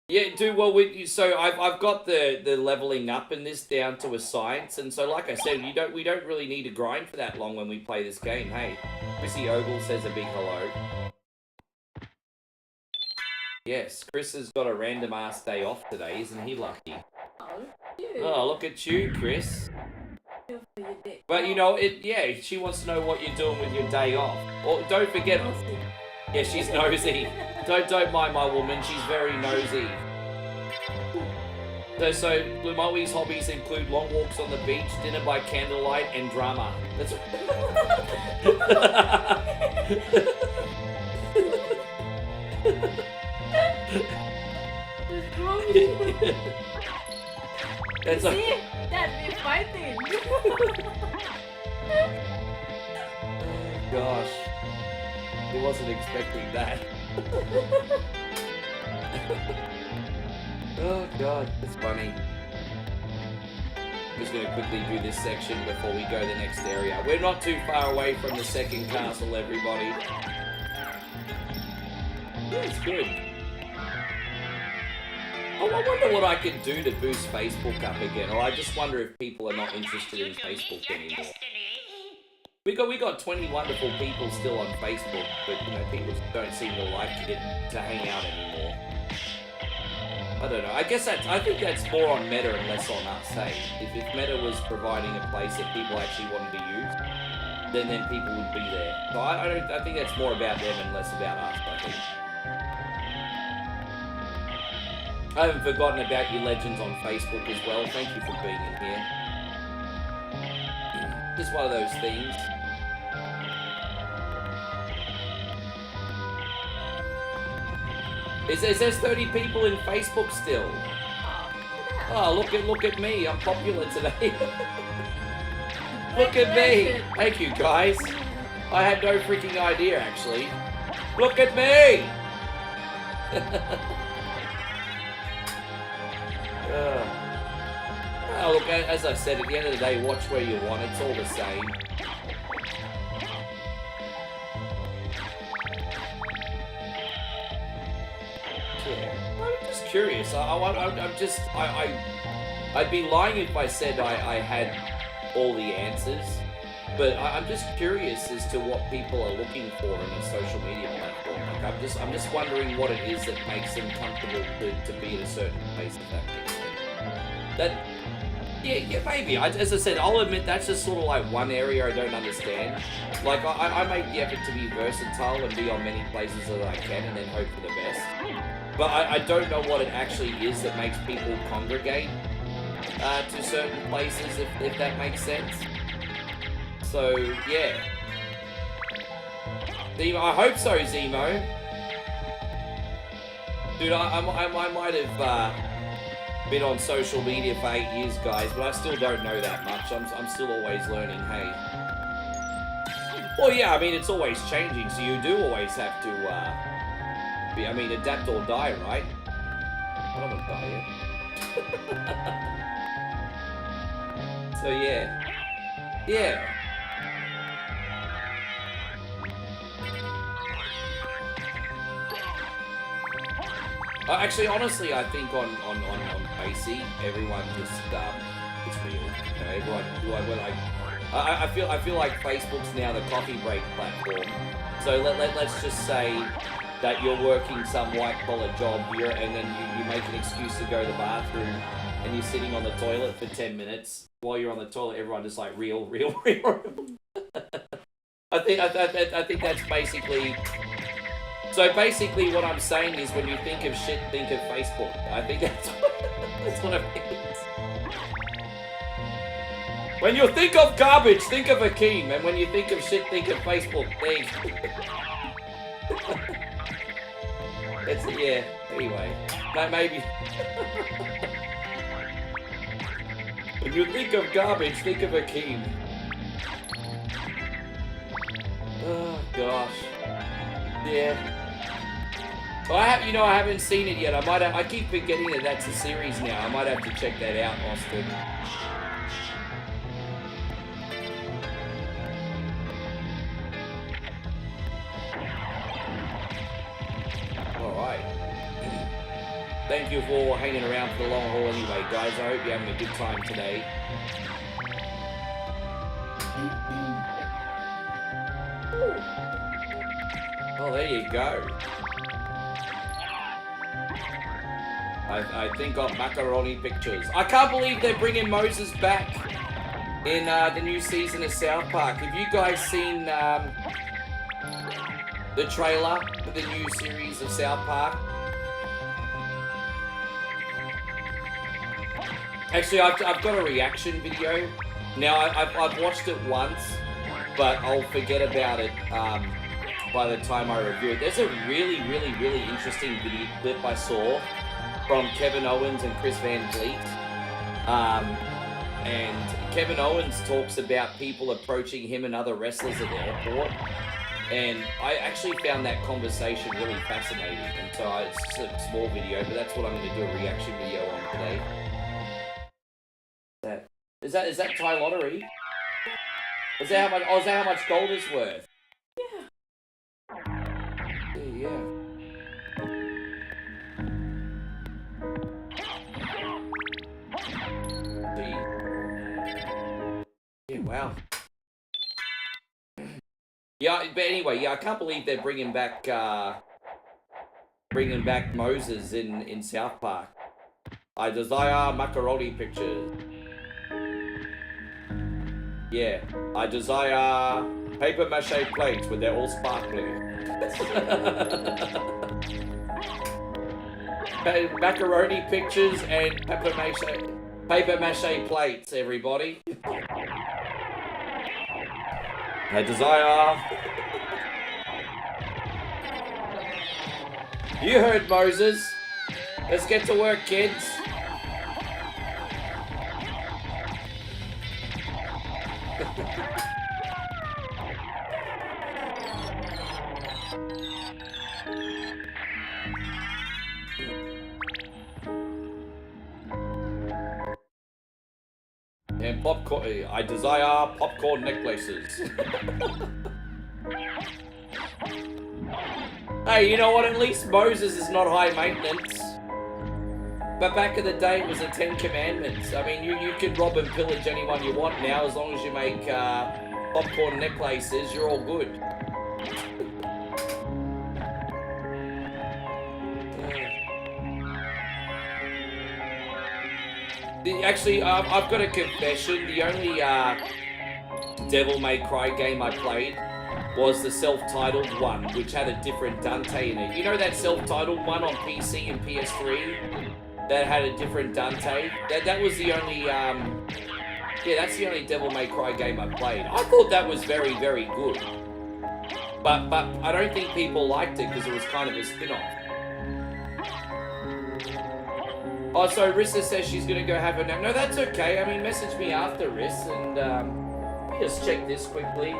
Yeah, dude. Well, so I've got the leveling up in this down to a science, and so like I said, we don't really need to grind for that long when we play this game. Hey, Chrissy Ogle says a big hello. Yes, Chris has got a random ass day off today, isn't he lucky? Oh, look at you, Chris. But you know, yeah, she wants to know what you're doing with your day off. Or don't forget, yeah, she's nosy. Don't mind my woman, she's very nosy. So Lumoe's hobbies include long walks on the beach, dinner by candlelight, and drama. That's What's wrong with you? That's See? That we fighting. Gosh, he wasn't expecting that. Oh god, that's funny. I'm just going to quickly do this section before we go to the next area. We're not too far away from the second castle, everybody. Yeah, it's good. Oh, I wonder what I can do to boost Facebook up again, or I just wonder if people are not interested in Facebook anymore. We got 20 wonderful people still on Facebook, but you know, people don't seem to like to hang out anymore. I don't know. I think that's more on Meta and less on us. Hey, if Meta was providing a place that people actually wanted to use, then people would be there. So I think that's more about them and less about us. I think. I haven't forgotten about your legends on Facebook as well. Thank you for being in here. Just one of those things. It says 30 people in Facebook still. Oh, look at me. I'm popular today. Look at me. Thank you, guys. I had no freaking idea, actually. Look at me. Oh, look, as I said, at the end of the day, watch where you want. It's all the same. Yeah. I'm just curious. I'd be lying if I said I had all the answers. But I'm just curious as to what people are looking for in a social media platform. Like I'm just wondering what it is that makes them comfortable to be in a certain place, if that makes sense. Yeah, maybe. As I said, I'll admit that's just sort of like one area I don't understand. Like, I make the effort to be versatile and be on many places that I can and then hope for the best. But I don't know what it actually is that makes people congregate to certain places, if that makes sense. So, yeah. Zemo, I hope so, Zemo. Dude, I might have been on social media for 8 years, guys, but I still don't know that much. I'm still always learning, hey. Well, yeah, I mean, it's always changing, so you do always have to I mean, adapt or die, right? I don't want to die yet. So yeah. Yeah. Actually, honestly, I think on PC, everyone just it's real. You know, everyone I feel like Facebook's now the coffee break platform. So let's just say that you're working some white collar job here, and then you make an excuse to go to the bathroom, and you're sitting on the toilet for 10 minutes. While you're on the toilet, everyone just like real. I think that's basically. So basically, what I'm saying is, when you think of shit, think of Facebook. I think that's what it means. When you think of garbage, think of Akeem, and when you think of shit, think of Facebook. Thanks. It's yeah. Anyway, maybe. When you think of garbage, think of Akeem. Oh gosh. Yeah. Well, I haven't seen it yet. I keep forgetting that that's a series now. I might have to check that out, Austin. Alright. Thank you for hanging around for the long haul anyway, guys. I hope you're having a good time today. Oh, there you go. I think of macaroni pictures. I can't believe they're bringing Moses back in the new season of South Park. Have you guys seen the trailer for the new series of South Park? Actually, I've got a reaction video. Now, I've watched it once, but I'll forget about it by the time I review it. There's a really interesting video clip I saw from Kevin Owens and Chris Van Vliet. And Kevin Owens talks about people approaching him and other wrestlers at the airport. And I actually found that conversation really fascinating. And so it's just a small video, but that's what I'm going to do a reaction video on today. Is that Thai lottery? Is that how much gold is worth? Yeah. Yeah, wow. Yeah, but anyway, yeah, I can't believe they're bringing back Moses in South Park. I desire macaroni pictures. Yeah, I desire paper mache plates, but they're all sparkling. Macaroni pictures and paper mache plates, everybody. I desire. You heard Moses. Let's get to work, kids. And popcorn. I desire popcorn necklaces. Hey, you know what? At least Moses is not high maintenance. But back in the day, it was the 10 Commandments. I mean, you can rob and pillage anyone you want now, as long as you make popcorn necklaces. You're all good. Actually, I've got a confession. The only Devil May Cry game I played was the self-titled one, which had a different Dante in it. You know that self-titled one on PC and PS3 that had a different Dante? That was the only, yeah, that's the only Devil May Cry game I played. I thought that was very good. But I don't think people liked it because it was kind of a spin-off. Oh, so Rissa says she's gonna go have a nap. No, that's okay. I mean, message me after, Riss, and let me just check this quickly.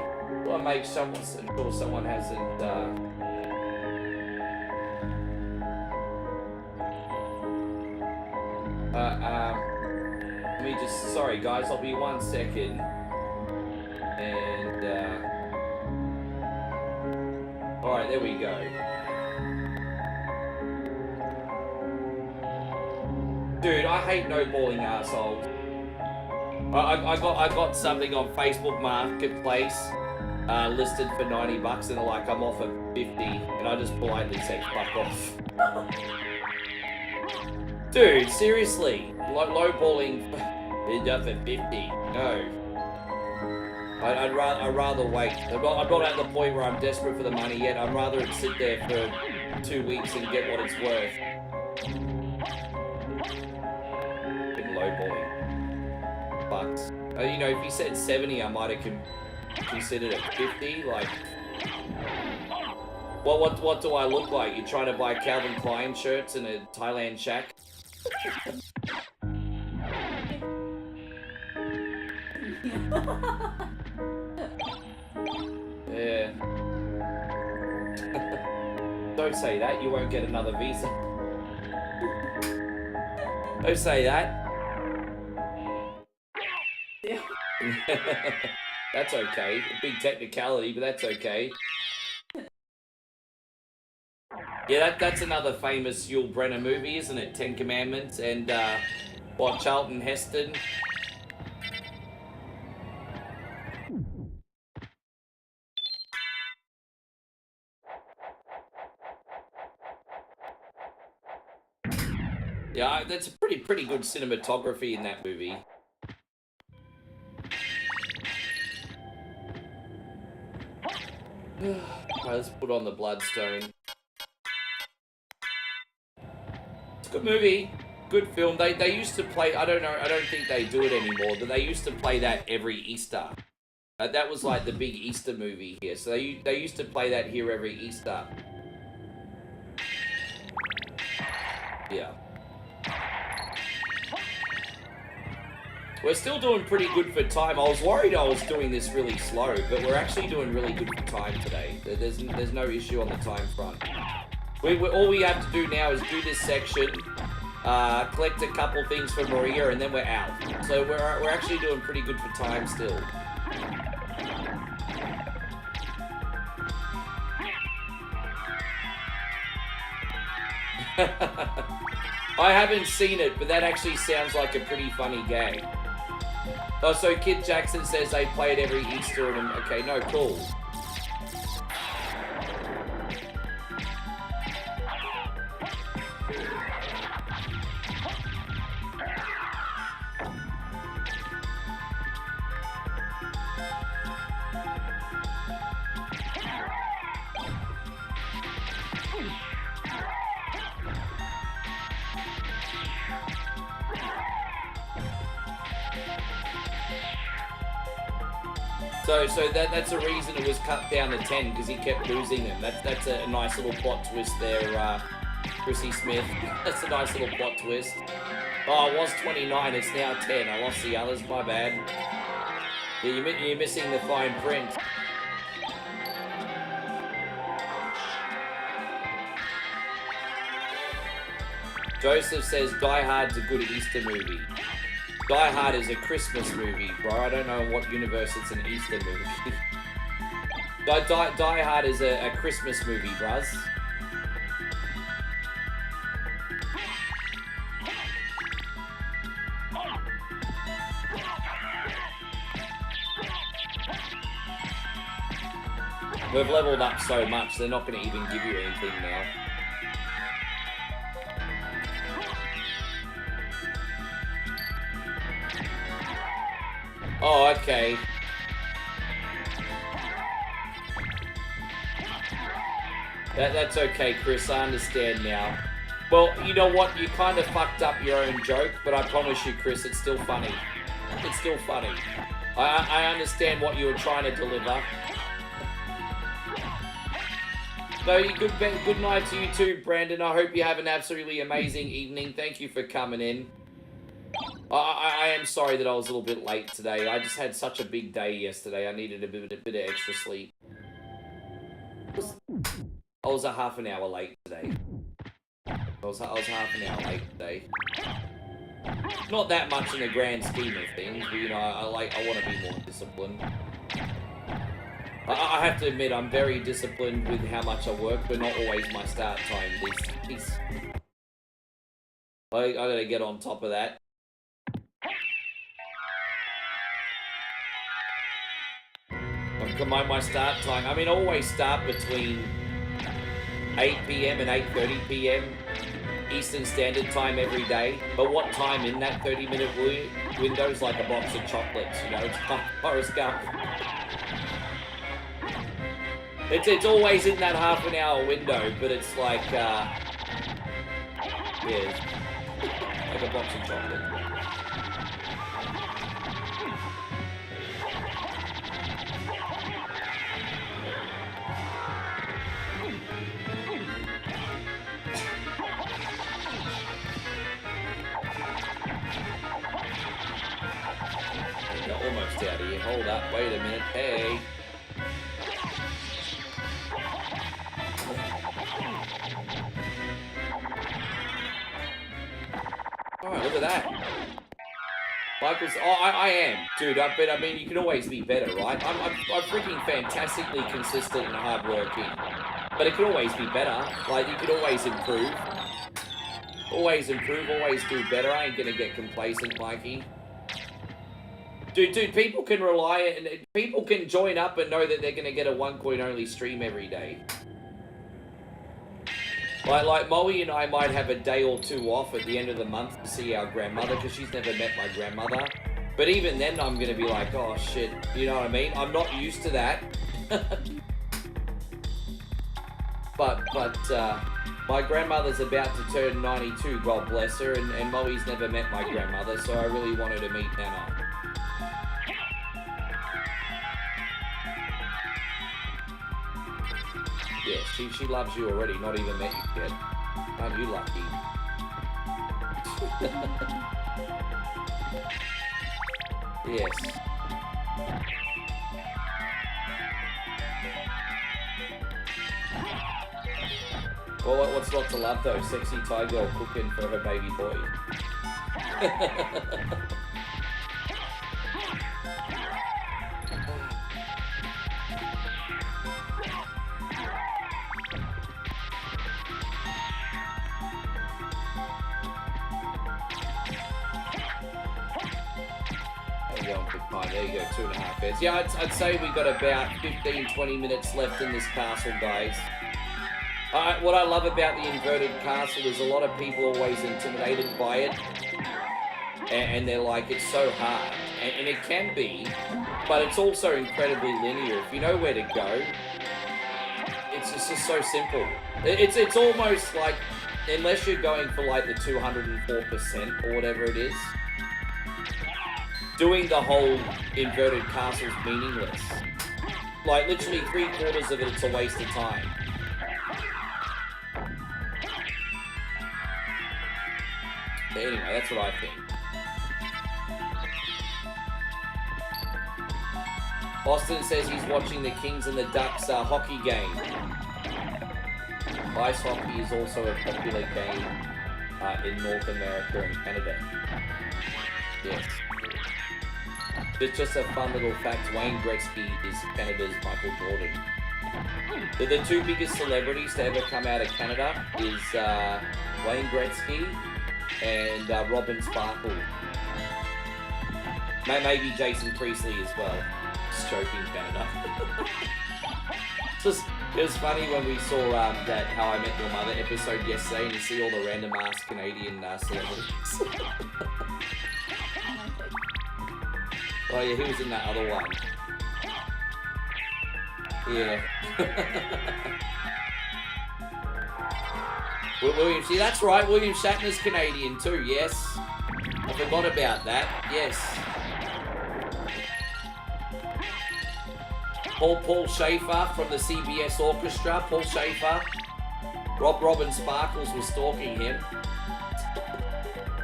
I'll make sure someone hasn't. Let me just, sorry guys, I'll be 1 second. And, alright, there we go. Dude, I hate no-balling assholes. I got something on Facebook Marketplace listed for 90 bucks and they're like, I'm off at 50, and I just politely said, fuck off. Dude, seriously, low-balling is up at 50. No. I'd rather wait. I'm not at the point where I'm desperate for the money yet. I'd rather sit there for 2 weeks and get what it's worth. Low-balling. Bucks. You know, if you said 70, I might have considered it 50. Like, what do I look like? You're trying to buy Calvin Klein shirts in a Thailand shack? Yeah. Don't say that. You won't get another visa. Don't say that. That's okay. A big technicality, but that's okay. Yeah, that's another famous Yul Brynner movie, isn't it? 10 Commandments and, what, Charlton Heston? Yeah, that's pretty good cinematography in that movie. Alright, let's put on the Bloodstone. It's a good movie, good film. They used to play, I don't think they do it anymore, but they used to play that every Easter. That was like the big Easter movie here. So they used to play that here every Easter. Yeah. We're still doing pretty good for time. I was worried I was doing this really slow, but we're actually doing really good for time today. There's no issue on the time front. All we have to do now is do this section, collect a couple things for Maria, and then we're out. So we're actually doing pretty good for time still. I haven't seen it, but that actually sounds like a pretty funny gag. Oh, so Kid Jackson says they play it every Easter and... Okay, no, cool. So that's the reason it was cut down to 10, because he kept losing them. That's a nice little plot twist there, Chrissy Smith. That's a nice little plot twist. Oh, it was 29, it's now 10. I lost the others, my bad. Yeah, you're missing the fine print. Joseph says Die Hard's a good Easter movie. Die Hard is a Christmas movie, bro. I don't know in what universe it's an Easter movie. Die Hard is a Christmas movie, bruz. We've leveled up so much, they're not going to even give you anything now. Oh, okay. That's okay, Chris. I understand now. Well, you know what? You kind of fucked up your own joke, but I promise you, Chris, it's still funny. It's still funny. I understand what you were trying to deliver. So, good night to you too, Brandon. I hope you have an absolutely amazing evening. Thank you for coming in. I am sorry that I was a little bit late today. I just had such a big day yesterday. I needed a bit of extra sleep. I was a half an hour late today. I was half an hour late today. Not that much in the grand scheme of things, but you know, I want to be more disciplined. I have to admit, I'm very disciplined with how much I work, but not always my start time. I gotta get on top of that. My start time. I mean, I always start between 8 p.m. and 8:30 p.m. Eastern Standard Time every day. But what time in that 30-minute window is like a box of chocolates, you know? It's like Forrest Gump. It's always in that half an hour window, but it's like, yeah, like a box of chocolate. You're almost out of here. Hold up, wait a minute. Hey. Alright, look at that. Michael's, I am, dude. But I mean, you can always be better, right? I'm freaking fantastically consistent and hardworking, but it could always be better. Like, you could always improve. Always improve, always do better. I ain't gonna get complacent, Mikey. Dude, people can rely, and people can join up and know that they're gonna get a one-coin only stream every day. Like Molly and I might have a day or two off at the end of the month to see our grandmother, because she's never met my grandmother. But even then, I'm gonna be like, oh shit, you know what I mean? I'm not used to that. but my grandmother's about to turn 92, God bless her, and Molly's never met my grandmother, so I really wanted to meet Nana. Yeah, she loves you already, not even met you yet. Aren't you lucky? Yes. Well, what's not to love though? Sexy Thai girl cooking for her baby boy. There you go, 2.5 hours. Yeah, I'd say we got about 15-20 minutes left in this castle, guys. What I love about the inverted castle is a lot of people are always intimidated by it. And they're like, it's so hard. And it can be, but it's also incredibly linear. If you know where to go, it's just so simple. It's almost like, unless you're going for like the 204% or whatever it is, doing the whole inverted castle is meaningless. Like, literally 3/4 of it, it's a waste of time. But anyway, that's what I think. Austin says he's watching the Kings and the Ducks hockey game. Ice hockey is also a popular game in North America and Canada. Yes. It's just a fun little fact. Wayne Gretzky is Canada's Michael Jordan. The two biggest celebrities to ever come out of Canada is Wayne Gretzky and Robin Sparkle. Maybe Jason Priestley as well. Just joking, Canada. It was funny when we saw that How I Met Your Mother episode yesterday, and you see all the random ass Canadian celebrities. Oh yeah, he was in that other one. Yeah. William, see, that's right, William Shatner's Canadian too, yes. I forgot about that, yes. Paul Schaefer from the CBS Orchestra, Paul Schaefer. Robin Sparkles was stalking him.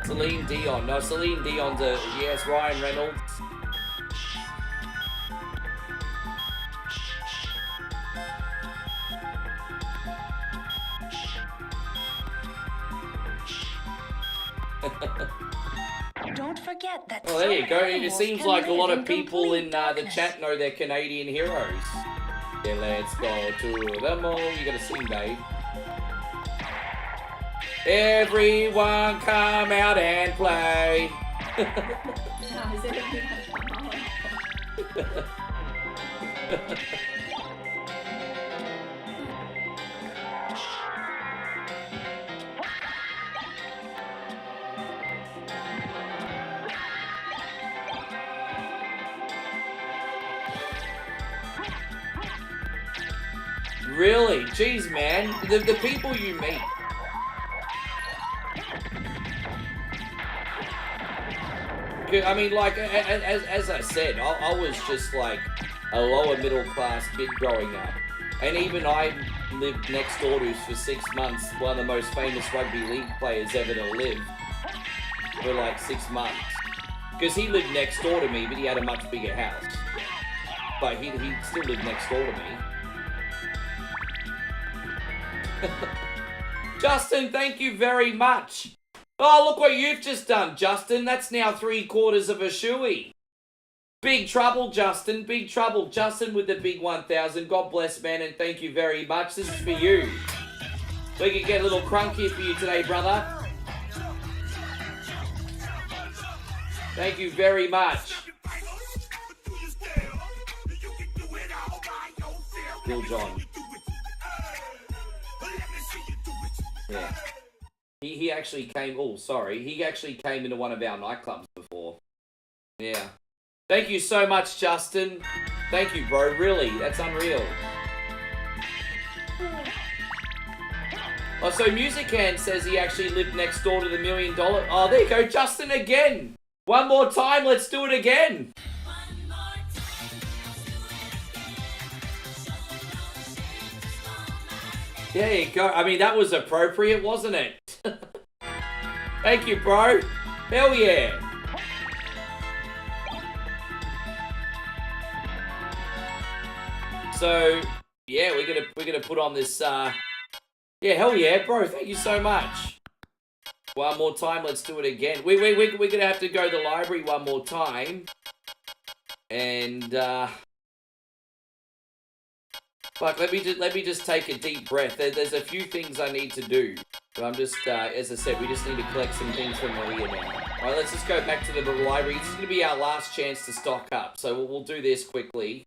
Celine Dion, no, Celine Dion's yes, Ryan Reynolds. forget that. Well, there you go. It animals seems can like a live lot in of people complete in the darkness. chat know they're Canadian heroes. Yeah, let's go to the mall. You gotta sing, babe. Everyone come out and play. Now, is it Really? Jeez, man. The people you meet. I mean, like, as I said, I was just like a lower middle class kid growing up. And even I lived next door to, for 6 months, one of the most famous rugby league players ever to live for like 6 months. Because he lived next door to me, but he had a much bigger house. But he still lived next door to me. Justin, thank you very much. Oh, look what you've just done, Justin. That's now 3/4 of a shoey. Big trouble, Justin. Big trouble. Justin with the big 1,000. God bless, man, and thank you very much. This is for you. We can get a little crunk here for you today, brother. Thank you very much. Bill John. Yeah. He actually came, oh, sorry. He actually came into one of our nightclubs before. Yeah. Thank you so much, Justin. Thank you, bro. Really, that's unreal. Oh, so Musican says he actually lived next door to the $1 million. Oh, there you go, Justin again. One more time, let's do it again. There you go. I mean, that was appropriate, wasn't it? Thank you, bro. Hell yeah. So, yeah, we're gonna put on this. Yeah, hell yeah, bro. Thank you so much. One more time. Let's do it again. We're gonna have to go to the library one more time, and fuck. Let me just take a deep breath. There's a few things I need to do. But I'm just, as I said, we just need to collect some things from Maria now. Alright, let's just go back to the library. This is going to be our last chance to stock up. So we'll do this quickly.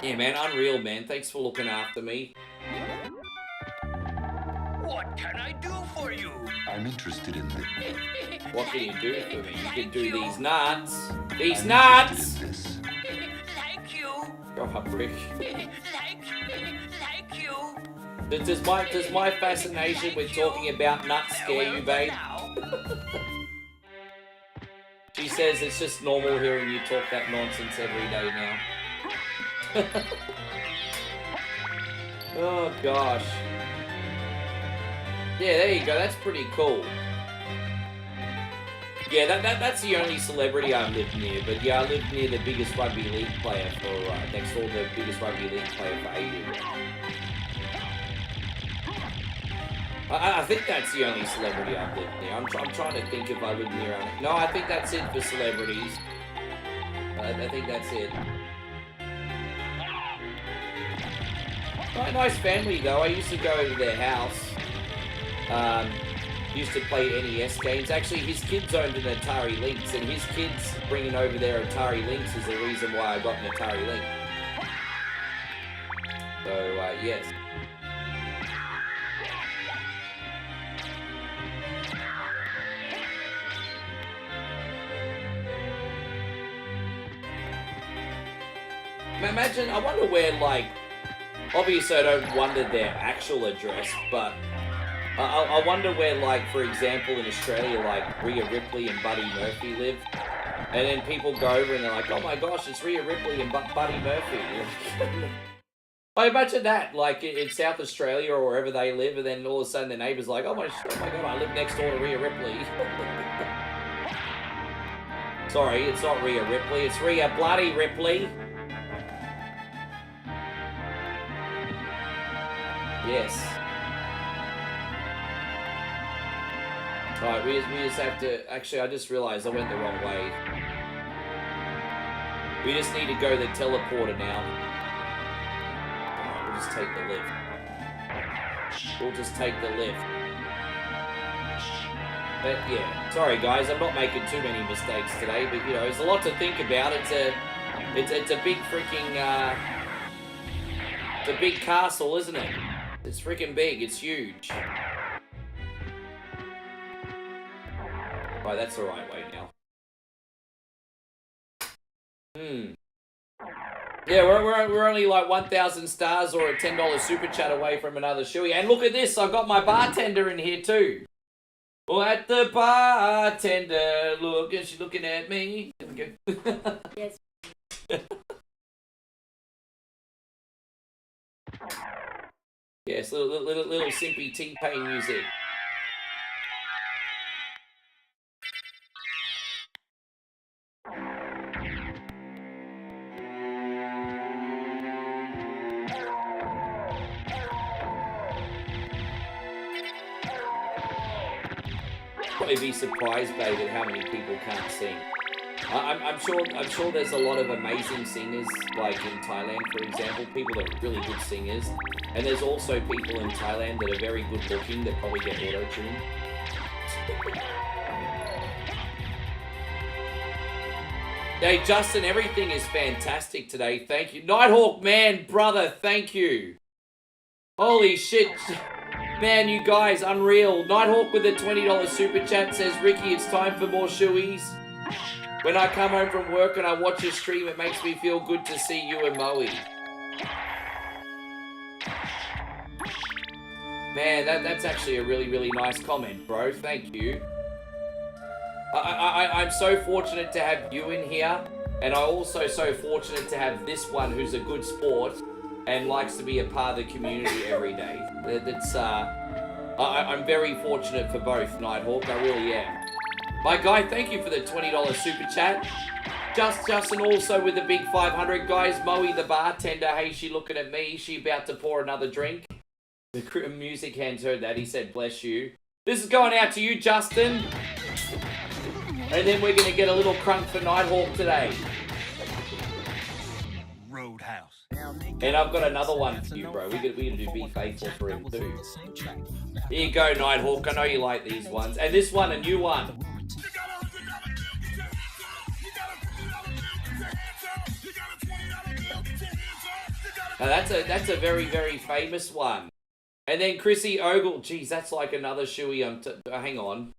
Yeah, man, unreal, man. Thanks for looking after me. What can I do for you? I'm interested in this. What can you do for me? You can do these nuts. These nuts! Thank you. Go up, Rick. Thank you. Does my fascination with talking about nuts scare you, babe? She says it's just normal hearing you talk that nonsense every day now. Oh, gosh. Yeah, there you go. That's pretty cool. Yeah, that's the only celebrity I live near. But yeah, I live near the biggest rugby league player for, next door the biggest rugby league player for AU. I think that's the only celebrity I've lived near. I'm trying to think if I live near. No, I think that's it for celebrities. I think that's it. Quite a nice family though. I used to go to their house. Used to play NES games. Actually, his kids owned an Atari Lynx, and his kids bringing over their Atari Lynx is the reason why I got an Atari Lynx. So, yes. Imagine, I wonder where, like, obviously I don't wonder their actual address, but I wonder where, like, for example, in Australia, like, Rhea Ripley and Buddy Murphy live. And then people go over and they're like, oh my gosh, it's Rhea Ripley and Buddy Murphy. I imagine that, like, in South Australia or wherever they live, and then all of a sudden the neighbour's like, oh my god, I live next door to Rhea Ripley. Sorry, it's not Rhea Ripley, it's Rhea Bloody Ripley. Yes. Alright, we just have to... Actually, I just realized I went the wrong way. We just need to go to the teleporter now. Alright, we'll just take the lift. We'll just take the lift. But yeah, sorry guys, I'm not making too many mistakes today, but you know, there's a lot to think about. It's a big freaking, it's a big castle, isn't it? It's freaking big, it's huge. Right, that's the right way now. Yeah, we're only like 1,000 stars or a $10 super chat away from another shoey. And look at this, I've got my bartender in here too. Well, at the bartender, look, and she's looking at me. There we go. Yes. Yes, little simpy T-Pain music. Probably be surprised, babe, at how many people can't sing. I'm sure there's a lot of amazing singers, like in Thailand, for example, people that are really good singers, and there's also people in Thailand that are very good looking that probably get auto-tuned. Hey, Justin, everything is fantastic today. Thank you. Nighthawk, man, brother, thank you. Holy shit. Man, you guys, unreal. Nighthawk with a $20 super chat says, Ricky, it's time for more shoeies. When I come home from work and I watch your stream, it makes me feel good to see you and Moe. Man, that's actually a really, really nice comment, bro. Thank you. I'm so fortunate to have you in here, and I'm also so fortunate to have this one who's a good sport and likes to be a part of the community every day. I'm very fortunate for both, Nighthawk. I really am. My guy, thank you for the $20 super chat. Justin also with the big 500. Guys, Moe the bartender, hey, she looking at me. She about to pour another drink. The music hands heard that. He said, bless you. This is going out to you, Justin. And then we're going to get a little crunk for Nighthawk today. Roadhouse. And I've got another one for you, bro. We're gonna do Be Faithful for him too. Here you go, Nighthawk. I know you like these ones. And this one, a new one. Now that's a very, very famous one. And then Chrissy Ogle. Geez, that's like another shoey. Hang on.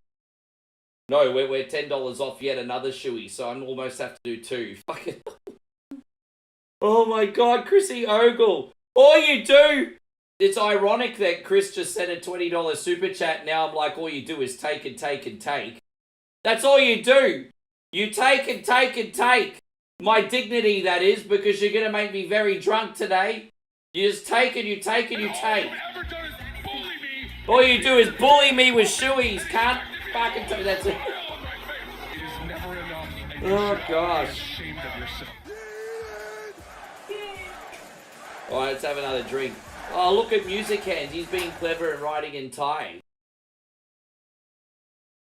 No, we're $10 off yet another shoey, so I almost have to do two. Fucking. Oh my god, Chrissy Ogle. All you do. It's ironic that Chris just sent a $20 super chat. Now I'm like, all you do is take and take and take. That's all you do. You take and take and take. My dignity, that is, because you're going to make me very drunk today. You just take and you take and you take. All you do is bully me with shoeies, can't fucking tell me that's it. Oh, gosh. Alright, let's have another drink. Oh, look at Music Hands. He's being clever and writing in Thai.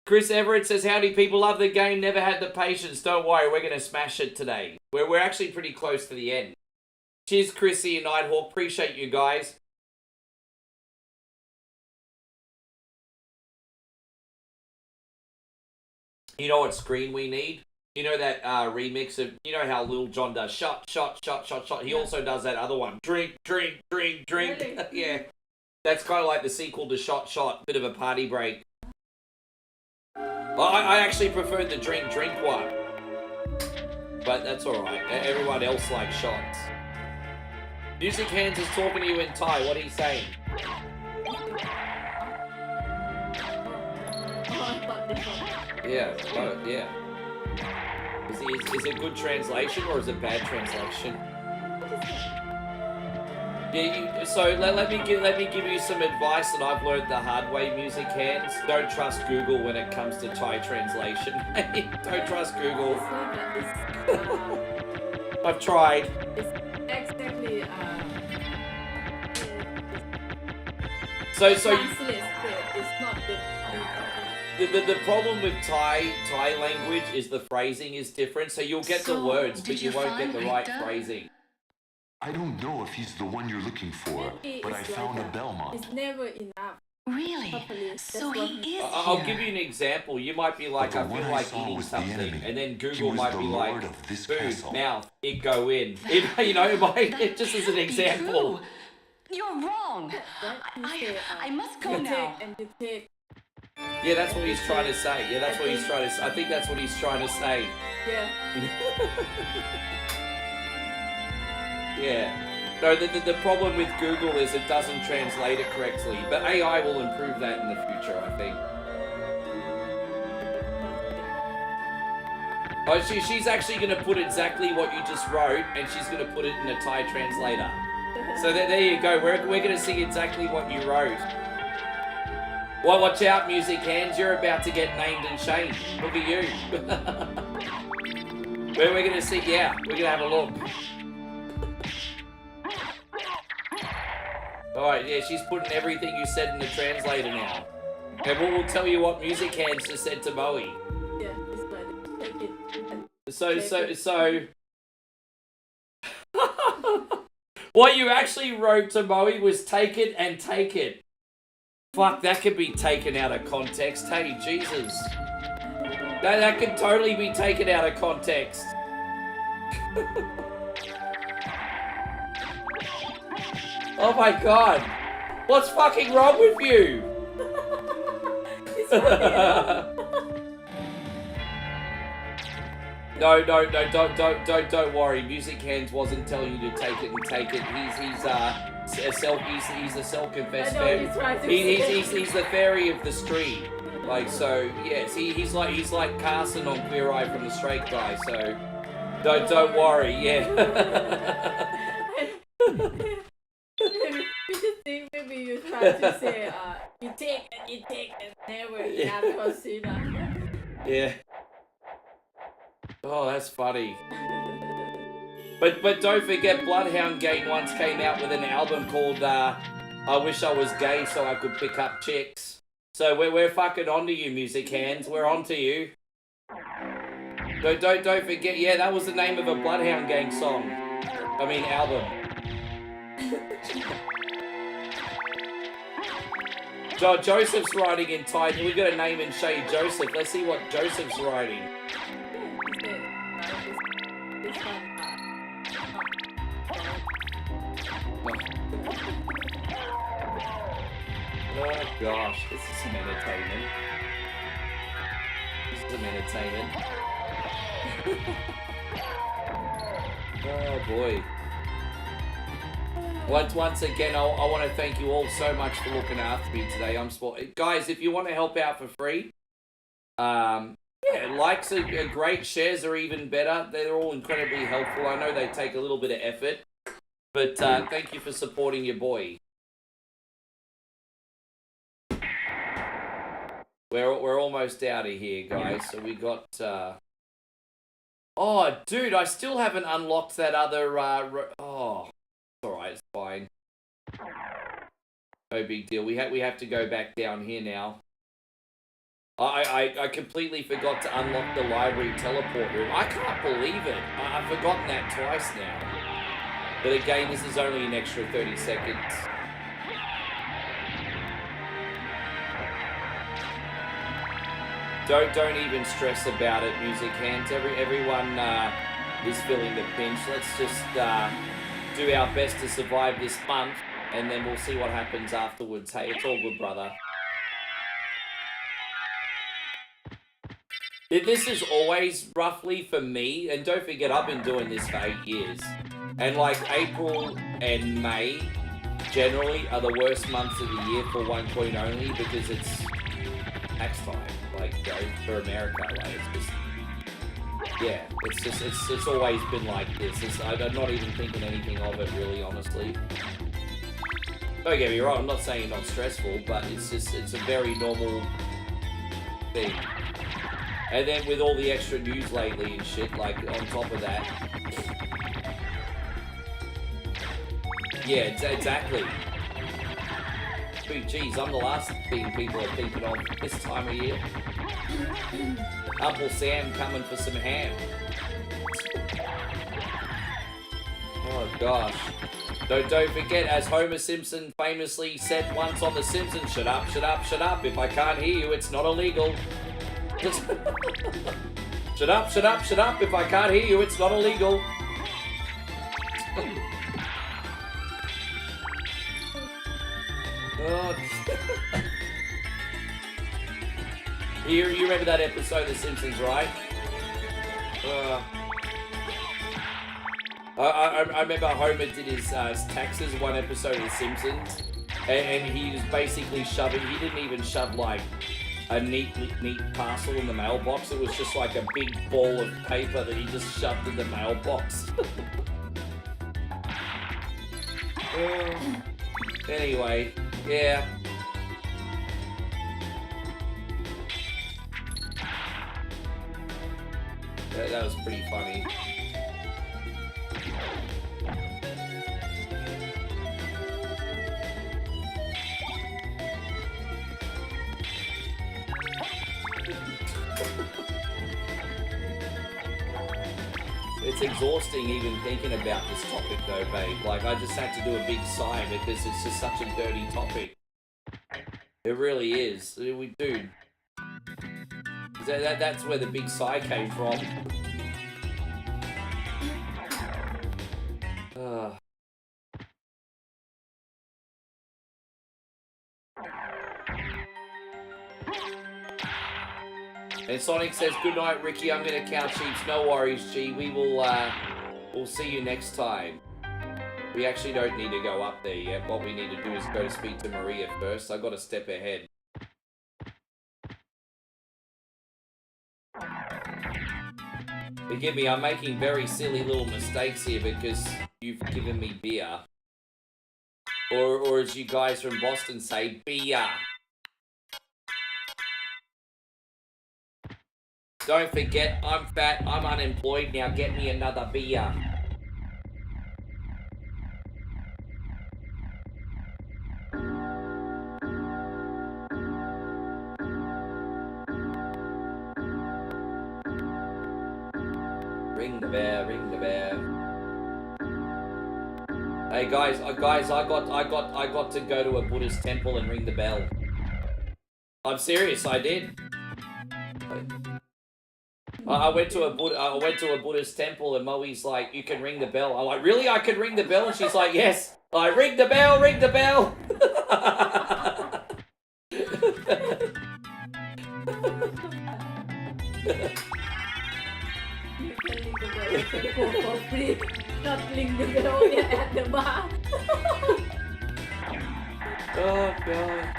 Chris Everett says, howdy people, love the game, never had the patience. Don't worry, we're going to smash it today. We're actually pretty close to the end. Cheers, Chrissy and Nighthawk. Appreciate you guys. You know what screen we need? You know that remix of, you know how Lil Jon does shot, shot, shot, shot, shot. He also does that other one. Drink, drink, drink, drink. Really? Yeah. That's kind of like the sequel to Shot, Shot. Bit of a party break. I actually preferred the drink, drink one. But that's alright. Everyone else likes shots. Music Hands is talking to you in Thai. What are you saying? Yeah, oh, yeah. Is it good translation or is it bad translation? Yeah, so let me give you some advice that I've learned the hard way, Music Hands. Don't trust Google when it comes to Thai translation. Don't trust Google. I've tried. It's exactly So translate, it's not the The problem with Thai language is the phrasing is different, so you'll get the So, words, did but you you won't get find the right Rita? phrasing. I don't know if he's the one you're looking for, Maybe but I it's found a like Belmont. It's never enough. Really? Properly. So That's he what- is I'll here. give you an example. You might be like, But I the feel one I like saw eating was the something, enemy. and then He Google was might the be like, lord of this food, castle. mouth, it go in. You know, it just as an Can't be example. true. You're wrong. Don't you say, I must go you now. take and you take. Yeah, that's what he's trying to say. Yeah, that's what he's trying to say. I think that's what he's trying to say. Yeah. Yeah. No, the problem with Google is it doesn't translate it correctly, but AI will improve that in the future, I think. Oh, she's actually going to put exactly what you just wrote, and she's going to put it in a Thai translator. So there you go. We're going to see exactly what you wrote. Well, watch out, music hands. You're about to get named and shamed. Look at you. We're going to see, yeah, we're going to have a look. Alright, yeah, she's putting everything you said in the translator now. And we'll tell you what music hands just said to Bowie. Yeah. It's like take it. And So what you actually wrote to Bowie was take it and take it. Fuck, that could be taken out of context. Hey, Jesus. That could totally be taken out of context. Oh my god. What's fucking wrong with you? No, don't worry. Music Hands wasn't telling you to take it and take it. He's a self-confessed I know fairy. he's trying to He's the fairy of the street. Like, so yes, he's like Carson on Queer Eye from the Straight Guy. So don't worry. Yeah. We just think maybe you try to say, you take and never enough consider. Yeah. Oh, that's funny. But don't forget, Bloodhound Gang once came out with an album called I Wish I Was Gay So I Could Pick Up Chicks. So we're fucking onto you, music hands. We're onto you. Don't forget, yeah, that was the name of a Bloodhound Gang song. I mean, album. Joseph's writing in Thai. We got a name and shade Joseph. Let's see what Joseph's writing. Oh gosh, this is some entertainment. This is some entertainment. Oh boy. Once again, I want to thank you all so much for looking after me today. Guys, if you want to help out for free, yeah, likes are great, shares are even better. They're all incredibly helpful. I know they take a little bit of effort, but thank you for supporting your boy. We're almost out of here, guys. So we got. Oh, dude, I still haven't unlocked that other. Oh, it's alright, it's fine. No big deal. We have to go back down here now. I completely forgot to unlock the library teleport room. I can't believe it. I've forgotten that twice now. But again, this is only an extra 30 seconds. Don't even stress about it, music hands. Everyone is feeling the pinch. Let's just do our best to survive this month, and then we'll see what happens afterwards. Hey, it's all good, brother. This is always roughly for me, and don't forget, I've been doing this for 8 years. And like April and May generally are the worst months of the year for OneCoin only because it's tax time, like, you know, for America. Like, it's just, yeah, it's always been like this. I'm not even thinking anything of it, really, honestly. Don't get me wrong, I'm not saying it's not stressful, but it's a very normal thing. And then with all the extra news lately and shit, like, on top of that. Yeah, exactly. spook. Geez, I'm the last thing people are thinking of this time of year. Uncle Sam coming for some ham. Oh gosh. Don't forget, as Homer Simpson famously said once on The Simpsons, shut up, shut up, shut up. If I can't hear you, it's not illegal. Shut up, shut up, shut up. If I can't hear you, it's not illegal. Oh. You remember that episode of The Simpsons, right? I remember Homer did his taxes one episode of The Simpsons, and he was basically shoving. He didn't even shove like a neat parcel in the mailbox. It was just like a big ball of paper that he just shoved in the mailbox. Anyway, yeah. That was pretty funny. It's exhausting even thinking about this topic though, babe. Like, I just had to do a big sigh because it's just such a dirty topic. It really is. Dude. That's where the big sigh came from. And Sonic says, good night, Ricky. I'm going to count sheets. No worries, G. We will, we'll see you next time. We actually don't need to go up there yet. What we need to do is go to speak to Maria first. I got to step ahead. Forgive me, I'm making very silly little mistakes here because you've given me beer. Or as you guys from Boston say, beer. Don't forget, I'm fat, I'm unemployed, now get me another beer. Ring the bell, ring the bell. Hey guys, I got to go to a Buddhist temple and ring the bell. I'm serious, I did. I went to a Buddhist temple and Moe's like, you can ring the bell. I'm like, really? I can ring the bell? And she's like, yes. I ring the bell, ring the bell. You can ring the bell, you can go for free. Not ring the bell at the bar. Oh god.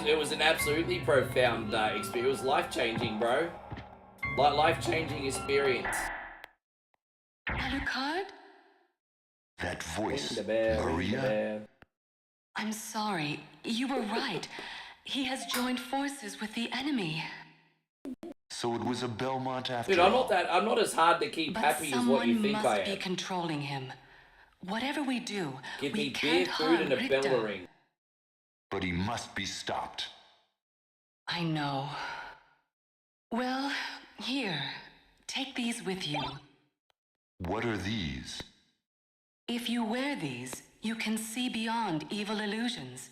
It was an absolutely profound experience. It was life-changing, bro. Life-changing experience. Alucard? That voice, Maria? I'm sorry. You were right. He has joined forces with the enemy. So it was a Belmont after Dude, all. I'm not as hard to keep happy as what you think I am. Someone must be controlling him. Whatever we do, Give we me can't beer, harm food, and a Richter. bell ring. But he must be stopped. I know. Well, here. Take these with you. What are these? If you wear these, you can see beyond evil illusions.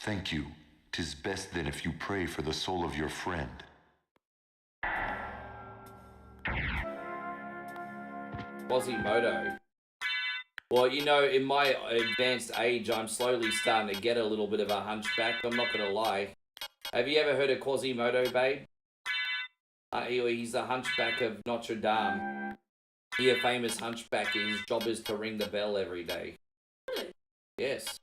Thank you. 'Tis best then if you pray for the soul of your friend. Quasimodo. Well, you know, in my advanced age, I'm slowly starting to get a little bit of a hunchback. I'm not going to lie. Have you ever heard of Quasimodo, babe? He's the hunchback of Notre Dame. He's a famous hunchback. His job is to ring the bell every day. Yes.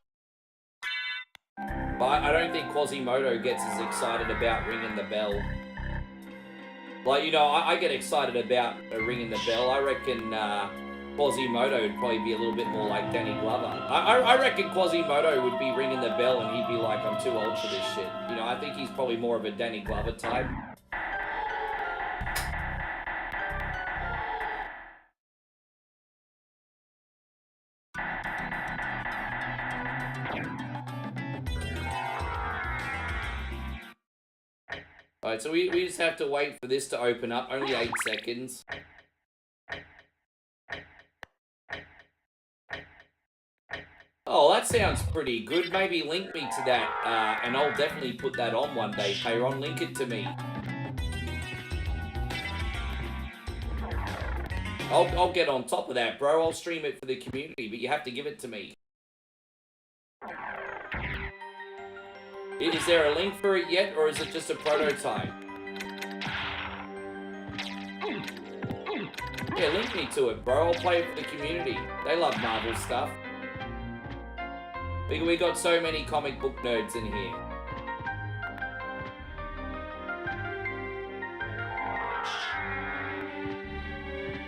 But I don't think Quasimodo gets as excited about ringing the bell. Like, you know, I get excited about ringing the bell. I reckon Quasimodo would probably be a little bit more like Danny Glover. I reckon Quasimodo would be ringing the bell and he'd be like, I'm too old for this shit. You know, I think he's probably more of a Danny Glover type. Alright, so we just have to wait for this to open up. Only 8 seconds. Oh, that sounds pretty good. Maybe link me to that, and I'll definitely put that on one day. Payron, link it to me. I'll get on top of that, bro. I'll stream it for the community, but you have to give it to me. Is there a link for it yet, or is it just a prototype? Yeah, link me to it, bro. I'll play it for the community. They love Marvel stuff. We got so many comic book nerds in here.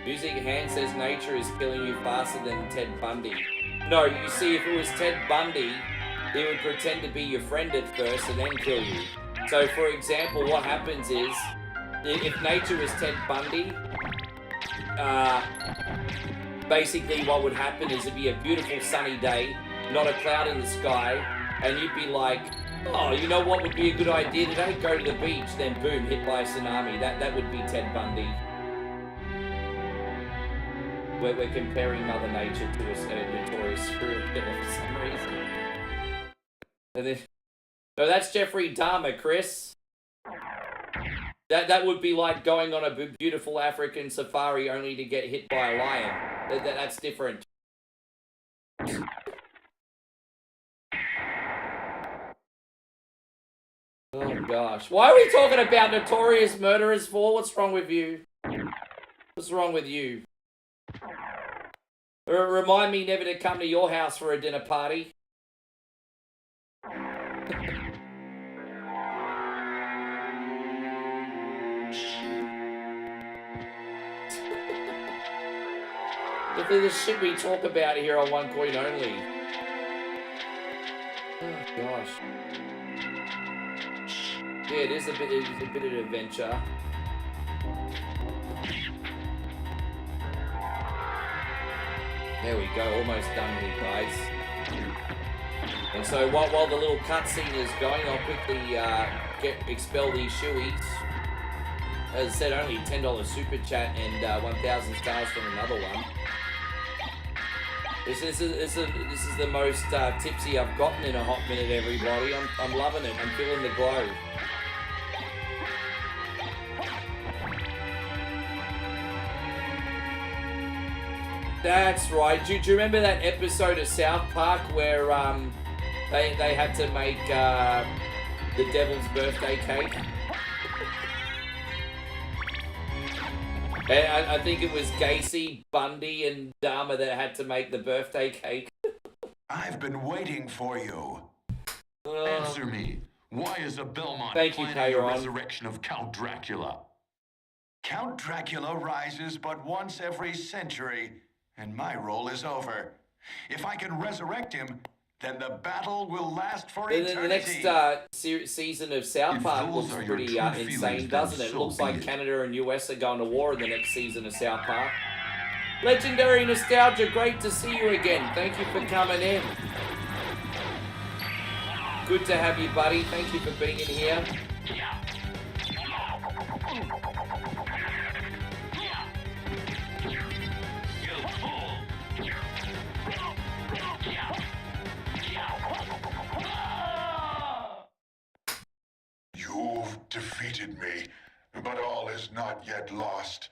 Music Hand says nature is killing you faster than Ted Bundy. No, you see, if it was Ted Bundy, he would pretend to be your friend at first and then kill you. So, for example, what happens is, if nature was Ted Bundy, basically what would happen is it'd be a beautiful sunny day, not a cloud in the sky, and you'd be like, oh, you know what would be a good idea today? Go to the beach, then boom, hit by a tsunami. That would be Ted Bundy. We're comparing Mother Nature to a notorious serial killer for some reason. And then, no, that's Jeffrey Dahmer, Chris. That would be like going on a beautiful African safari only to get hit by a lion. That's different. Oh gosh. Why are we talking about notorious murderers for? What's wrong with you? What's wrong with you? Remind me never to come to your house for a dinner party. The shit we talk about here on One Coin Only. Oh gosh. Yeah, it is a bit of an adventure. There we go, almost done here, guys. And so while the little cutscene is going, I'll quickly expel these shoeies. As I said, only $10 super chat and 1,000 stars from another one. This is the most tipsy I've gotten in a hot minute, everybody. I'm loving it. I'm feeling the glow. That's right. Do you remember that episode of South Park where they had to make the devil's birthday cake? And I think it was Gacy, Bundy, and Dahmer that had to make the birthday cake. I've been waiting for you. Answer me. Why is a Belmont Thank you, planning the Payron. resurrection of Count Dracula? Count Dracula rises but once every century, and my role is over. If I can resurrect him, then the battle will last for eternity. The next season of South Park looks pretty insane, doesn't it? It looks like Canada and US are going to war in the next season of South Park. Legendary Nostalgia, great to see you again. Thank you for coming in. Good to have you, buddy. Thank you for being in here. You've defeated me, but all is not yet lost.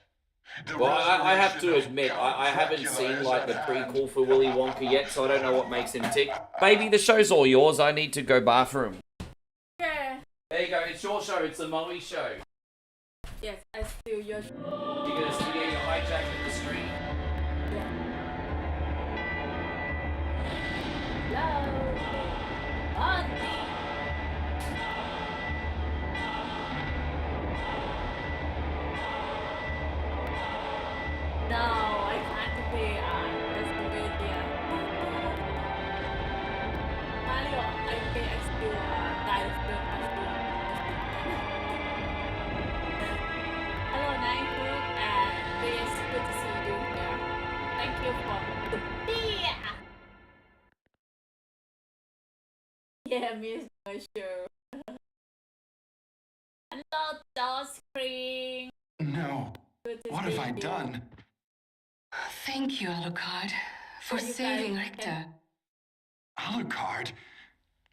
Well, I have to admit, I haven't seen like the prequel for Willy Wonka yet, so I don't know what makes him tick. Baby, the show's all yours. I need to go bathroom. Yeah. There you go. It's your show. It's the Moe show. Yes, I steal your show. You're gonna hijack the screen. Hello. Auntie. No, I can't be Castlevania. Mario, I still die of the Hello, Nightwood, and it's good to see you here. Thank you for the beer. Yeah, miss my show. Hello, Dog Screen. No. What have I done? Thank you, Alucard, for saving Richter. Alucard?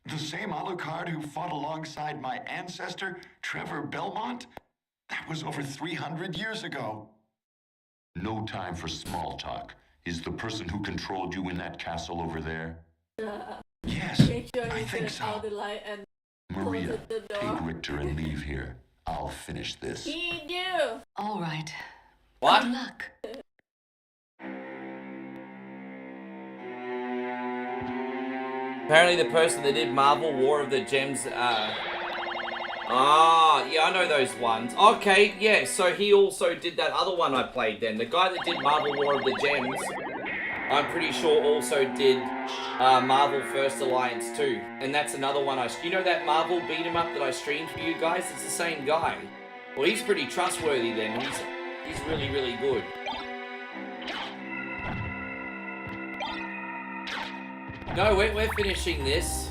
The same Alucard who fought alongside my ancestor, Trevor Belmont? That was over 300 years ago. No time for small talk. Is the person who controlled you in that castle over there? Yes, Make sure I you think turn out so. the light and Maria, close the door. take Richter and leave here. I'll finish this. He do. All right. What? Good luck. Apparently the person that did Marvel War of the Gems, yeah, I know those ones. Okay, yeah, so he also did that other one I played then. The guy that did Marvel War of the Gems, I'm pretty sure also did Marvel First Alliance too. And that's another one you know that Marvel beat 'em up that I streamed for you guys? It's the same guy. Well, he's pretty trustworthy then. He's really, really good. No, we're finishing this.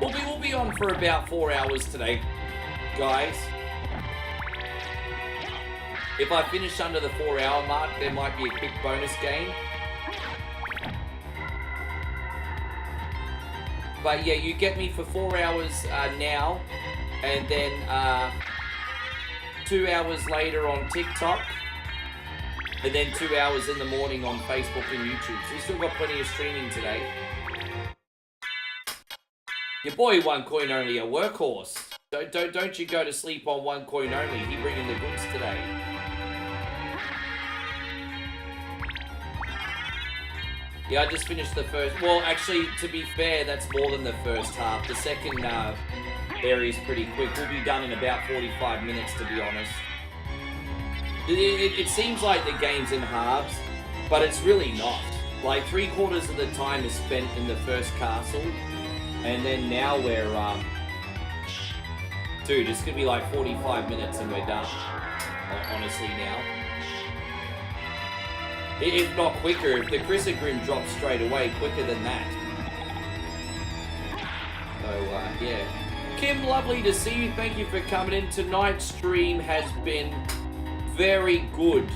We'll be on for about 4 hours today, guys. If I finish under the 4-hour mark, there might be a quick bonus game. But yeah, you get me for 4 hours now, and then 2 hours later on TikTok, and then 2 hours in the morning on Facebook and YouTube. So we still got plenty of streaming today. Your boy One Coin Only, a workhorse. Don't you go to sleep on One Coin Only. He bringing the goods today. Yeah, I just finished the first. Well, actually, to be fair, that's more than the first half. The second area is pretty quick. We'll be done in about 45 minutes, to be honest. It seems like the game's in halves, but it's really not. Like 3/4 of the time is spent in the first castle. And then now we're, dude, it's gonna be like 45 minutes and we're done. Honestly now. If not quicker, if the Chrysogrim drops straight away, quicker than that. So, yeah. Kim, lovely to see you. Thank you for coming in. Tonight's stream has been very good.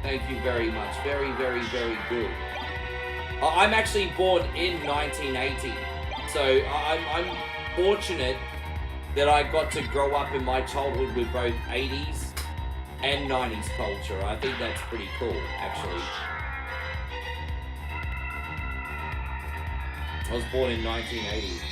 Thank you very much. Very, very, very good. I'm actually born in 1980. So I'm fortunate that I got to grow up in my childhood with both 80s and 90s culture. I think that's pretty cool, actually. I was born in 1980.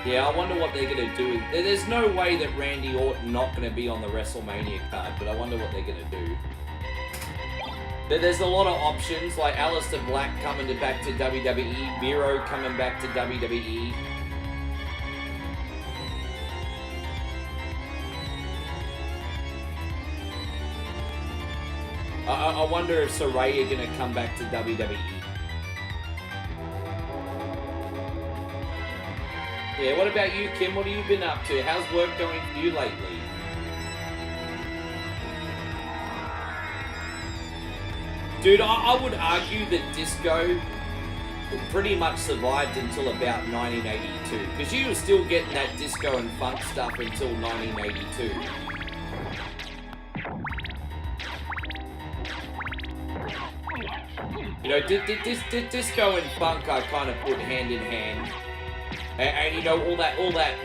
Yeah, I wonder what they're going to do. There's no way that Randy Orton not going to be on the WrestleMania card, but I wonder what they're going to do. There's a lot of options, like Aleister Black coming back to WWE, Miro coming back to WWE. I wonder if Saraya gonna come back to WWE. Yeah, what about you, Kim? What have you been up to? How's work going for you lately? Dude, I would argue that disco pretty much survived until about 1982. Because you were still getting that disco and funk stuff until 1982. You know, disco and funk I kind of put hand in hand. And you know, all that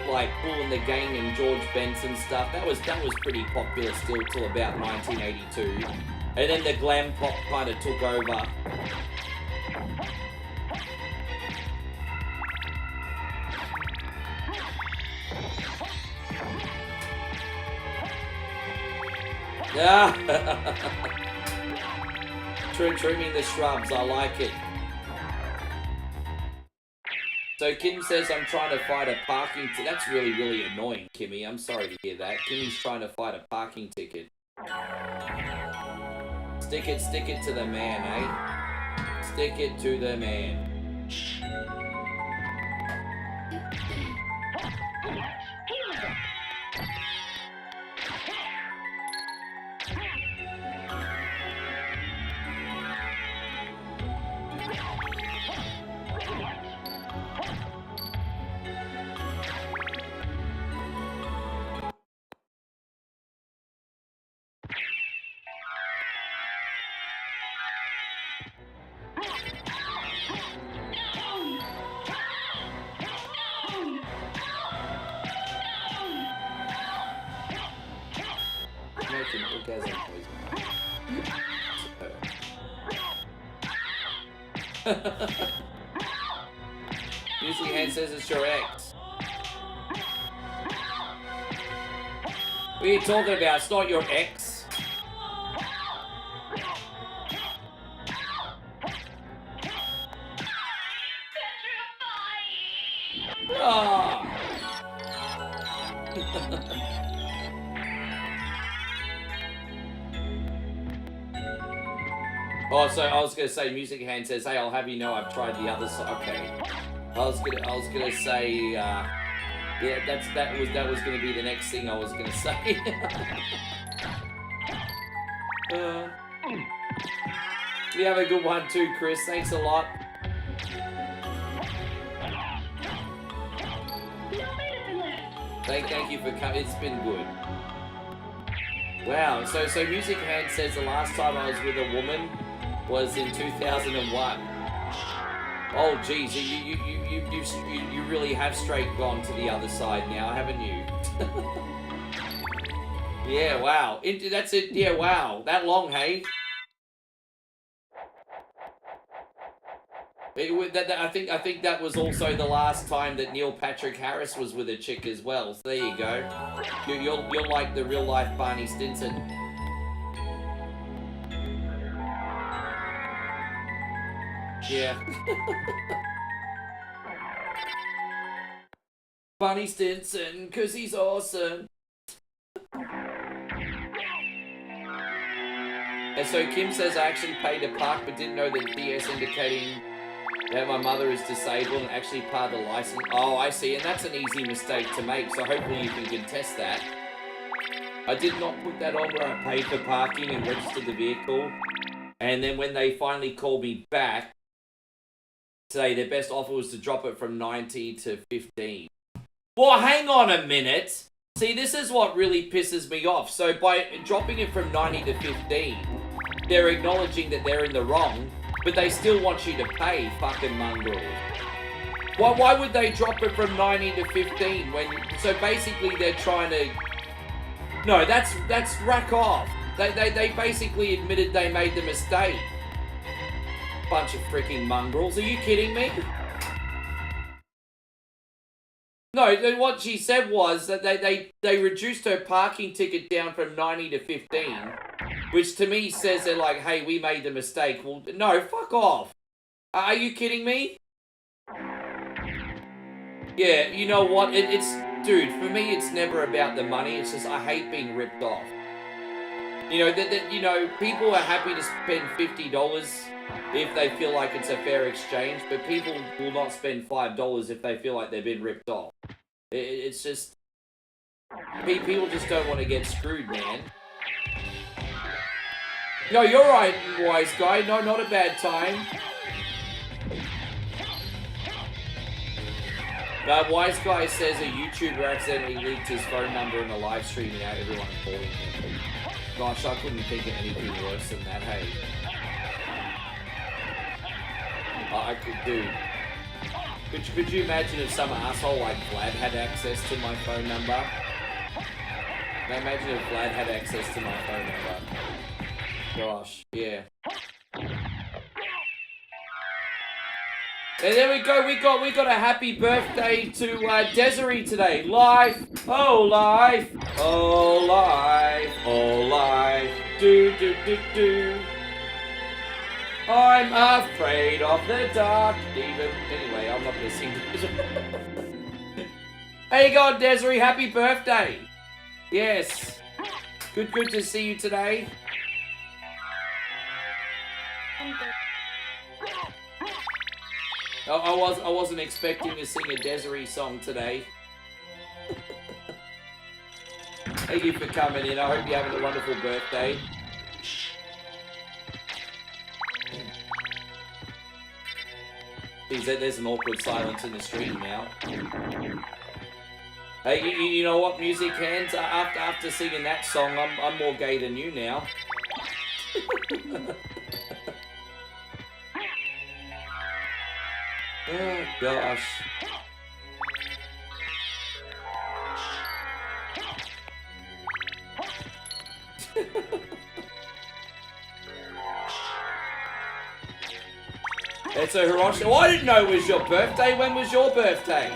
like Kool and the Gang and George Benson stuff, that was pretty popular still till about 1982. And then the glam pop kind of took over. Trimming the shrubs, I like it. So Kim says I'm trying to fight a parking ticket. That's really, really annoying, Kimmy. I'm sorry to hear that. Kimmy's trying to fight a parking ticket. Stick it to the man, eh? Stick it to the man. orgasm poison. Music Hand says it's your ex. What are you talking about? It's not your ex. Oh. Oh, so I was gonna say, Music Hand says, "Hey, I'll have you know I've tried the other side." Okay. I was gonna say, yeah, that was gonna be the next thing I was gonna say. You have a good one too, Chris. Thanks a lot. Thank you for coming. It's been good. Wow. So Music Hand says the last time I was with a woman was in 2001. Oh, geez, you really have straight gone to the other side now, haven't you? Yeah, wow. That's it. Yeah, wow. That long, hey? I think that was also the last time that Neil Patrick Harris was with a chick as well. So there you go. You're like the real life Barney Stinson. Yeah. Barney Stinson, 'cause he's awesome. And so Kim says, I actually paid to park but didn't know the DS indicating that my mother is disabled and actually part of the license. Oh, I see. And that's an easy mistake to make, so hopefully you can contest that. I did not put that on where I paid for parking and registered the vehicle. And then when they finally called me back, say their best offer was to drop it from 90 to 15. Well, hang on a minute. See, this is what really pisses me off. So by dropping it from 90 to 15, they're acknowledging that they're in the wrong, but they still want you to pay, fucking mongrel. Why would they drop it from 90 to 15 when... So basically they're trying to... No, that's rack off. They basically admitted they made the mistake. Bunch of freaking mongrels. Are you kidding me? No, what she said was that they reduced her parking ticket down from 90 to 15, which to me says they're like, hey, we made the mistake. Well, no, fuck off. Are you kidding me? Yeah, you know what? It's dude, for me, it's never about the money. It's just I hate being ripped off. You know, people are happy to spend $50 if they feel like it's a fair exchange, but people will not spend $5 if they feel like they've been ripped off. It's just... People just don't want to get screwed, man. No, you're right, wise guy. No, not a bad time. Wise guy says a YouTuber accidentally leaked his phone number in a live stream and now everyone's calling him. Gosh, I couldn't think of anything worse than that, hey. I could do. Could you imagine if some asshole like Vlad had access to my phone number? Imagine if Vlad had access to my phone number. Gosh, yeah. And there we go. We got a happy birthday to Desiree today. Life, oh life, oh life, oh life. Do do do do. I'm afraid of the dark. Even anyway, I'm not gonna sing this. How you going, Desiree? Happy birthday. Yes. Good to see you today. I wasn't expecting to sing a Desiree song today. Thank you for coming in. I hope you're having a wonderful birthday. There's an awkward silence in the stream now. Hey, you know what, Music Hands? After singing that song, I'm more gay than you now. Oh gosh. It's a Hiroshi. Oh, I didn't know it was your birthday. When was your birthday?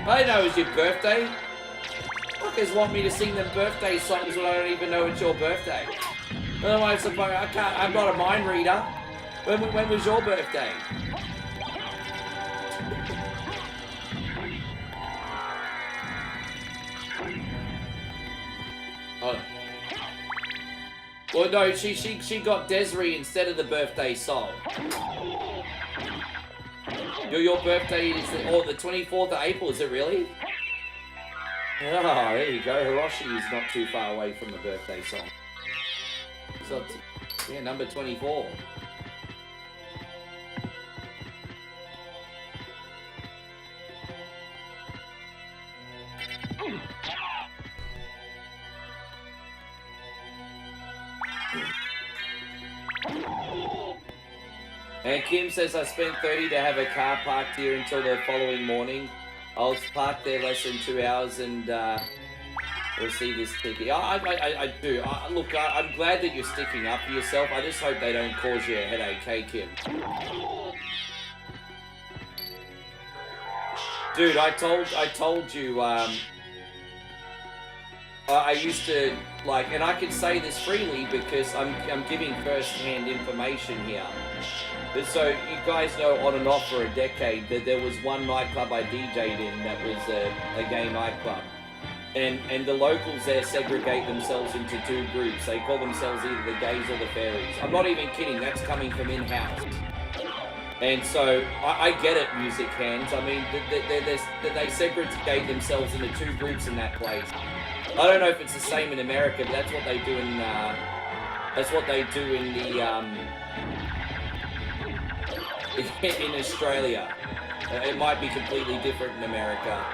I didn't know it was your birthday. Fuckers want me to sing them birthday songs when I don't even know it's your birthday. Otherwise, I can't. I'm not a mind reader. When was your birthday? Oh. Well, no, she got Desiree instead of the birthday song. Your birthday is the 24th of April, is it really? Oh, there you go. Hiroshi is not too far away from the birthday song. So, yeah, number 24. And Kim says, I spent 30 to have a car parked here until the following morning. I was parked there less than 2 hours and receive this ticket. I do. Look, I'm glad that you're sticking up for yourself. I just hope they don't cause you a headache, hey, Kim? Dude, I told you, I used to, like, and I can say this freely because I'm giving first-hand information here. But so, you guys know on and off for a decade that there was one nightclub I DJ'd in that was a gay nightclub. And the locals there segregate themselves into two groups. They call themselves either the gays or the fairies. I'm not even kidding, that's coming from in-house. And so, I get it, music hands. I mean, they segregate themselves into two groups in that place. I don't know if it's the same in America, but that's what they do in, in Australia. It might be completely different in America.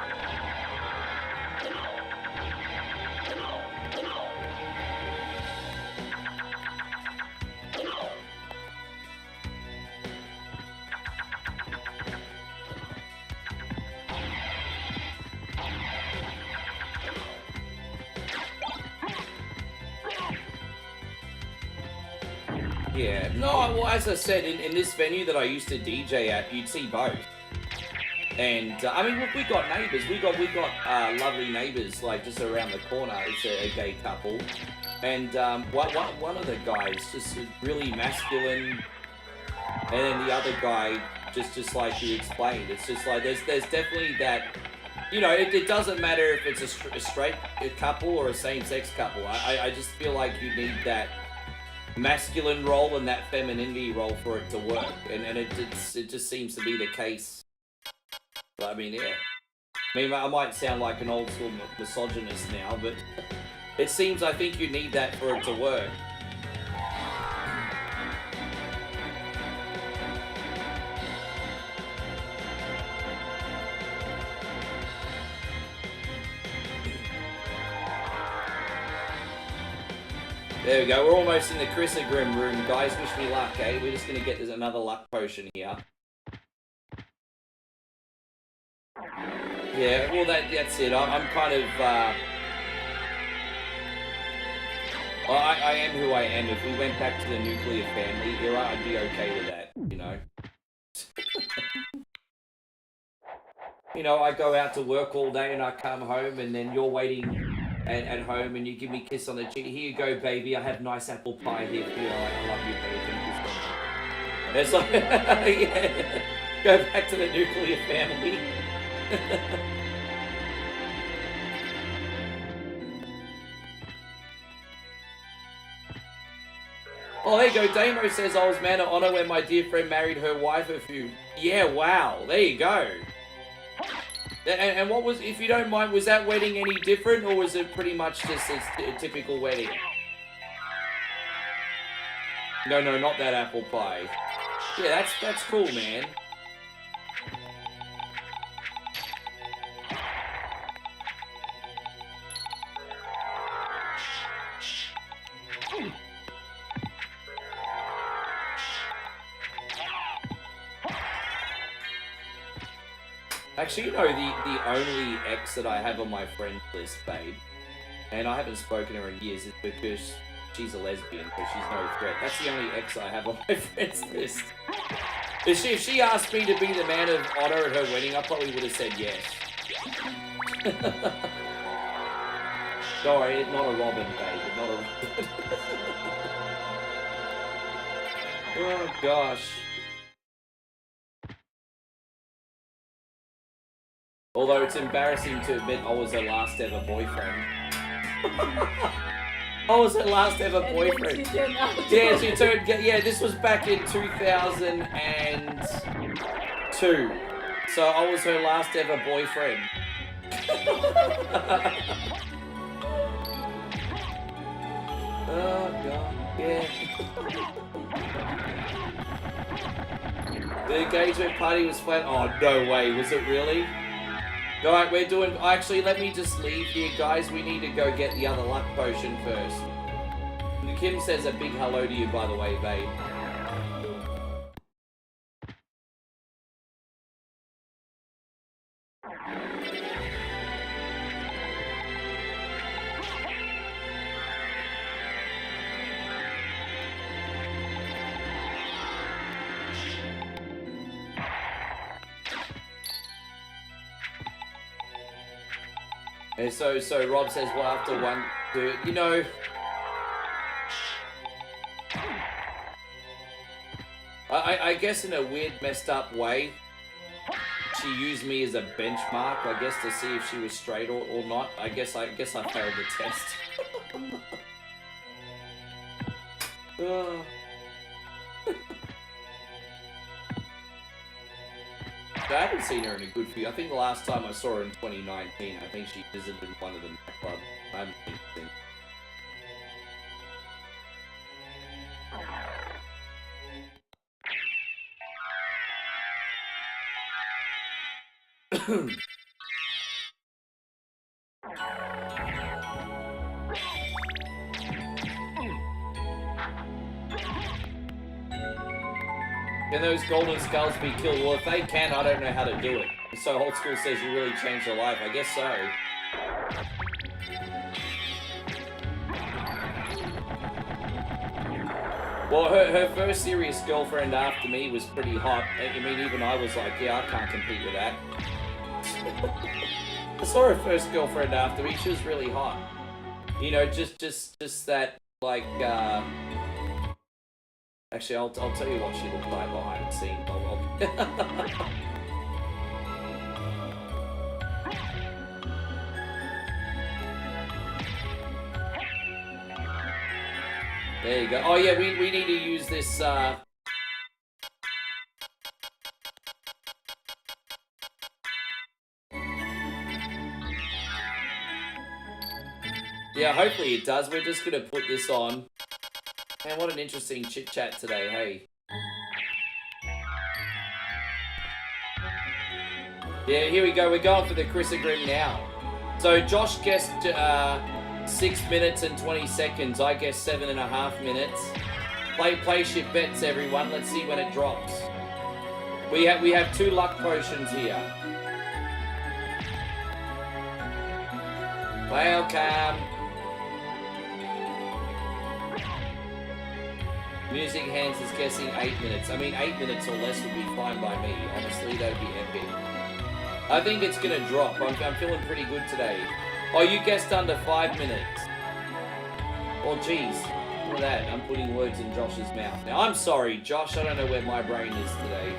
Yeah, no, well, as I said, in this venue that I used to DJ at, you'd see both. And, I mean, look, we got neighbours. We got lovely neighbours, like, just around the corner. It's a gay couple. And one of the guys, just really masculine. And then the other guy, just like you explained. It's just like, there's definitely that, you know, it doesn't matter if it's a straight couple or a same-sex couple. I just feel like you need that masculine role and that femininity role for it to work, and it just seems to be the case. I mean, yeah. I mean, I might sound like an old school misogynist now, but it seems I think you need that for it to work. There we go, we're almost in the Chrisagrim room, guys. Wish me luck, eh? We're just gonna get another luck potion here. Yeah, well that's it. I'm kind of, well, I am who I am. If we went back to the nuclear family era, I'd be okay with that, you know? You know, I go out to work all day and I come home and then you're waiting at home and you give me a kiss on the cheek. Here you go, baby. I have nice apple pie here for you. I love you, baby. Thank you so much. It's like, yeah. Go back to the nuclear family. Oh, there you go. Damo says I was man of honor when my dear friend married her wife a few. Yeah, wow. There you go. And what was, if you don't mind, was that wedding any different, or was it pretty much just a typical wedding? No, not that apple pie. Yeah, that's cool, man. Actually, you know, the only ex that I have on my friends list, babe, and I haven't spoken to her in years, is because she's a lesbian, because she's no threat. That's the only ex I have on my friends list. If she asked me to be the man of honor at her wedding, I probably would have said yes. Sorry, not a Robin, babe. Not a Robin. Oh, gosh. Although it's embarrassing to admit I was her last ever boyfriend. I was her last ever boyfriend. Yeah, she turned. Yeah, this was back in 2002. So I was her last ever boyfriend. Oh god, yeah. The engagement party was fun. Oh no way, was it really? Alright, we're doing. Actually, let me just leave here, guys. We need to go get the other luck potion first. Kim says a big hello to you, by the way, babe. And so Rob says, well, after one, you know, I guess in a weird, messed up way, she used me as a benchmark, I guess, to see if she was straight or not. I guess I failed the test. I haven't seen her in a good few. I think the last time I saw her in 2019, I think she visited one of the nightclubs. I haven't seen her. Can those golden skulls be killed? Well, if they can, I don't know how to do it. So Old School says you really changed her life. I guess so. Well, her first serious girlfriend after me was pretty hot. I mean, even I was like, yeah, I can't compete with that. I saw her first girlfriend after me. She was really hot. You know, just that, like, Actually, I'll tell you what she looked like behind the scenes. There you go. Oh yeah, we need to use this. Yeah, hopefully it does. We're just gonna put this on. Man, what an interesting chit-chat today, hey. Yeah, here we go. We're going for the Chrisogrim now. So Josh guessed 6 minutes and 20 seconds. I guessed 7.5 minutes. Play ship bets, everyone. Let's see when it drops. We have 2 luck potions here. Welcome. Music Hands is guessing 8 minutes. I mean, 8 minutes or less would be fine by me. Honestly, that would be epic. I think it's going to drop. I'm feeling pretty good today. Oh, you guessed under 5 minutes. Well, geez. Look at that. I'm putting words in Josh's mouth. Now, I'm sorry, Josh. I don't know where my brain is today.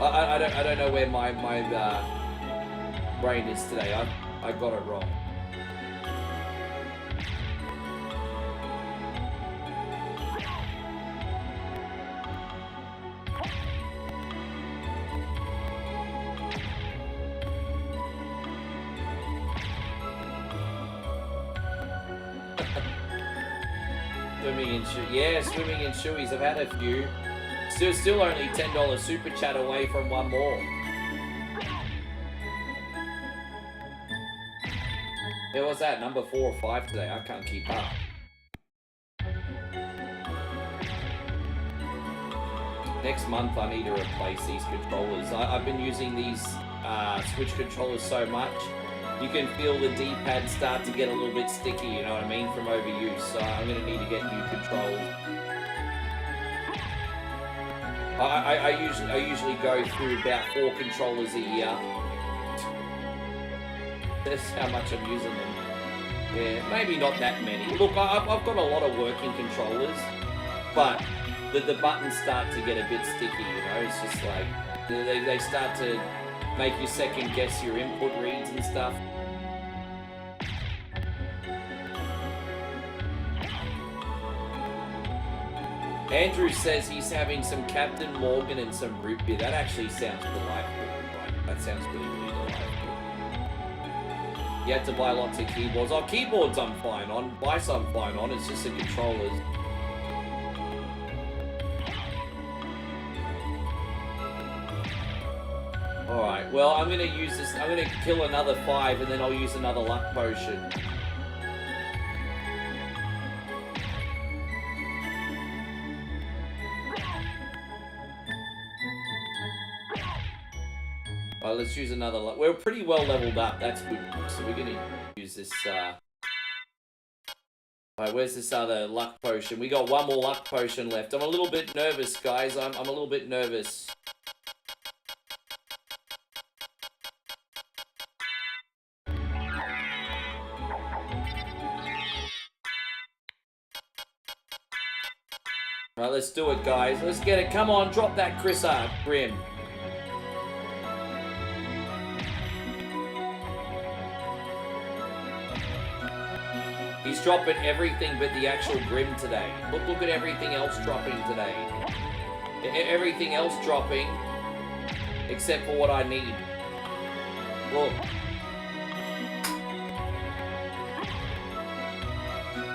I don't know where my brain is today. I got it wrong. Swimming in shoeies. I've had a few. Still only $10 super chat away from one more. There was that number 4 or 5 today. I can't keep up. Next month I need to replace these controllers. I've been using these Switch controllers so much. You can feel the D-pad start to get a little bit sticky, you know what I mean, from overuse. So I'm going to need to get new controls. I usually go through about 4 controllers a year. That's how much I'm using them. Yeah, maybe not that many. Look, I've got a lot of working controllers, but the buttons start to get a bit sticky, you know? It's just like, they start to make you second guess your input reads and stuff. Andrew says he's having some Captain Morgan and some root beer. That actually sounds delightful. Right? That sounds really, really delightful. You had to buy lots of keyboards. Oh, keyboards I'm fine on. Mice I'm fine on. It's just the controllers. Alright, well, I'm going to use this. I'm going to kill another 5 and then I'll use another luck potion. Alright, let's use another luck. We're pretty well leveled up. That's good. So we're going to use this. Alright, where's this other luck potion? We got one more luck potion left. I'm a little bit nervous, guys. I'm a little bit nervous. Alright, let's do it, guys. Let's get it. Come on, drop that Chris art, Grim. He's dropping everything but the actual Grim today. Look at everything else dropping today. Everything else dropping, except for what I need. Look.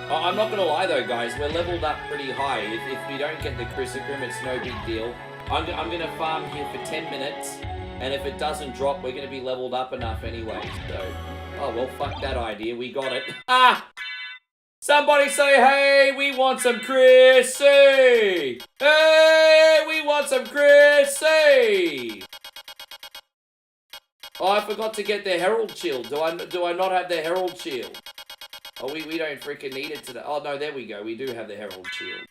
I'm not gonna lie though, guys. We're leveled up pretty high. If we don't get the Chrysogrim, it's no big deal. I'm gonna farm here for 10 minutes, and if it doesn't drop, we're gonna be leveled up enough anyway. So, oh well, fuck that idea. We got it. Ah! Somebody say, hey, we want some Chrissy! Hey, we want some Chrissy! Oh, I forgot to get the Herald Shield. Do I not have the Herald Shield? Oh, we don't freaking need it today. Oh, no, there we go. We do have the Herald Shield.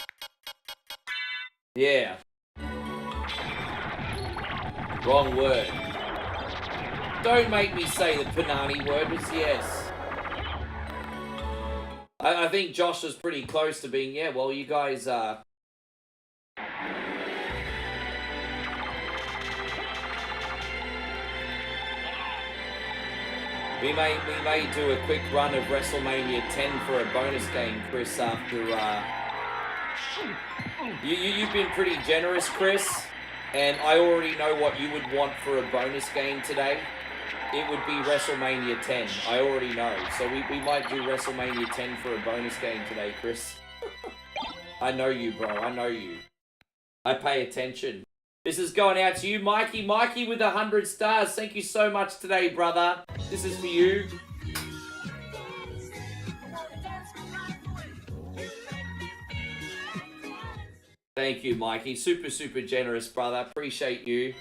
Yeah. Wrong word. Don't make me say the Panani word, but yes. I think Josh was pretty close to being, yeah, well, you guys, We may do a quick run of WrestleMania 10 for a bonus game, Chris, after, You've been pretty generous, Chris, and I already know what you would want for a bonus game today. It would be WrestleMania 10. I already know. So we might do WrestleMania 10 for a bonus game today, Chris. I know you, bro. I know you. I pay attention. This is going out to you, Mikey. Mikey with 100 stars. Thank you so much today, brother. This is for you. Thank you, Mikey. Super, super generous, brother. Appreciate you.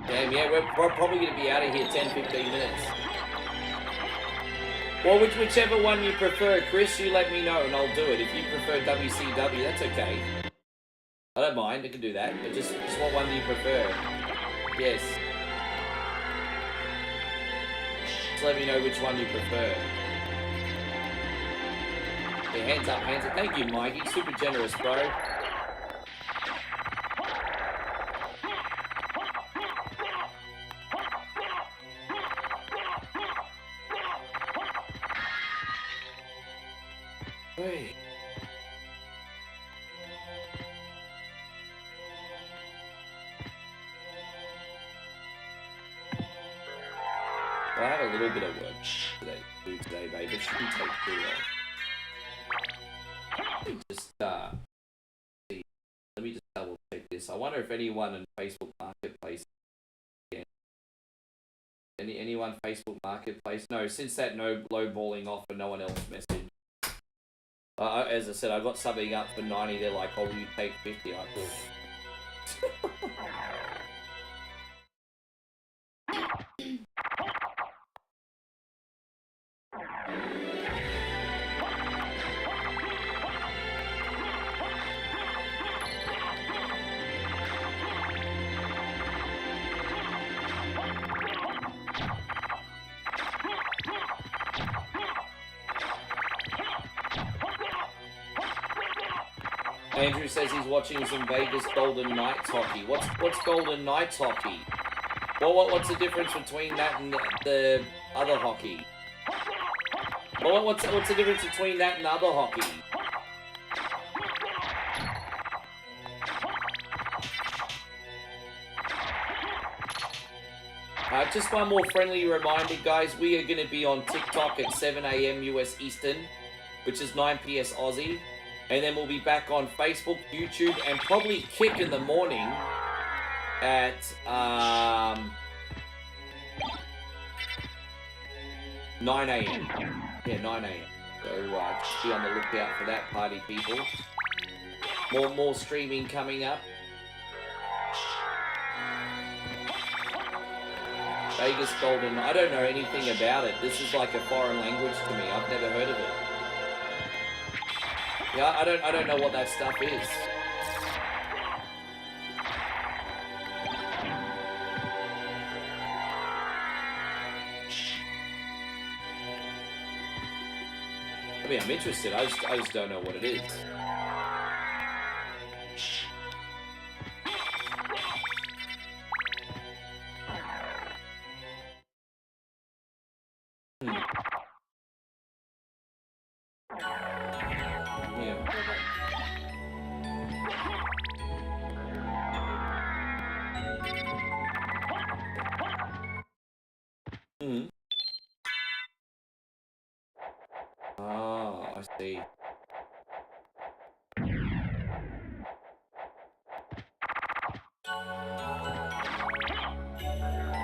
Damn, yeah, we're probably going to be out of here 10-15 minutes. Well, whichever one you prefer, Chris, you let me know and I'll do it. If you prefer WCW, that's okay. I don't mind, I can do that. But just what one do you prefer? Yes. Just let me know which one you prefer. Yeah, hands up, hands up. Thank you, Mikey. Super generous, bro. Hey. I have a little bit of work today, babe. It shouldn't take too long. Let me just double check this. I wonder if anyone in Facebook Marketplace. Anyone Facebook Marketplace? No, since that no lowballing offer, no one else messaged. As I said, I got something up for 90. They're like, "Oh, will you take 50?" I thought. Andrew says he's watching some Vegas Golden Knights hockey. What's Golden Knights hockey? Well, what's the difference between that and the other hockey? Well, what's the difference between that and other hockey? Just one more friendly reminder, guys. We are going to be on TikTok at 7 a.m. US Eastern, which is 9 PS Aussie. And then we'll be back on Facebook, YouTube, and probably Kick in the morning at 9 a.m. Yeah, 9 a.m. So just be on the lookout for that, party people. More streaming coming up. Vegas Golden. I don't know anything about it. This is like a foreign language to me. I've never heard of it. Yeah, I don't know what that stuff is. I mean, I'm interested. I just don't know what it is. Oh, I see.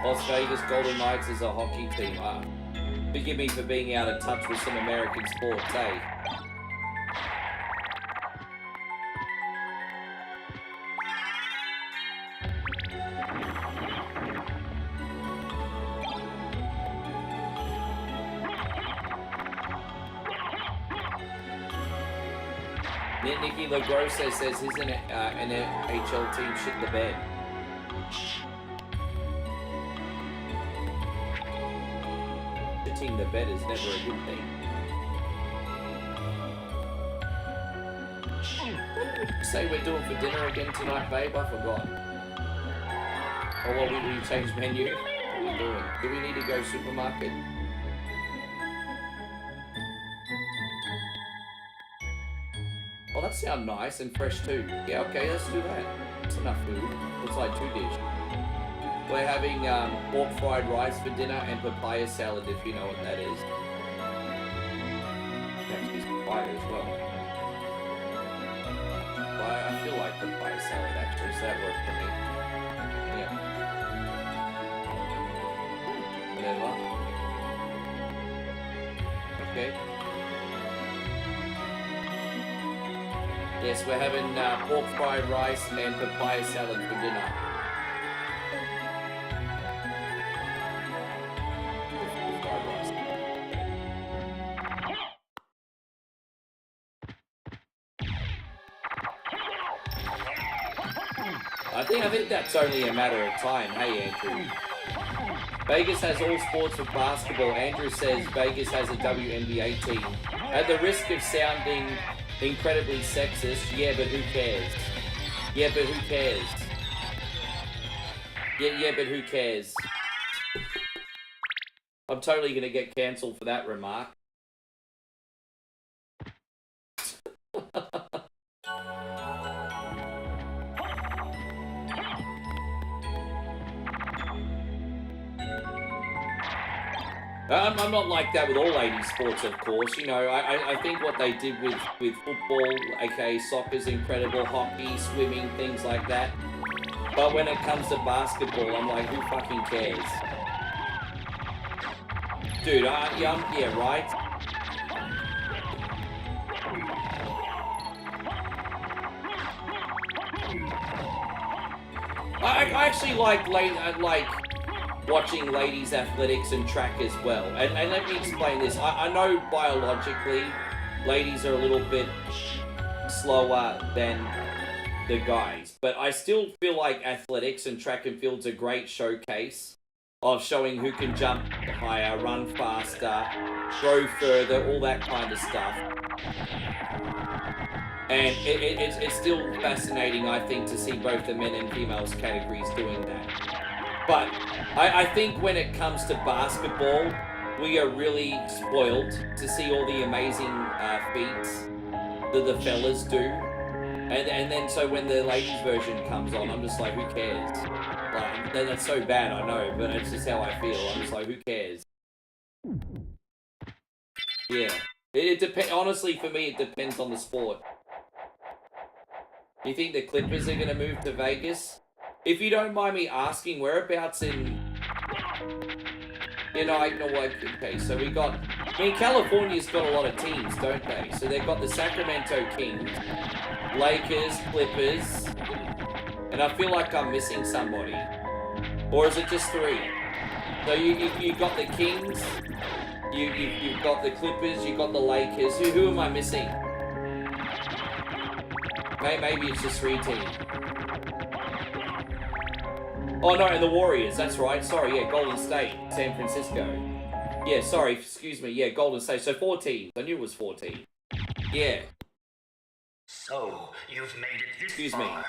Las Vegas Golden Knights is a hockey team. Forgive me for being out of touch with some American sports, eh? Nikki LaGrossa says his an NHL team shit the bed. Shitting the bed is never a good thing. What did you say we're doing for dinner again tonight, babe? I forgot. Oh, well, we changed menu. What are we doing? Do we need to go supermarket? Oh, that sounds nice and fresh too. Yeah, okay, let's do that. That's enough food. Looks like 2 dishes. We're having pork fried rice for dinner and papaya salad, if you know what that is. Actually, papaya as well. Well, I feel like papaya salad actually, so that worked for me. Yeah. Whatever. Okay. Yes, we're having pork fried rice and papaya salad for dinner. I think that's only a matter of time. Hey, Andrew. Vegas has all sports with basketball. Andrew says Vegas has a WNBA team. At the risk of sounding incredibly sexist, yeah, but who cares? Yeah, but who cares? Yeah, but who cares? I'm totally gonna get cancelled for that remark. I'm not like that with all ladies sports, of course. You know, I think what they did with football, aka soccer, is incredible. Hockey, swimming, things like that. But when it comes to basketball, I'm like, who fucking cares? Dude, yeah, right? I actually like watching ladies athletics and track as well. And let me explain this. I know biologically ladies are a little bit slower than the guys, but I still feel like athletics and track and field's a great showcase of showing who can jump higher, run faster, throw further, all that kind of stuff. And it's still fascinating, I think, to see both the men and females categories doing that. But I think when it comes to basketball, we are really spoiled to see all the amazing feats that the fellas do. And then so when the ladies version comes on, I'm just like, who cares? Like, that's so bad, I know, but it's just how I feel. I'm just like, who cares? Yeah. It depends. Honestly, for me, it depends on the sport. Do you think the Clippers are going to move to Vegas? If you don't mind me asking, whereabouts in... You know, I know what... Okay, so we got... I mean, California's got a lot of teams, don't they? So they've got the Sacramento Kings, Lakers, Clippers, and I feel like I'm missing somebody. Or is it just 3? So you got the Kings, you've got the Clippers, you've got the Lakers. Who am I missing? Maybe it's just 3 teams. Oh no, and the Warriors, that's right. Sorry, yeah, Golden State, San Francisco. Yeah, sorry, excuse me. Yeah, Golden State. So 4 teams. I knew it was 4 teams. Yeah. So, you've made it this Excuse far. me.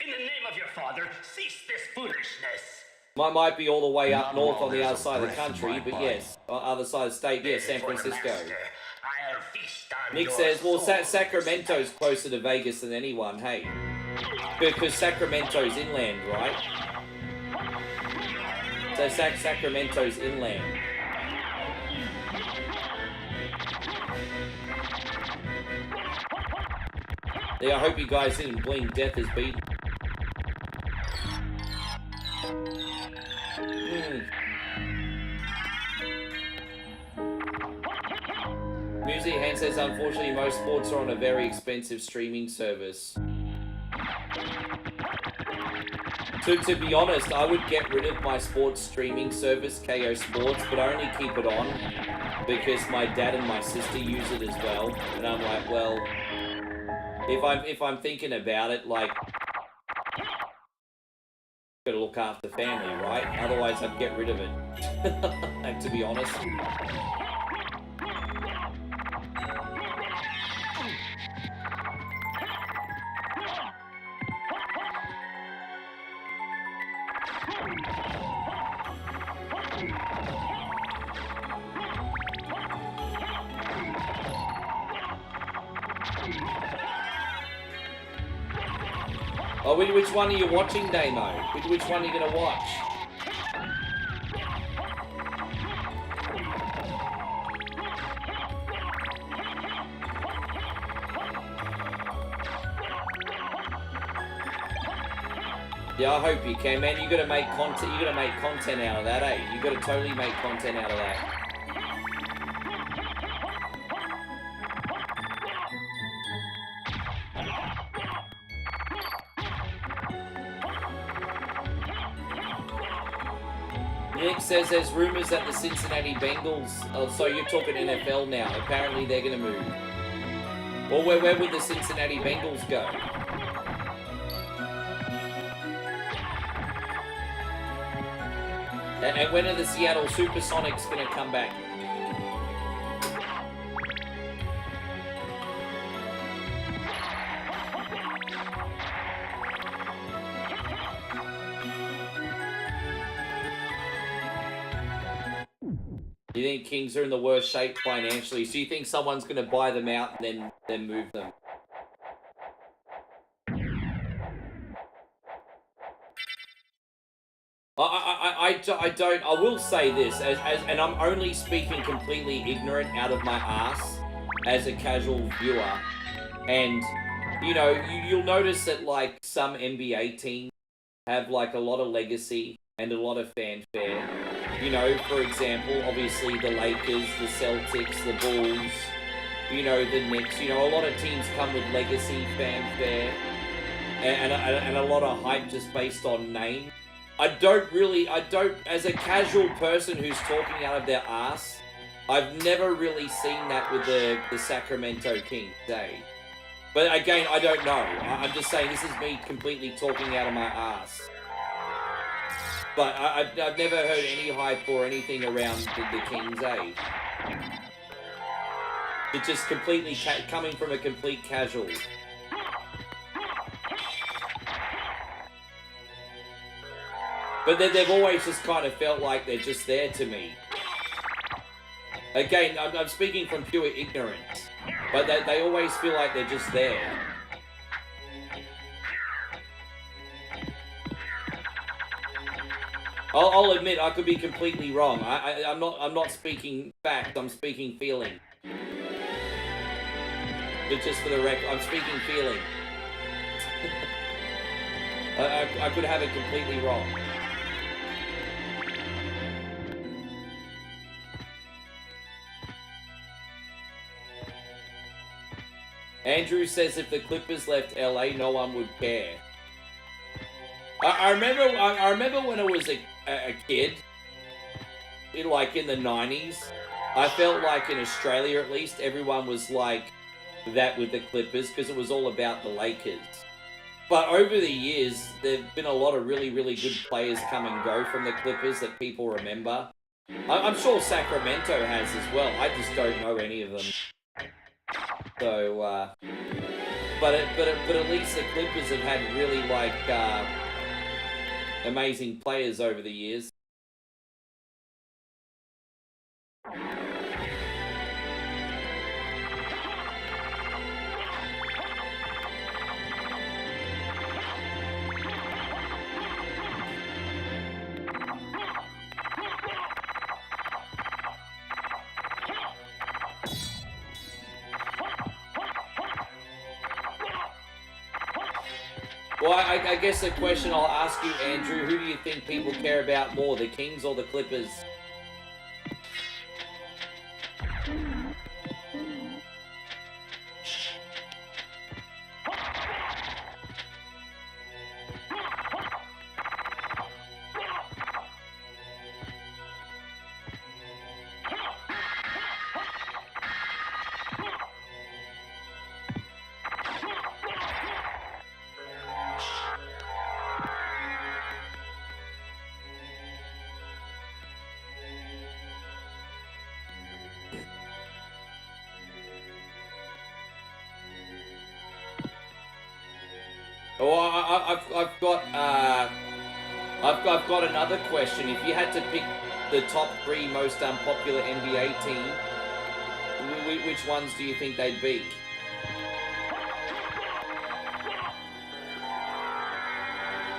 In the name of your father, cease this foolishness. Might be all the way up Not north long on the as other a side of the breath in country, my but body. yes, other side of the state, yeah, San For the Francisco. master, I'll feast on Nick your says, well, soul. Sacramento's closer to Vegas than anyone, hey. Because Sacramento's inland, right? So Sacramento's inland. Yeah, I hope you guys didn't blink. Death is beaten. Music Hand says, unfortunately, most sports are on a very expensive streaming service. To be honest, I would get rid of my sports streaming service, KO Sports, but I only keep it on because my dad and my sister use it as well. And I'm like, well, if I'm thinking about it, like, gotta look after family, right? Otherwise, I'd get rid of it. And to be honest. Oh, which one are you watching, Damo? Which one are you gonna watch? Yeah, I hope you can, man. You gotta make content. You gotta make content out of that, eh? You gotta totally make content out of that. Nick says there's rumors that the Cincinnati Bengals... Oh, so you're talking NFL now. Apparently they're going to move. Well, where would the Cincinnati Bengals go? And when are the Seattle Supersonics going to come back? You think Kings are in the worst shape financially? So you think someone's going to buy them out and then move them? I don't. I will say this, and I'm only speaking completely ignorant out of my ass as a casual viewer. And you know, you'll notice that like some NBA teams have like a lot of legacy and a lot of fanfare. You know, for example, obviously the Lakers, the Celtics, the Bulls, you know, the Knicks. You know, a lot of teams come with legacy, fanfare, and a lot of hype just based on name. I don't, as a casual person who's talking out of their ass, I've never really seen that with the Sacramento Kings, eh? But again, I don't know. I'm just saying this is me completely talking out of my ass. But I've never heard any hype or anything around the Kings, eh? It's just completely coming from a complete casual. But then they've always just kind of felt like they're just there to me. Again, I'm speaking from pure ignorance. But they always feel like they're just there. I'll admit I could be completely wrong. I'm not speaking fact. I'm speaking feeling. But just for the record, I'm speaking feeling. I could have it completely wrong. Andrew says if the Clippers left LA, no one would care. I remember when I was a kid, in the 90s, I felt like in Australia at least, everyone was like that with the Clippers because it was all about the Lakers. But over the years, there have been a lot of really, really good players come and go from the Clippers that people remember. I'm sure Sacramento has as well. I just don't know any of them. So, but at least the Clippers have had really amazing players over the years. Well, I guess the question I'll ask you, Andrew, who do you think people care about more, the Kings or the Clippers? Oh, I've got another question. If you had to pick the top 3 most unpopular NBA team, which ones do you think they'd be?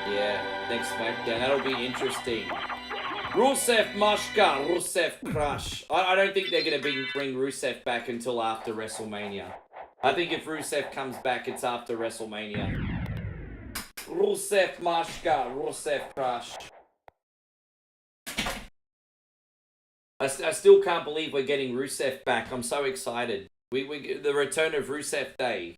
Yeah, next SmackDown. That'll be interesting. Rusev Mashka, Rusev Crush. I don't think they're going to bring Rusev back until after WrestleMania. I think if Rusev comes back, it's after WrestleMania. Rusev Mashka, Rusev Crush. I still can't believe we're getting Rusev back. I'm so excited. The return of Rusev Day.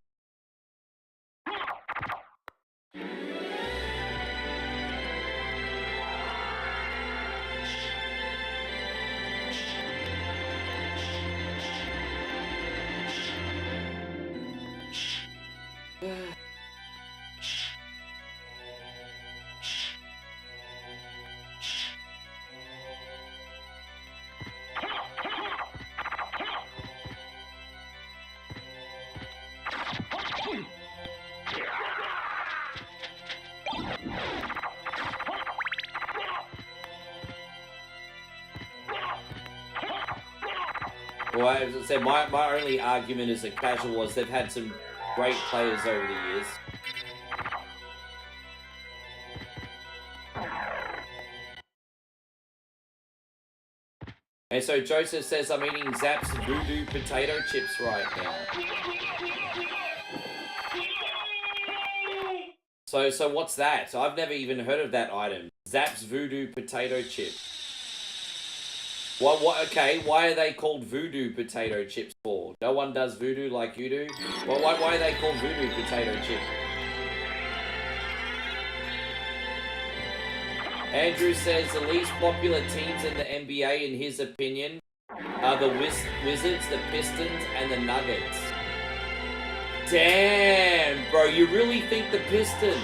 Well, as I said, my only argument as a casual was they've had some great players over the years. And so Joseph says, I'm eating Zapp's Voodoo potato chips right now. So what's that? I've never even heard of that item. Zapp's Voodoo potato chip. Okay, why are they called voodoo potato chips for? No one does voodoo like you do? Why are they called voodoo potato chip? Andrew says the least popular teams in the NBA, in his opinion, are the Wizards, the Pistons, and the Nuggets. Damn, bro, you really think the Pistons?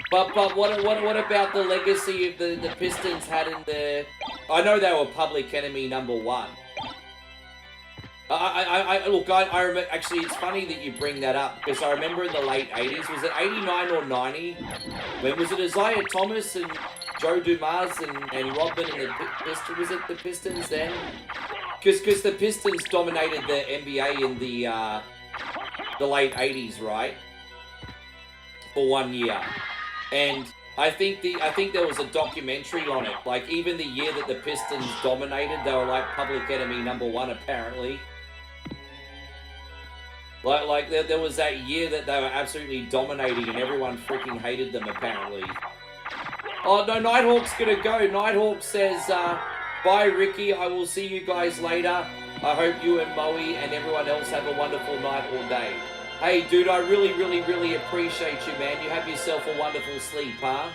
But what about the legacy of the Pistons had in the... I know they were public enemy number 1. Look, I remember, actually, it's funny that you bring that up, because I remember in the late 80s, was it 89 or 90? When was it Isaiah Thomas and Joe Dumas and Rodman and the Pistons? Was it the Pistons then? Because the Pistons dominated the NBA in the late 80s, right? For 1 year. And I think there was a documentary on it. Like, even the year that the Pistons dominated, they were like public enemy #1, apparently. Like there was that year that they were absolutely dominating and everyone freaking hated them, apparently. Oh, no, Nighthawk's gonna go. Nighthawk says, bye, Ricky. I will see you guys later. I hope you and Moe and everyone else have a wonderful night or day. Hey, dude, I really, really, really appreciate you, man. You have yourself a wonderful sleep, huh?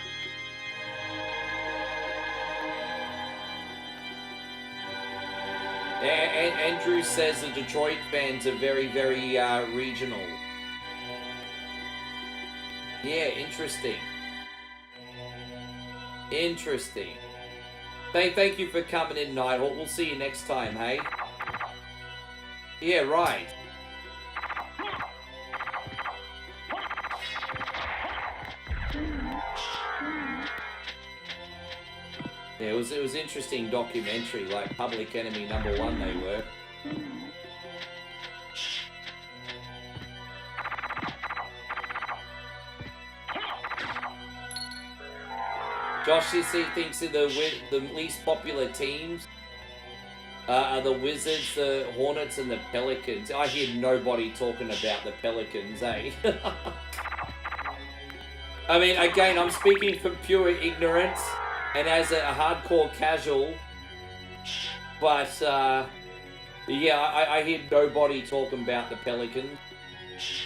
Andrew says the Detroit fans are very, very regional. Yeah, interesting. Interesting. Thank you for coming in, Nighthawk. We'll see you next time, hey? Yeah, right. Yeah, it was interesting documentary, like Public Enemy #1 they were. Josh thinks that the least popular teams are the Wizards, the Hornets, and the Pelicans. I hear nobody talking about the Pelicans, eh? I mean, again, I'm speaking from pure ignorance and as a hardcore casual, but yeah, I hear nobody talking about the Pelicans.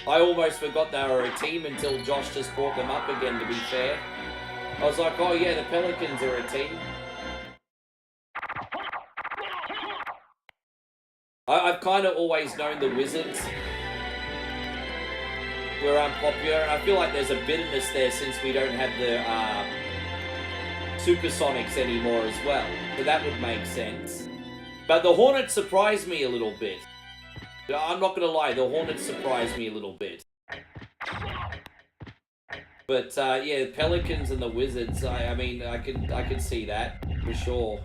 I almost forgot they were a team until Josh just brought them up again, to be fair. I was like, oh yeah, the Pelicans are a team. I've kind of always known the Wizards were unpopular, and I feel like there's a bitterness there since we don't have the Supersonics anymore as well. So that would make sense. But the Hornets surprised me a little bit. I'm not going to lie, the Hornets surprised me a little bit. But yeah, the Pelicans and the Wizards, I mean, I could see that for sure.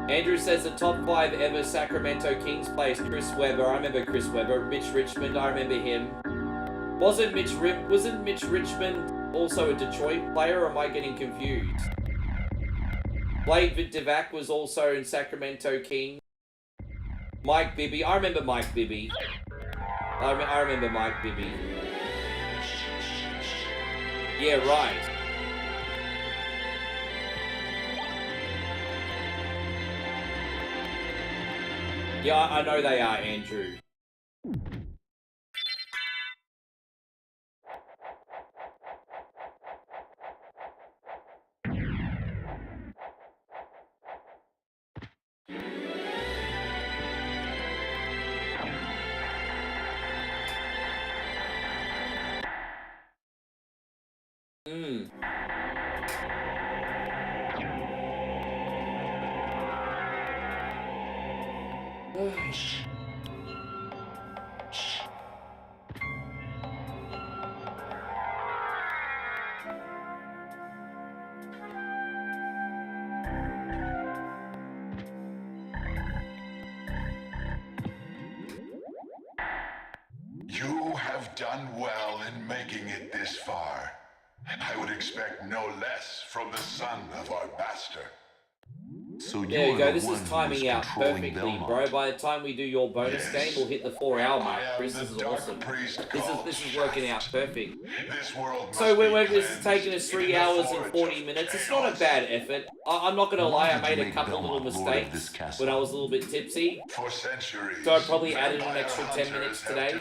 Andrew says the top 5 ever Sacramento Kings players: Chris Webber. I remember Chris Webber. Mitch Richmond. I remember him. Wasn't Mitch Richmond also a Detroit player, or am I getting confused? Blade Divac was also in Sacramento Kings. Mike Bibby. I remember Mike Bibby. I remember Mike Bibby. Yeah, right. Yeah, I know they are, Andrew. You have done well in making it this far. I would expect no less from the son of our master. So there you go, this is timing out perfectly, Belmont. bro. By the time we do your bonus game, we'll hit the 4-hour mark. Chris, this is awesome. This is working out perfect. So this is taking us 3 hours and 40 minutes. It's not a bad effort. I'm not going to lie, I made a couple of little mistakes when I was a little bit tipsy. So I probably added an extra 10 minutes today.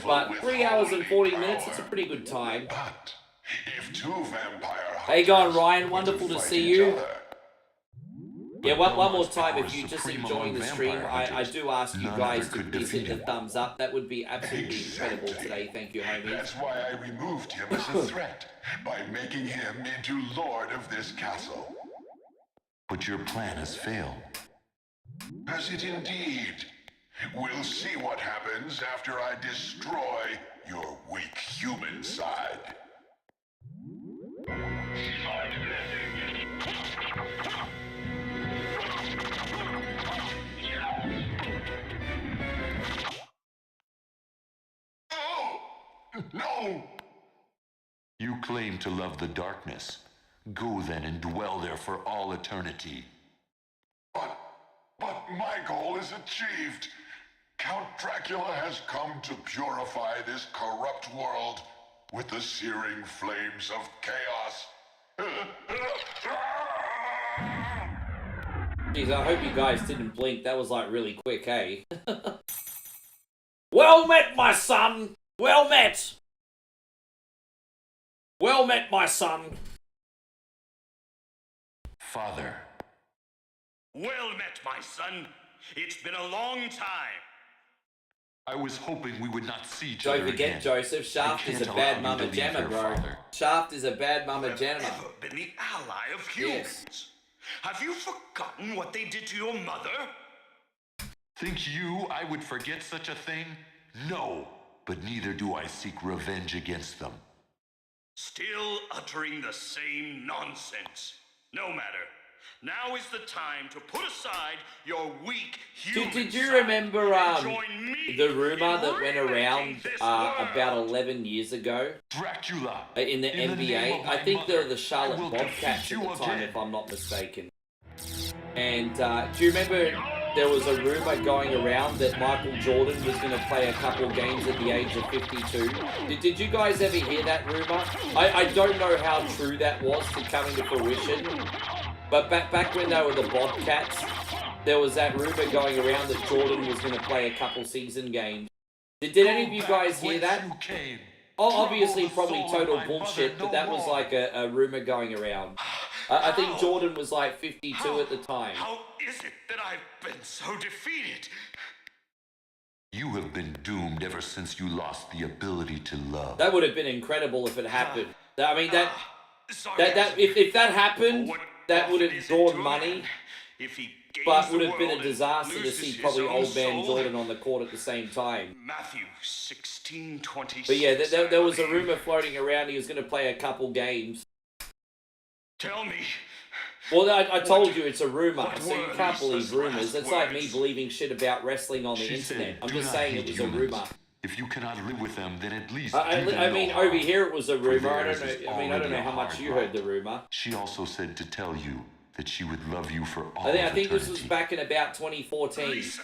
But 3 hours and 40 minutes, it's a pretty good time. If two vampire How you going, Ryan? Wonderful to see you. Yeah, But one more Belmont time, power if is you're just supreme enjoying among the stream, vampire I hunters. do ask you None guys other to could please hit defeat the him. thumbs up. That would be absolutely incredible Exactly. today. Thank you, homie. That's why I removed him as a threat, by making him into lord of this castle. But your plan has failed. Has it indeed? We'll see what happens after I destroy your weak human side. No! You claim to love the darkness. Go then and dwell there for all eternity. But my goal is achieved. Count Dracula has come to purify this corrupt world with the searing flames of chaos. Jeez, I hope you guys didn't blink. That was like really quick, eh? Well met, my son! Well met! Well met, my son! Father. Well met, my son. It's been a long time. I was hoping we would not see each Don't other forget, again. Joseph, Shaft I is a can't bad allow you mama to leave jammer, here, bro. Father. Shaft is a bad mama Have jammer. ever been the ally of humans. Yes. Have you forgotten what they did to your mother? Think you I would forget such a thing? No, but neither do I seek revenge against them. Still uttering the same nonsense. No matter. Now is the time to put aside your weak human Did you side remember and join me the rumor in that went remaking around this about world? 11 years ago Dracula! in the In the name NBA? of I my think they were mother, the I Charlotte will Bobcats defeat at you the time, again. if I'm not mistaken. And do you remember there was a rumor going around that Michael Jordan was going to play a couple games at the age of 52? Did you guys ever hear that rumor? I don't know how true that was to come into fruition, but back when they were the Bobcats, there was that rumor going around that Jordan was going to play a couple season games. Did any of you guys hear that? Oh, obviously probably total bullshit, but that was like a rumor going around. I think Jordan was like 52 at the time. How is it that I've been so defeated? You have been doomed ever since you lost the ability to love. That would have been incredible if it happened. I mean, Sarcasm. if that happened, What that would profit have is it drawn to a money, man if he gains but the would have been world a and disaster to loses see his probably own old man soul? Jordan on the court at the same time. Matthew 16:26. But yeah, there was a I believe. rumor floating around he was going to play a couple games. Tell me. Well, I told you it's a rumor, what so you were can't believe Lisa's rumors. last It's like me words? believing shit about wrestling on the She internet. said, I'm "Do just not saying hate it was a humans. rumor. If you cannot live with them, then at least I do them mean, no harm. over here it was a rumor. I theirs don't is know. I mean, I don't already know a how much hard you lot. heard the rumor. She also said to tell you that she would love you for all I of think this was eternity. back in about 2014. Please,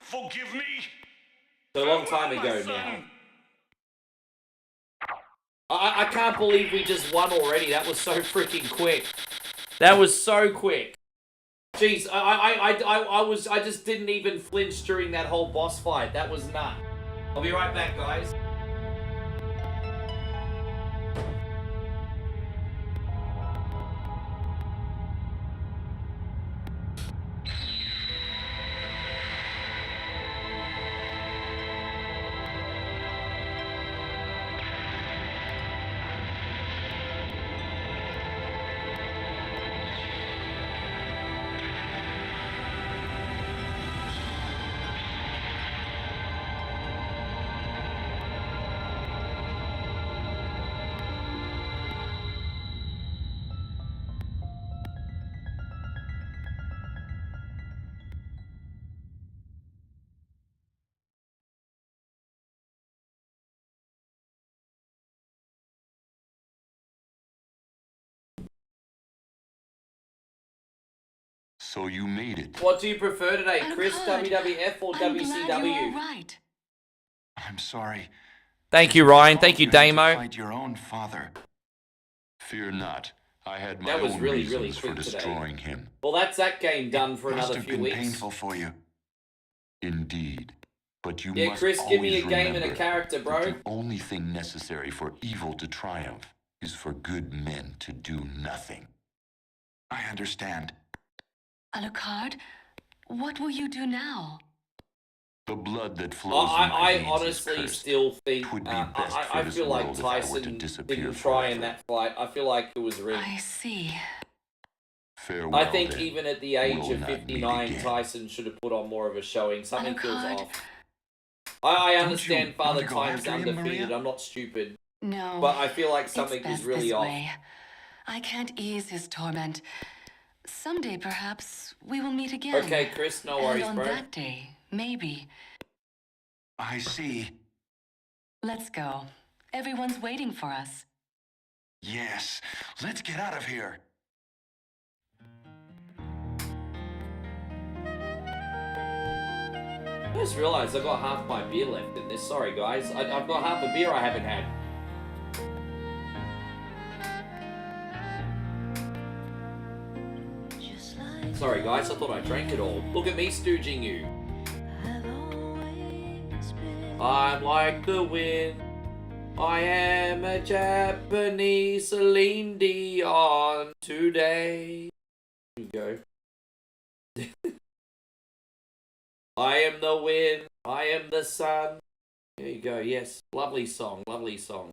forgive me. So a long time Farewell, my ago now. son. I can't believe we just won already. That was so freaking quick. That was so quick. Jeez, I just didn't even flinch during that whole boss fight. That was nuts. I'll be right back, guys. So you made it. What do you prefer today, Oh, Chris, good. WWF or I'm glad WCW? you're all right. I'm sorry. Thank you, Ryan. Thank you, You had to Damo. fight your own father. Fear not. I had my That was own really, reasons really for quick today. destroying him. Well, that's that game done for Must another have few been weeks. painful for you. Indeed. But you Yeah, must Chris, give me a always game and a remember character, that bro. the only thing necessary for evil to triumph is for good men to do nothing. I understand. Alucard, what will you do now? The blood that flows in my I veins honestly is cursed. still think It would be best for I this feel like world if I were to Tyson disappear didn't try in forever. that fight. I feel like it was rigged. I see. Farewell, I think then. even at the age We'll of not meet 59, again. Tyson should have put on more of a showing. Something feels Alucard. off. I Don't understand you Father want to go Time's after him, undefeated. Maria? I'm not stupid. No. But I feel like it's something is best really this off. way. I can't ease his torment. Someday, perhaps, we will meet again. Okay, Chris, no And worries, on bro. that day, maybe. I see. Let's go. Everyone's waiting for us. Yes. Let's get out of here. I just realised I got half my beer left in this. Sorry, guys. I've got half a beer I haven't had. Sorry, guys. I thought I drank it all. Look at me stooging you. I'm like the wind. I am a Japanese Celine Dion today. Here you go. I am the wind. I am the sun. There you go. Yes. Lovely song. Lovely song.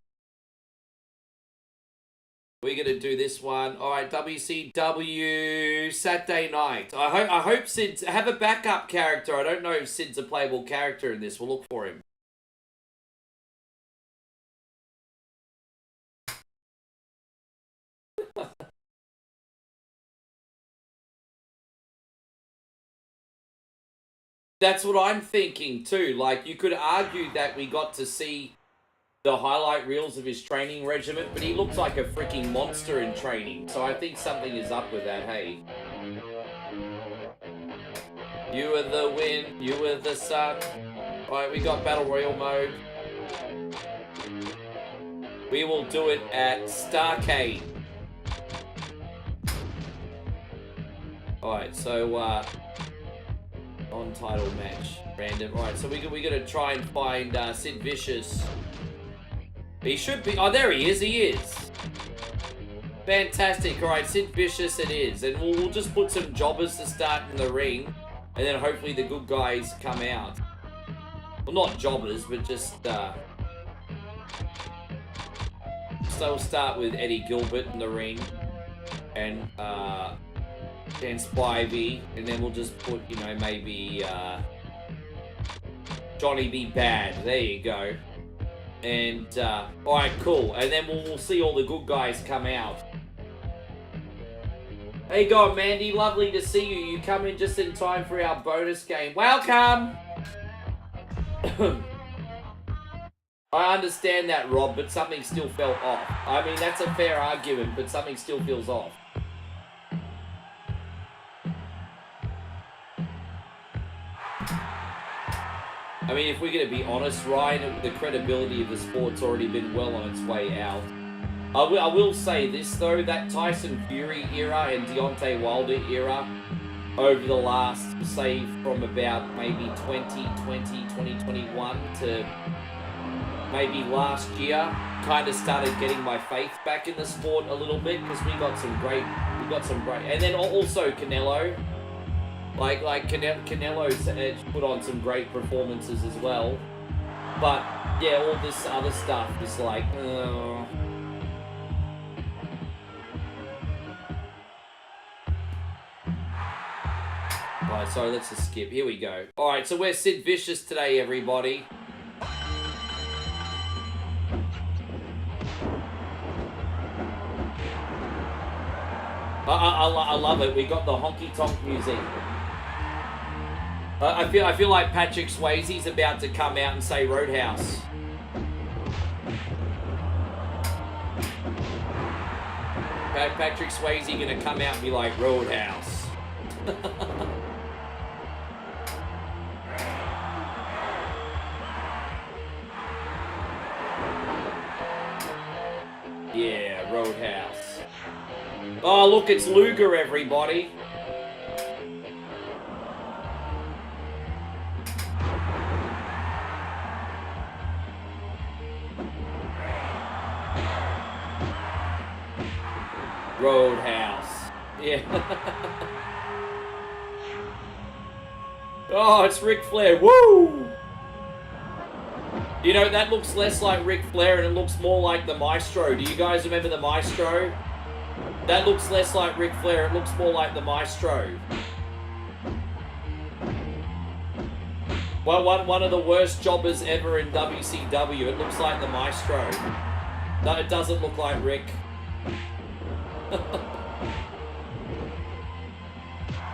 We're going to do this one. All right, WCW Saturday night. I hope Sid's have a backup character. I don't know if Sid's a playable character in this. We'll look for him. That's what I'm thinking too. Like, you could argue that we got to see the highlight reels of his training regimen, but he looks like a freaking monster in training. So I think something is up with that, hey. You are the wind, you are the sun. Alright, we got Battle Royale mode. We will do it at Starcade. Alright, so, on-title match. Random. Alright, so we're going to try and find Sid Vicious. He should be. Oh, there he is. He is. Fantastic. All right, Sid Vicious it is. And we'll just put some jobbers to start in the ring. And then hopefully the good guys come out. Well, not jobbers, but just... So we'll start with Eddie Gilbert in the ring. And Dan Spivey. And then we'll just put, you know, maybe Johnny B. Bad. There you go. And, alright, cool. And then we'll see all the good guys come out. Hey, God, Mandy, lovely to see you. You come in just in time for our bonus game. Welcome! I understand that, Rob, but something still felt off. I mean, that's a fair argument, but something still feels off. I mean, if we're going to be honest, Ryan, the credibility of the sport's already been well on its way out. I will say this, though, that Tyson Fury era and Deontay Wilder era over the last, say, from about maybe 2020, 2021 to maybe last year, kind of started getting my faith back in the sport a little bit because we got some great, and then also Canelo. Like Canelo's put on some great performances as well. But, yeah, all this other stuff is like, Alright, sorry, let's just skip. Here we go. Alright, so we're Sid Vicious today, everybody. I love it. We got the honky-tonk music. I feel like Patrick Swayze's about to come out and say Roadhouse. Patrick Swayze gonna come out and be like Roadhouse. Yeah, Roadhouse. Oh, look, it's Luger, everybody. Roadhouse. Yeah. Oh, it's Ric Flair. Woo! You know, that looks less like Ric Flair and it looks more like the Maestro. Do you guys remember the Maestro? That looks less like Ric Flair. It looks more like the Maestro. Well, one of the worst jobbers ever in WCW. It looks like the Maestro. No, it doesn't look like Rick.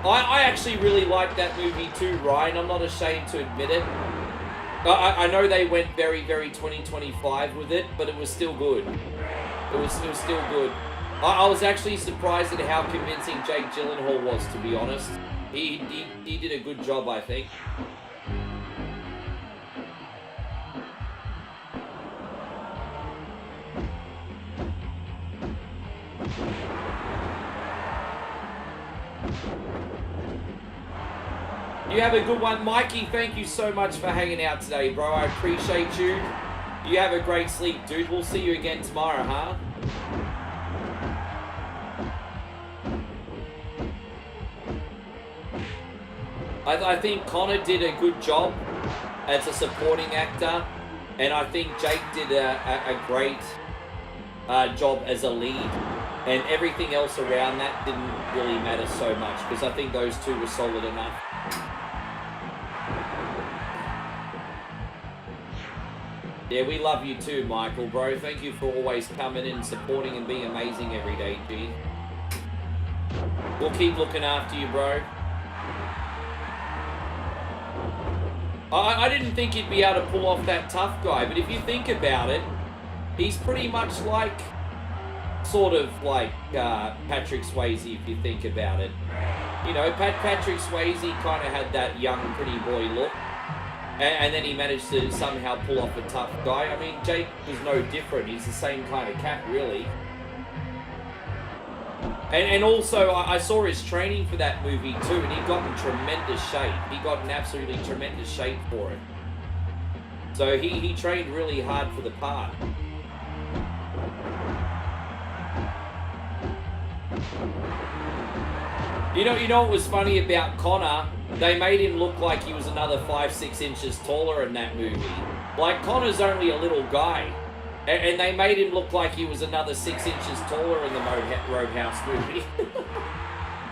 I actually really like that movie too, Ryan. I'm not ashamed to admit it. I know they went very, very 2025 with it, but it was still good. It was still good. I was actually surprised at how convincing Jake Gyllenhaal was, to be honest. He did a good job, I think. You have a good one, Mikey. Thank you so much for hanging out today, bro. I appreciate you. You have a great sleep, dude. We'll see you again tomorrow, huh? I think Connor did a good job as a supporting actor, and I think Jake did a great job as a lead, and everything else around that didn't really matter so much, because I think those two were solid enough. Yeah, we love you too, Michael, bro. Thank you for always coming in, supporting, and being amazing every day, G. We'll keep looking after you, bro. I didn't think he'd be able to pull off that tough guy, but if you think about it, he's pretty much like, sort of like Patrick Swayze, if you think about it. You know, Patrick Swayze kind of had that young, pretty boy look, and then he managed to somehow pull off a tough guy. I mean, Jake was no different. He's the same kind of cat, really. And also, I saw his training for that movie too, and he got in tremendous shape. He got in absolutely tremendous shape for it. So he trained really hard for the part. You know what was funny about Connor? They made him look like he was another 5-6 inches taller in that movie. Like, Connor's only a little guy. And they made him look like he was another 6 inches taller in the Roadhouse movie.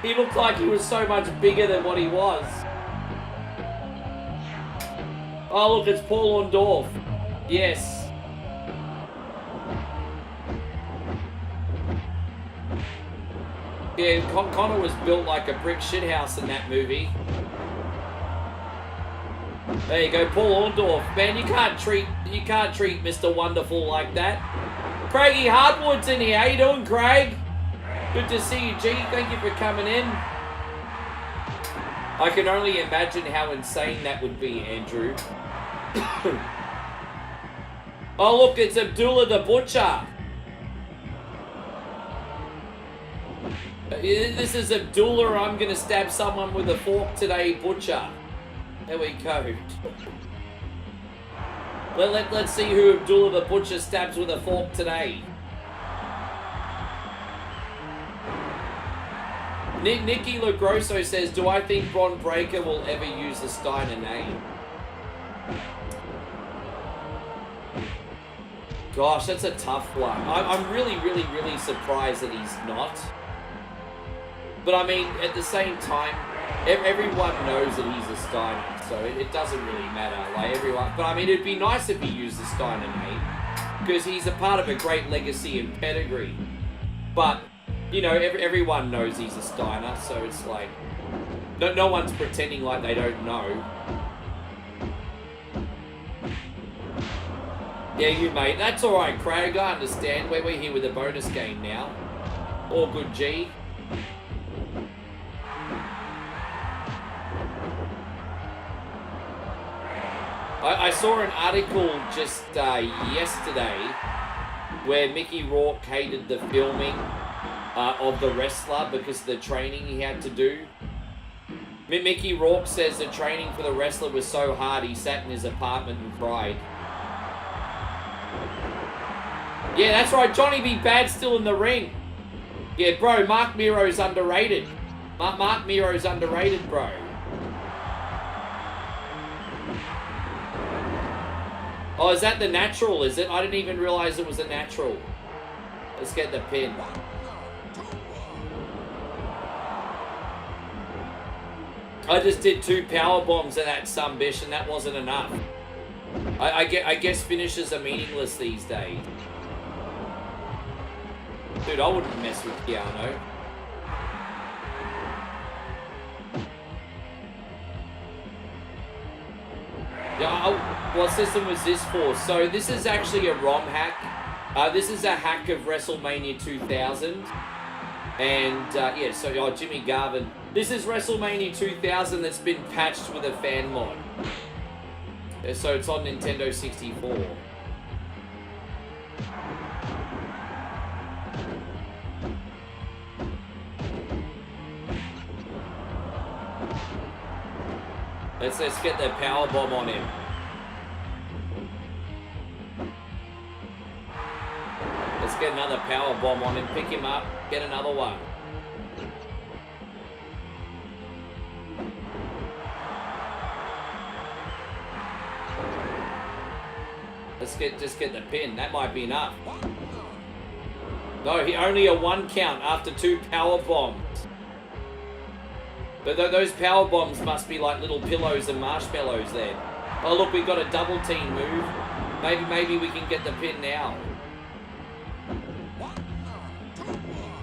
He looked like he was so much bigger than what he was. Oh, look, it's Paul Orndorff. Yes. Yeah, Connor was built like a brick shithouse in that movie. There you go, Paul Orndorff. Man, you can't treat Mr. Wonderful like that. Craigie Hardwood's in here. How you doing, Craig? Good to see you, G. Thank you for coming in. I can only imagine how insane that would be, Andrew. Oh, look, it's Abdullah the Butcher. This is Abdullah. I'm going to stab someone with a fork today, Butcher. There we go. Let's see who Abdullah the Butcher stabs with a fork today. Nikki Lagrosso says, do I think Bron Breakker will ever use the Steiner name? Gosh, that's a tough one. I'm really surprised that he's not. But I mean, at the same time, everyone knows that he's a Steiner, so it doesn't really matter. Like, everyone, but I mean, it'd be nice if he used the Steiner name, because he's a part of a great legacy and pedigree. But you know, everyone knows he's a Steiner, so it's like no one's pretending like they don't know. Yeah, you mate. That's all right, Craig. I understand. We're here with a bonus game now. All good, G. I saw an article just yesterday where Mickey Rourke hated the filming of The Wrestler because of the training he had to do. Mickey Rourke says the training for The Wrestler was so hard he sat in his apartment and cried. Yeah, that's right. Johnny B. Bad's still in the ring. Yeah, bro, Mark Miro's underrated. Mark Miro's underrated, bro. Oh, is that the natural, is it? I didn't even realize it was a natural. Let's get the pin. I just did 2 power bombs at that sumbish and that wasn't enough. I guess finishes are meaningless these days. Dude, I wouldn't mess with Keanu. Yeah, what system was this for? So this is actually a ROM hack. This is a hack of WrestleMania 2000. And yeah, so Jimmy Garvin. This is WrestleMania 2000 that's been patched with a fan mod. So it's on Nintendo 64. Let's get the power bomb on him. Let's get another power bomb on him. Pick him up. Get another one. Just get the pin. That might be enough. No, only a 1 count after 2 power bombs. But those power bombs must be like little pillows and marshmallows there. Oh look, we've got a double team move. Maybe we can get the pin now.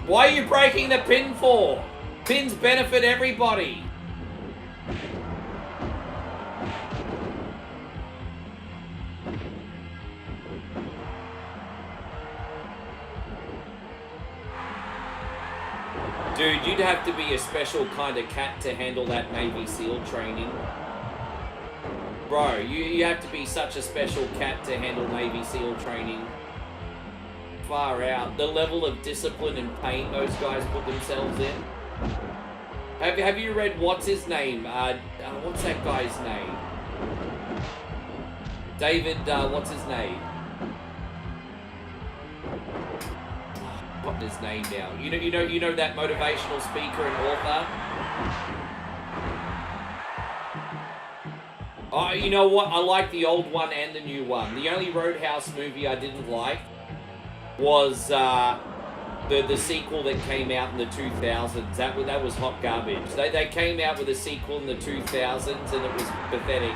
Why are you breaking the pin for? Pins benefit everybody. Dude, you'd have to be a special kind of cat to handle that Navy SEAL training. Bro, you have to be such a special cat to handle Navy SEAL training. Far out. The level of discipline and pain those guys put themselves in. Have you read, what's his name? What's that guy's name? David, what's his name? Got his name now. You know that motivational speaker and author. Oh, you know what? I like the old one and the new one. The only Roadhouse movie I didn't like was the sequel that came out in the 2000s. That was hot garbage. They came out with a sequel in the 2000s and it was pathetic.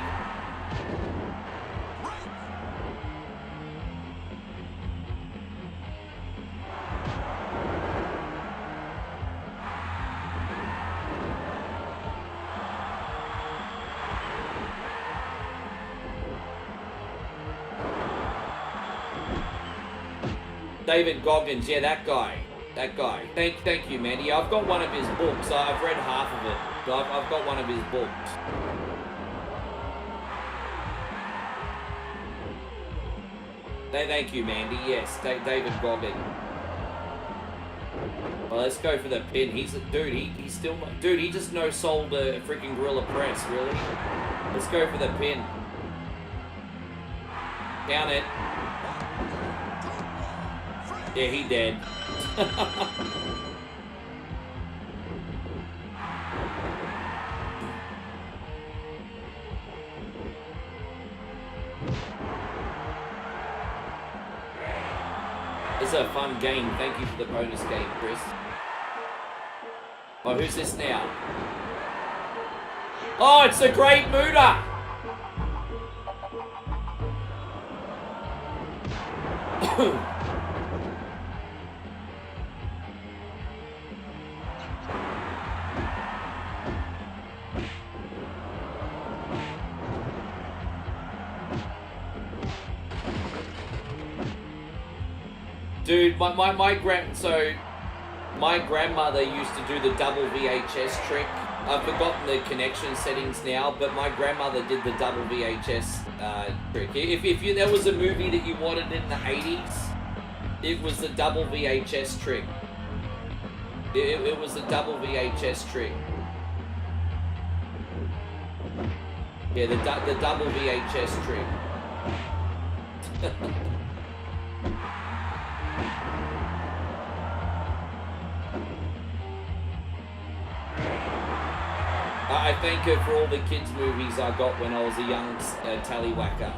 David Goggins, yeah, that guy. Thank you, man. Yeah, I've got one of his books. I've read half of it. But I've got one of his books. Thank you, Mandy. Yes, David Goggins. Well, let's go for the pin. He's still not, dude. He just no-sold a freaking gorilla press. Really? Let's go for the pin. Count it. Yeah, he dead. It's a fun game. Thank you for the bonus game, Chris. Oh, who's this now? Oh, it's the Great Muda! Dude, my grandmother used to do the double VHS trick. I've forgotten the connection settings now, but my grandmother did the double VHS trick. If there was a movie that you wanted in the 80s, it was the double VHS trick. It was the double VHS trick. Yeah, the double VHS trick. I thank her for all the kids' movies I got when I was a young tallywhacker.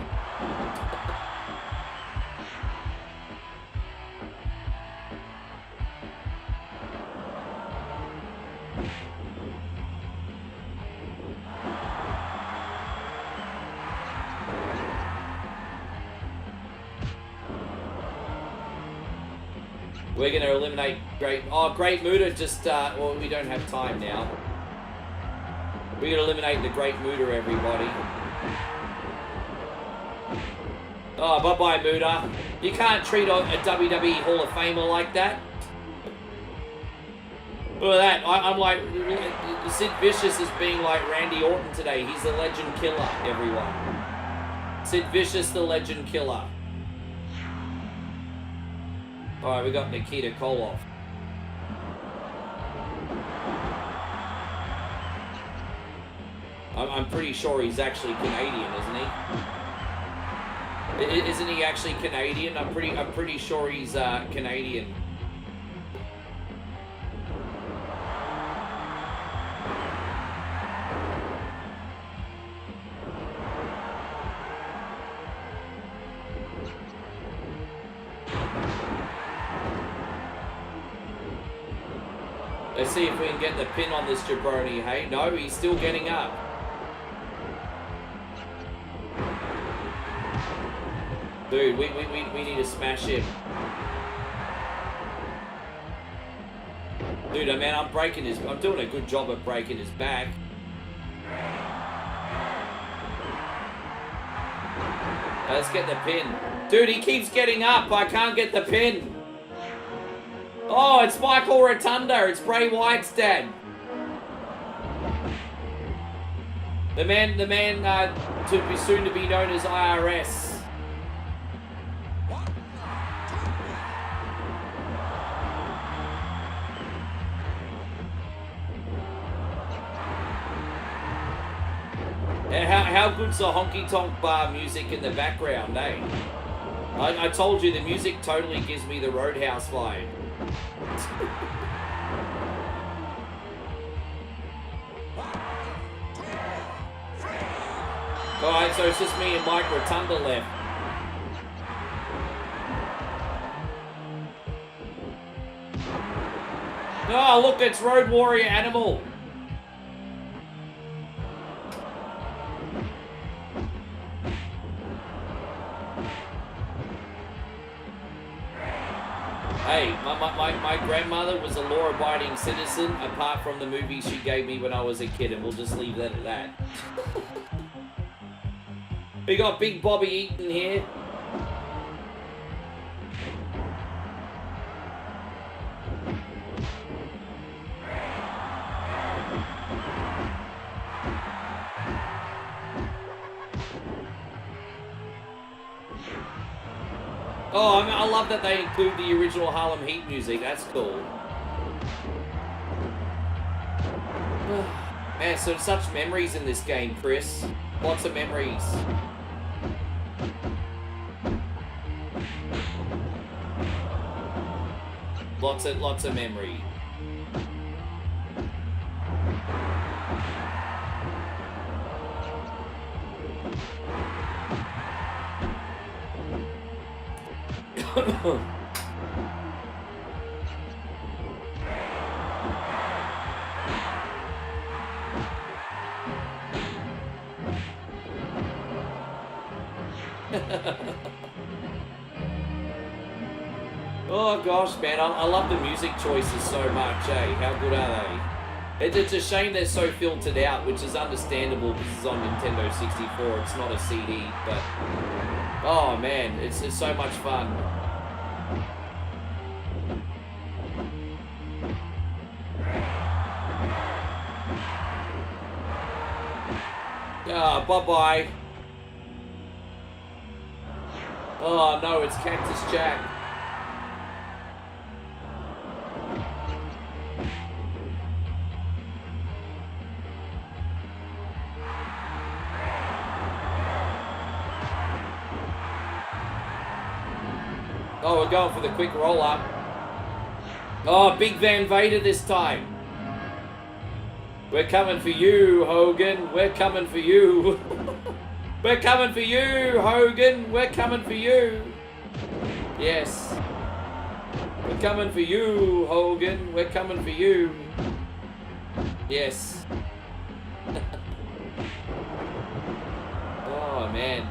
We're going to eliminate Great... Oh, Great Muta just... well, we don't have time now. We're going to eliminate the Great Muta, everybody. Oh, bye-bye, Muta. You can't treat a WWE Hall of Famer like that. Look at that. I'm like... Sid Vicious is being like Randy Orton today. He's the legend killer, everyone. Sid Vicious, the legend killer. Alright, we got Nikita Koloff. I'm pretty sure he's actually Canadian, isn't he? Isn't he actually Canadian? I'm pretty sure he's Canadian. Let's see if we can get the pin on this jabroni, hey? No, he's still getting up. Dude, we need to smash him. Dude, man, I'm doing a good job of breaking his back. Let's get the pin. Dude, he keeps getting up. I can't get the pin. Oh, it's Michael Rotunda. It's Bray Wyatt's dad. The man, to be soon to be known as IRS. How good's the honky tonk bar music in the background, eh? I told you the music totally gives me the Roadhouse vibe. Alright, so it's just me and Mike Rotunda left. Oh, look, it's Road Warrior Animal. Hey, my grandmother was a law-abiding citizen, apart from the movies she gave me when I was a kid, and we'll just leave that at that. We got Big Bobby Eaton here. Oh, I love that they include the original Harlem Heat music. That's cool. Man, so such memories in this game, Chris. Lots of memories. Lots of memory. Oh gosh, man, I love the music choices so much, eh? How good are they? It's a shame they're so filtered out, which is understandable because it's on Nintendo 64, it's not a CD, but... Oh man, it's so much fun. Ah, bye-bye. Oh no, it's Cactus Jack. Oh, we're going for the quick roll-up. Oh, Big Van Vader this time. We're coming for you, Hogan. We're coming for you. We're coming for you, Hogan. We're coming for you. Yes. We're coming for you, Hogan. We're coming for you. Yes. Oh, man.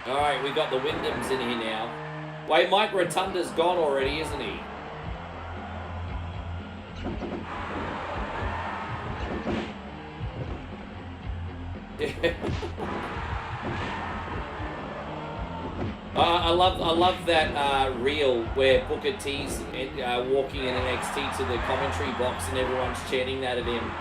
Alright, we got the Wyndhams in here now. Wait, Mike Rotunda's gone already, isn't he? I love that reel where Booker T's walking in NXT to the commentary box and everyone's chanting that at him.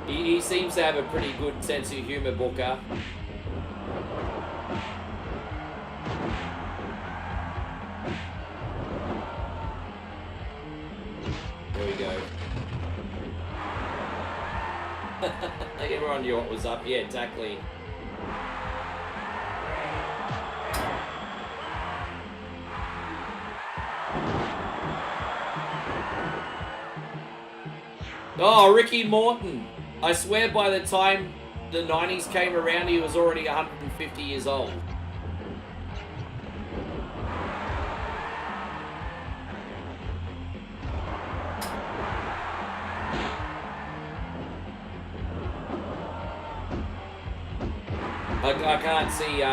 He seems to have a pretty good sense of humor, Booker. There we go. Everyone knew what was up. Yeah, exactly. Oh, Ricky Morton. I swear by the time the 90s came around, he was already 150 years old. I can't see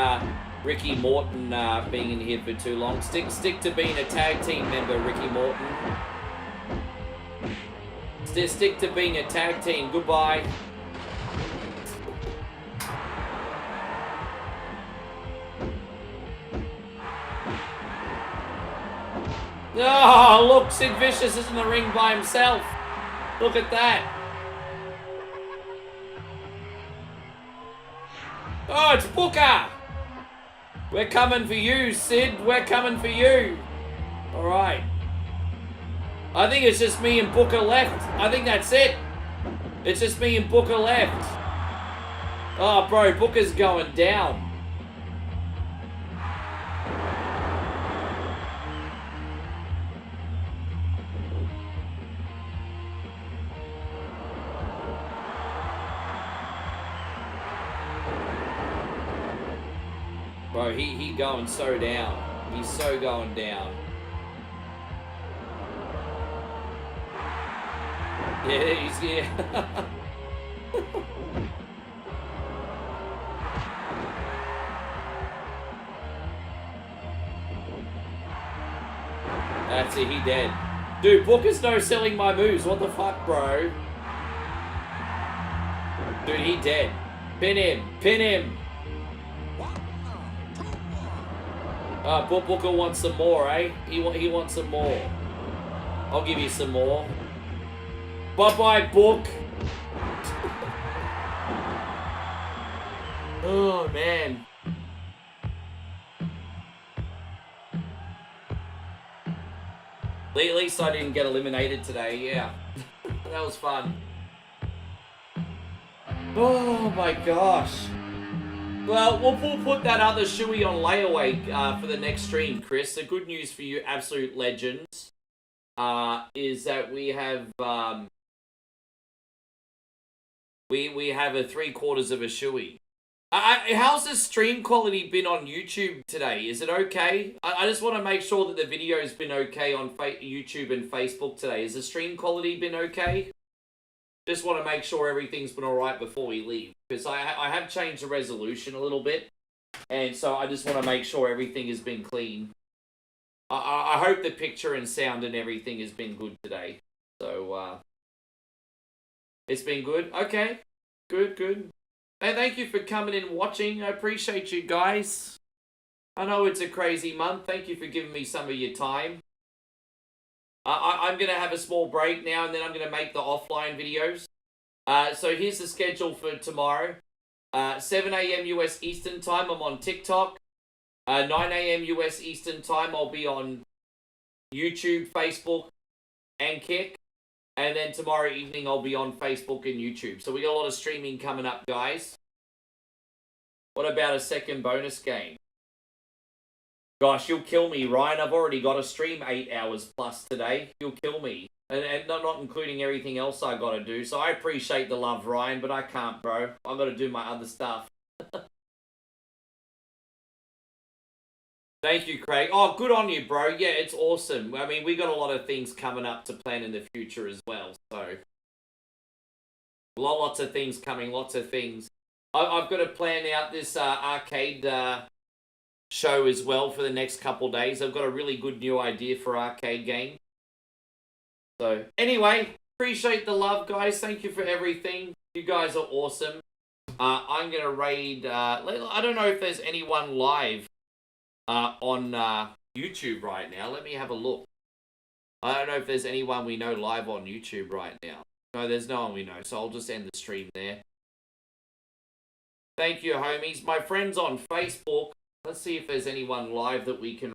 Ricky Morton being in here for too long. Stick to being a tag team member, Ricky Morton. Stick to being a tag team. Goodbye. Oh, look, Sid Vicious is in the ring by himself. Look at that. Oh, it's Booker. We're coming for you, Sid. We're coming for you. All right. I think it's just me and Booker left. I think that's it. It's just me and Booker left. Oh, bro, Booker's going down. Bro, he going so down. He's so going down. Yeah, he's yeah. That's it, he dead. Dude, Booker's no selling my moves. What the fuck, bro? Dude, he dead. Pin him. Pin him. Booker wants some more, eh? He wants some more. I'll give you some more. Bye-bye, Book. Oh, man. At least I didn't get eliminated today, yeah. That was fun. Oh, my gosh. Well, we'll put that other shoey on layaway for the next stream, Chris. The good news for you, absolute legends, is that we have we have a 3/4 of a shoey. How's the stream quality been on YouTube today? Is it okay? I just want to make sure that the video's been okay on YouTube and Facebook today. Has the stream quality been okay? Just want to make sure everything's been alright before we leave. Because I have changed the resolution a little bit. And so I just want to make sure everything has been clean. I hope the picture and sound and everything has been good today. So, it's been good? Okay. Good, good. Hey, thank you for coming in and watching. I appreciate you guys. I know it's a crazy month. Thank you for giving me some of your time. I'm going to have a small break now, and then I'm going to make the offline videos. So here's the schedule for tomorrow. 7 a.m. US Eastern Time, I'm on TikTok. 9 a.m. US Eastern Time, I'll be on YouTube, Facebook, and Kick. And then tomorrow evening, I'll be on Facebook and YouTube. So we got a lot of streaming coming up, guys. What about a second bonus game? Gosh, you'll kill me, Ryan. I've already got to stream 8 hours plus today. You'll kill me. And not including everything else I got to do. So I appreciate the love, Ryan, but I can't, bro. I've got to do my other stuff. Thank you, Craig. Oh, good on you, bro. Yeah, it's awesome. I mean, we got a lot of things coming up to plan in the future as well. So, lots of things coming, lots of things. I've got to plan out this arcade show as well for the next couple days. I've got a really good new idea for arcade game. So, anyway, appreciate the love, guys. Thank you for everything. You guys are awesome. I'm going to raid... I don't know if there's anyone live on YouTube right now. Let me have a look. I don't know if there's anyone we know live on YouTube right now. No, there's no one we know, so I'll just end the stream there. Thank you, homies. My friends on Facebook, let's see if there's anyone live that we can